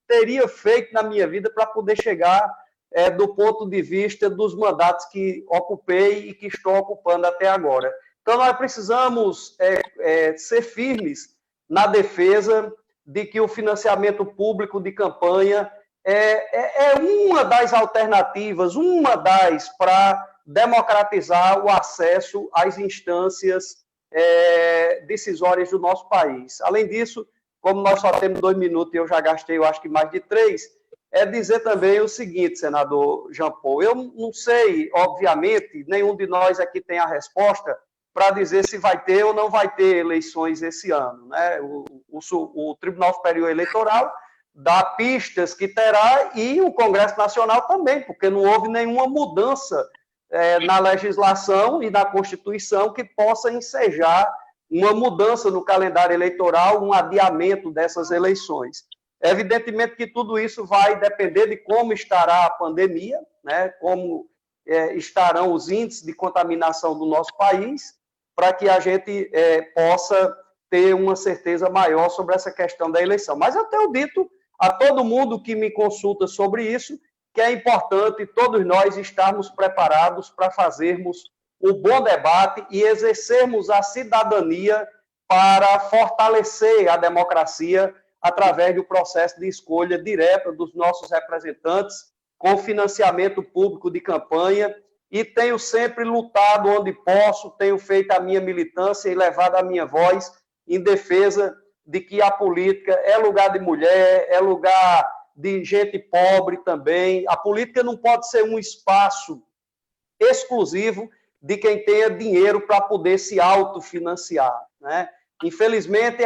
teria feito na minha vida para poder chegar do ponto de vista dos mandatos que ocupei e que estou ocupando até agora. Então, nós precisamos ser firmes na defesa de que o financiamento público de campanha é uma das alternativas, para democratizar o acesso às instâncias decisórias do nosso país. Além disso, como nós só temos 2 minutos e eu já gastei, eu acho que mais de 3, dizer também o seguinte, senador Jean Paul, eu não sei, obviamente, nenhum de nós aqui tem a resposta para dizer se vai ter ou não vai ter eleições esse ano, né? O Tribunal Superior Eleitoral dá pistas que terá e o Congresso Nacional também, porque não houve nenhuma mudança na legislação e na Constituição que possa ensejar uma mudança no calendário eleitoral, um adiamento dessas eleições. Evidentemente que tudo isso vai depender de como estará a pandemia, né? Como estarão os índices de contaminação do nosso país, para que a gente possa ter uma certeza maior sobre essa questão da eleição. Mas eu tenho dito a todo mundo que me consulta sobre isso que é importante todos nós estarmos preparados para fazermos um bom debate e exercermos a cidadania para fortalecer a democracia através do processo de escolha direta dos nossos representantes, com financiamento público de campanha, e tenho sempre lutado onde posso, tenho feito a minha militância e levado a minha voz em defesa de que a política é lugar de mulher, é lugar de gente pobre também. A política não pode ser um espaço exclusivo de quem tenha dinheiro para poder se autofinanciar, né? Infelizmente,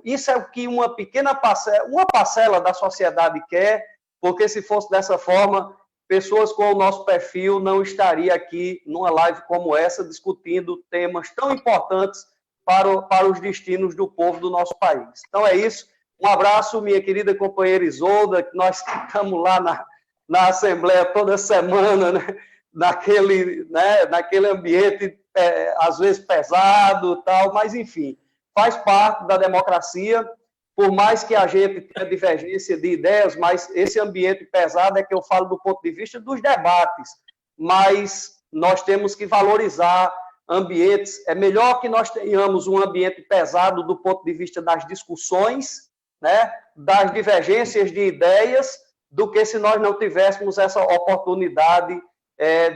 isso é o que uma pequena parcela da sociedade quer, porque se fosse dessa forma, pessoas com o nosso perfil não estariam aqui numa live como essa, discutindo temas tão importantes para os destinos do povo do nosso país. Então é isso. Um abraço, minha querida companheira Isolda, que nós estamos lá na Assembleia toda semana, né? Naquele ambiente, às vezes pesado, tal, mas, enfim, faz parte da democracia, por mais que a gente tenha divergência de ideias, mas esse ambiente pesado é que eu falo do ponto de vista dos debates, mas nós temos que valorizar ambientes. É melhor que nós tenhamos um ambiente pesado do ponto de vista das discussões, né, das divergências de ideias, do que se nós não tivéssemos essa oportunidade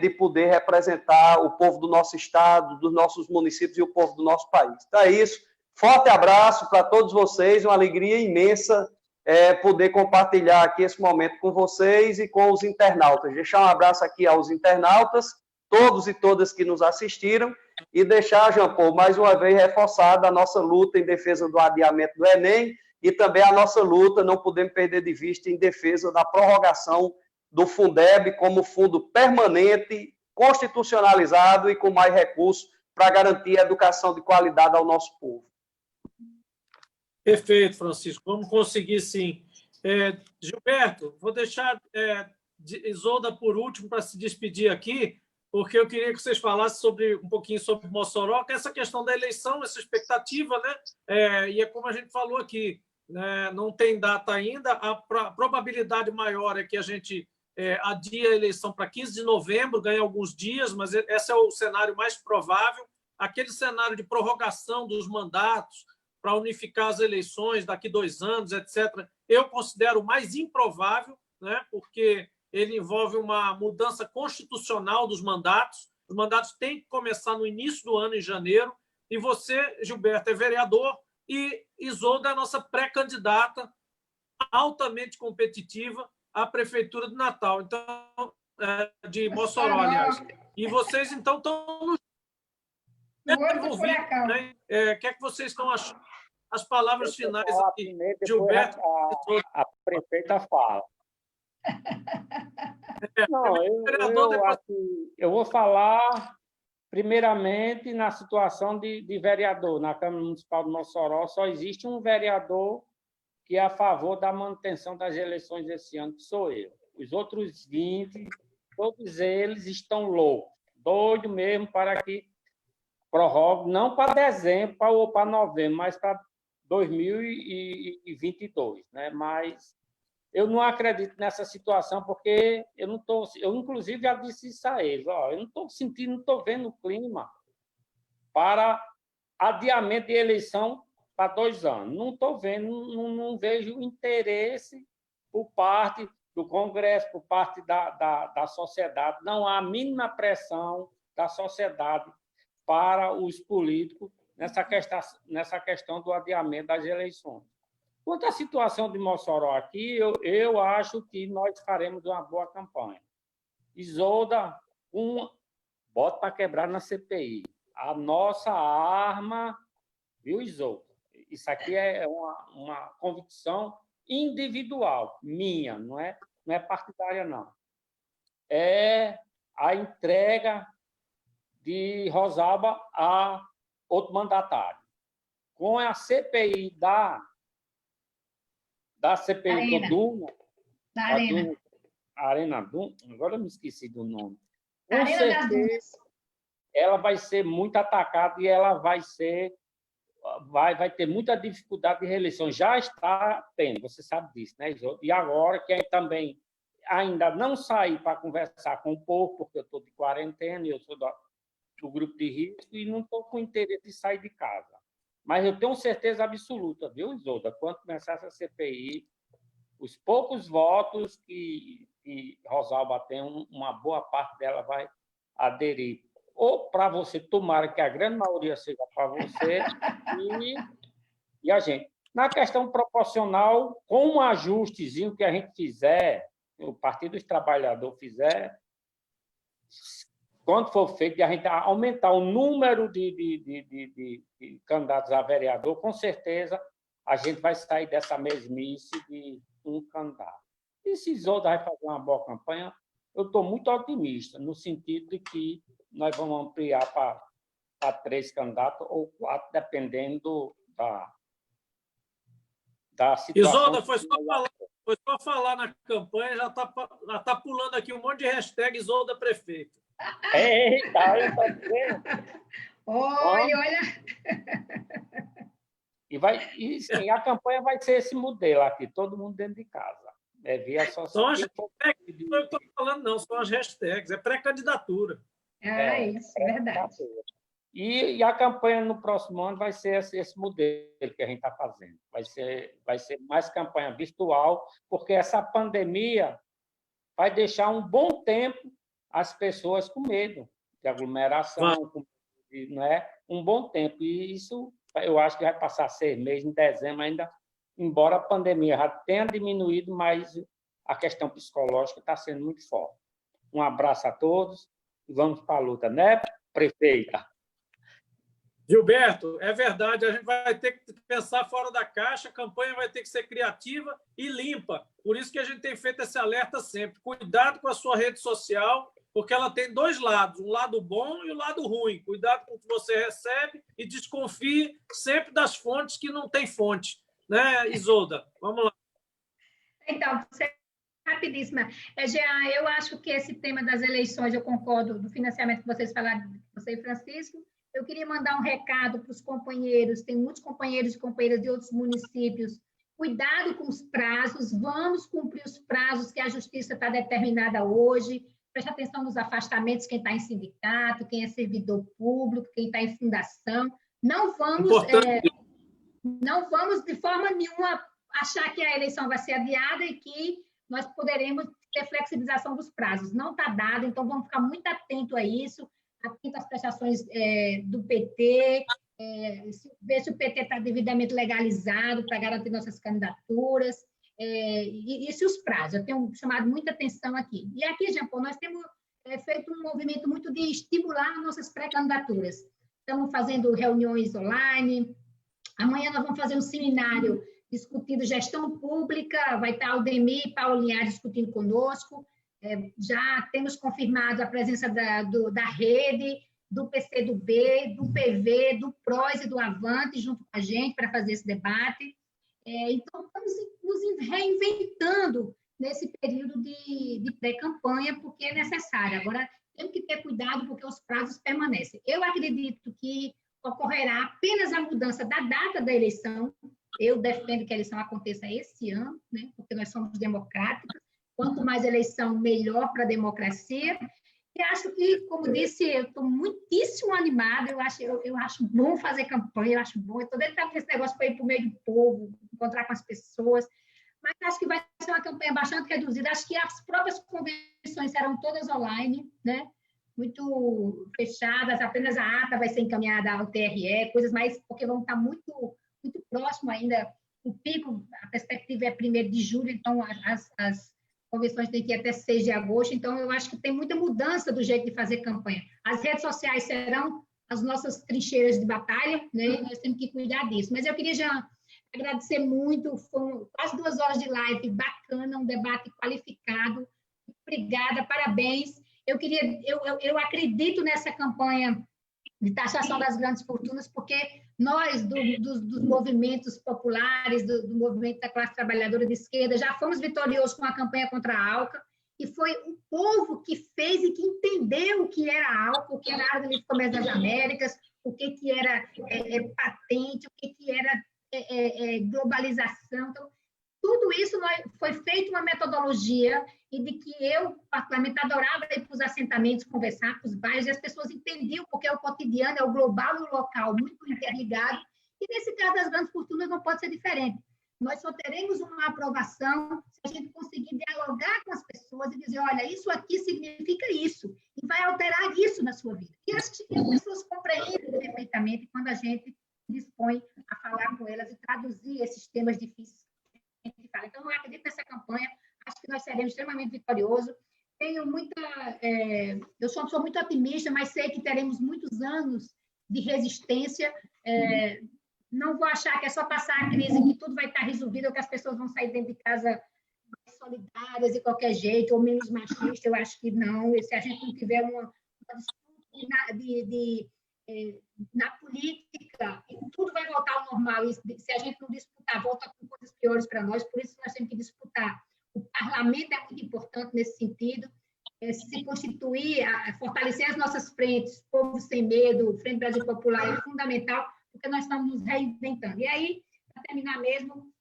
de poder representar o povo do nosso estado, dos nossos municípios e o povo do nosso país. Então é isso. Forte abraço para todos vocês, uma alegria imensa poder compartilhar aqui esse momento com vocês e com os internautas. Deixar um abraço aqui aos internautas, todos e todas que nos assistiram, e deixar, Jean Paul, mais uma vez reforçada a nossa luta em defesa do adiamento do Enem e também a nossa luta, não podemos perder de vista, em defesa da prorrogação do Fundeb como fundo permanente, constitucionalizado e com mais recursos para garantir a educação de qualidade ao nosso povo. Perfeito, Francisco. Vamos conseguir, sim. Gilberto, vou deixar Isolda por último para se despedir aqui, porque eu queria que vocês falassem um pouquinho sobre Mossoró, que é essa questão da eleição, essa expectativa, né? E é como a gente falou aqui, né? Não tem data ainda, a probabilidade maior é que a gente adie a eleição para 15 de novembro, ganha alguns dias, mas esse é o cenário mais provável. Aquele cenário de prorrogação dos mandatos para unificar as eleições daqui 2 anos, etc., eu considero mais improvável, né? Porque ele envolve uma mudança constitucional dos mandatos. Os mandatos têm que começar no início do ano, em janeiro, e você, Gilberto, é vereador, e Isolda é a nossa pré-candidata altamente competitiva à Prefeitura de Natal, então, de Mossoró, aliás. E vocês, então, estão no envolvidos, né? O que é que vocês estão achando? As palavras finais aqui, primeiro, Gilberto. A prefeita fala. Não, eu vou falar primeiramente na situação de vereador. Na Câmara Municipal de Mossoró só existe um vereador que é a favor da manutenção das eleições esse ano, que sou eu. Os outros 20, todos eles estão loucos, doidos mesmo para que prorrogue, não para dezembro ou para novembro, mas para 2022, né? Mas eu não acredito nessa situação, porque eu não estou... Eu, inclusive, já disse isso a eles. Eu não estou sentindo, não estou vendo o clima para adiamento de eleição para 2 anos. Não estou vendo, não vejo interesse por parte do Congresso, por parte da sociedade. Não há a mínima pressão da sociedade para os políticos nessa questão do adiamento das eleições. Quanto à situação de Mossoró aqui, eu acho que nós faremos uma boa campanha. Isolda, bota para quebrar na CPI. A nossa arma, viu, Isolda? Isso aqui é uma convicção individual, minha, não é partidária, não. É a entrega de Rosalba a outro mandatário. Com a CPI da CPI Arena. do Duna, Da Arena. Arena Duna, agora eu me esqueci do nome. Com Arena das certeza, Dunas. ela vai ser muito atacada e ela vai ter muita dificuldade de reeleição. Já está tendo, você sabe disso, né, Isolda? E agora, quem também ainda não sair para conversar com o povo, porque eu estou de quarentena e eu sou do grupo de risco e não estou com interesse de sair de casa. Mas eu tenho certeza absoluta, viu, Isolda? Quando começar essa CPI, os poucos votos que Rosalba tem, uma boa parte dela vai aderir. Ou para você, tomara que a grande maioria seja para você e a gente. Na questão proporcional, com um ajustezinho que a gente fizer, o Partido dos Trabalhadores fizer, quando for feito, a gente aumentar o número de candidatos a vereador, com certeza a gente vai sair dessa mesmice de um candidato. E se Isolda vai fazer uma boa campanha, eu estou muito otimista, no sentido de que nós vamos ampliar para 3 candidatos ou 4, dependendo da situação. Isolda, foi só falar na campanha, já tá pulando aqui um monte de hashtag Isolda Prefeito. Eita, Olha. E sim, a campanha vai ser esse modelo aqui, todo mundo dentro de casa. Via social. Não eu estou falando, não, são as hashtags, é pré-candidatura. Isso, é verdade. E a campanha no próximo ano vai ser esse modelo que a gente está fazendo. Vai ser mais campanha virtual, porque essa pandemia vai deixar um bom tempo as pessoas com medo de aglomeração, não é? Um bom tempo. E isso, eu acho que vai passar 6 meses, em dezembro ainda, embora a pandemia já tenha diminuído, mas a questão psicológica está sendo muito forte. Um abraço a todos e vamos para a luta, né, prefeita? Gilberto, é verdade, a gente vai ter que pensar fora da caixa, a campanha vai ter que ser criativa e limpa. Por isso que a gente tem feito esse alerta sempre. Cuidado com a sua rede social, porque ela tem 2 lados, um lado bom e o lado ruim. Cuidado com o que você recebe e desconfie sempre das fontes que não têm fonte. Né, Isolda? Vamos lá. Então, rapidíssima. Jean, eu acho que esse tema das eleições, eu concordo, do financiamento que vocês falaram, você e Francisco. Eu queria mandar um recado para os companheiros, tem muitos companheiros e companheiras de outros municípios. Cuidado com os prazos, vamos cumprir os prazos que a Justiça está determinada hoje. Preste atenção nos afastamentos, quem está em sindicato, quem é servidor público, quem está em fundação. Não vamos, de forma nenhuma, achar que a eleição vai ser adiada e que nós poderemos ter flexibilização dos prazos. Não está dado, então vamos ficar muito atentos a isso, atento às prestações do PT, ver se o PT está devidamente legalizado para garantir nossas candidaturas, e se os prazos. Eu tenho chamado muita atenção aqui. E aqui, Jean Paul, nós temos feito um movimento muito de estimular nossas pré-candidaturas. Estamos fazendo reuniões online. Amanhã nós vamos fazer um seminário discutindo gestão pública, vai estar Aldemir e Paulo Linhares discutindo conosco. Já temos confirmado a presença da rede, do PCdoB, do PV, do PROS e do Avante junto com a gente para fazer esse debate. Então, estamos nos reinventando nesse período de pré-campanha, porque é necessário. Agora, temos que ter cuidado, porque os prazos permanecem. Eu acredito que ocorrerá apenas a mudança da data da eleição. Eu defendo que a eleição aconteça esse ano, né? Porque nós somos democráticos. Quanto mais eleição, melhor para a democracia. E acho que, como disse, eu estou muitíssimo animada, eu acho bom fazer campanha, eu acho bom. Estou dentro desse negócio para ir para o meio do povo, encontrar com as pessoas. Mas acho que vai ser uma campanha bastante reduzida. Acho que as próprias convenções serão todas online, né? Muito fechadas, apenas a ata vai ser encaminhada ao TRE, coisas mais, porque vão estar muito, muito próximo ainda. O pico, a perspectiva é 1º de julho, então as convenções têm que ir até 6 de agosto, então eu acho que tem muita mudança do jeito de fazer campanha. As redes sociais serão as nossas trincheiras de batalha, né? E nós temos que cuidar disso. Mas eu queria já agradecer muito, foram quase 2 horas de live, bacana, um debate qualificado. Obrigada, parabéns. Eu acredito nessa campanha de taxação das grandes fortunas, porque nós, dos movimentos populares, do movimento da classe trabalhadora de esquerda, já fomos vitoriosos com a campanha contra a ALCA, e foi o povo que fez e que entendeu o que era a ALCA, o que era a Área do Livre Comércio das Américas, o que era patente, o que era globalização. Então, tudo isso foi feito uma metodologia e de que eu, particularmente, adorava ir para os assentamentos, conversar com os bairros, e as pessoas entendiam porque o cotidiano é o global e o local muito interligado, e nesse caso das grandes fortunas não pode ser diferente. Nós só teremos uma aprovação se a gente conseguir dialogar com as pessoas e dizer, olha, isso aqui significa isso, e vai alterar isso na sua vida. E as pessoas compreendem perfeitamente quando a gente dispõe a falar com elas e traduzir esses temas difíceis. Então, eu acredito nessa campanha, acho que nós seremos extremamente vitoriosos. Tenho eu sou uma pessoa muito otimista, mas sei que teremos muitos anos de resistência. Não vou achar que é só passar a crise que tudo vai estar resolvido, ou que as pessoas vão sair dentro de casa mais solidárias de qualquer jeito, ou menos machistas. Eu acho que não. E se a gente não tiver uma disputa na política, tudo vai voltar ao normal. E se a gente não disputar, volta com coisas piores para nós. Por isso, nós temos que disputar. O parlamento é muito importante nesse sentido. Se constituir, fortalecer as nossas frentes, Povo Sem Medo, Frente Brasil Popular, é fundamental, porque nós estamos nos reinventando. E aí, para terminar mesmo,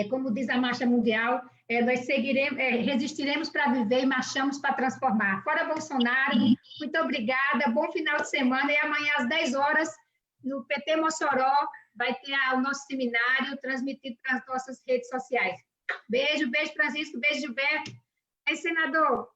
como diz a Marcha Mundial, nós resistiremos para viver e marchamos para transformar. Fora Bolsonaro, muito obrigada, bom final de semana, e amanhã às 10 horas, no PT Mossoró, vai ter o nosso seminário transmitido para as nossas redes sociais. Beijo, Francisco, beijo, Gilberto. Senador.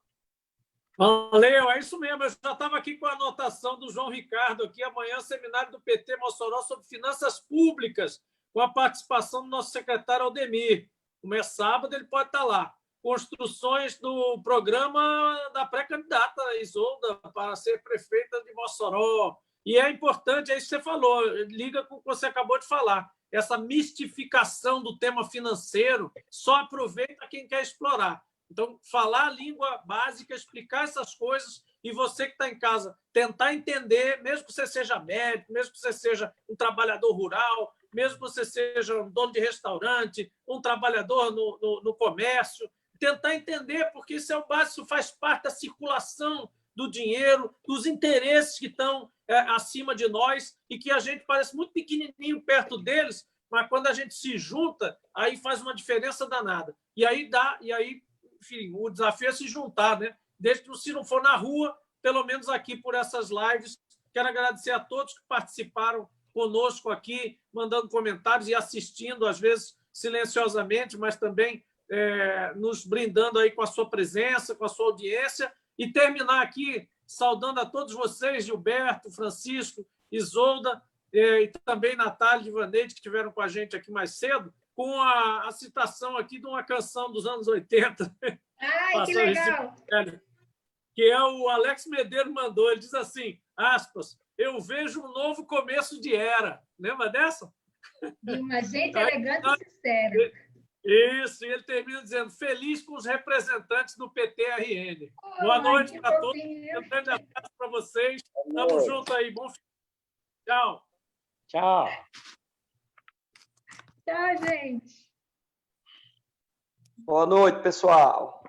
Valeu, é isso mesmo. Eu já estava aqui com a anotação do João Ricardo, aqui amanhã, seminário do PT Mossoró sobre finanças públicas, com a participação do nosso secretário Aldemir. Como é sábado, ele pode estar lá. Construções do programa da pré-candidata Isolda para ser prefeita de Mossoró. E é importante, é isso que você falou, liga com o que você acabou de falar, essa mistificação do tema financeiro, só aproveita quem quer explorar. Então, falar a língua básica, explicar essas coisas, e você que está em casa, tentar entender, mesmo que você seja médico, mesmo que você seja um trabalhador rural, mesmo que você seja um dono de restaurante, um trabalhador no comércio, tentar entender, porque isso é o básico, isso faz parte da circulação do dinheiro, dos interesses que estão acima de nós e que a gente parece muito pequenininho perto deles, mas quando a gente se junta, aí faz uma diferença danada. E aí, enfim, o desafio é se juntar, né? Desde que, se não for na rua, pelo menos aqui por essas lives. Quero agradecer a todos que participaram conosco aqui, mandando comentários e assistindo, às vezes silenciosamente, mas também nos brindando aí com a sua presença, com a sua audiência. E terminar aqui saudando a todos vocês, Gilberto, Francisco, Isolda, e também Natália e Vaneide, que estiveram com a gente aqui mais cedo, com a citação aqui de uma canção dos anos 80. Ai, que legal! Que é o Alex Medeiros mandou. Ele diz assim, aspas, eu vejo um novo começo de era. Lembra dessa? De uma gente elegante e sincera. Isso, e ele termina dizendo, feliz com os representantes do PTRN. Boa noite para todos. Um grande abraço para vocês. Tamo junto aí. Bom final. Tchau. Tchau. Tchau, gente. Boa noite, pessoal.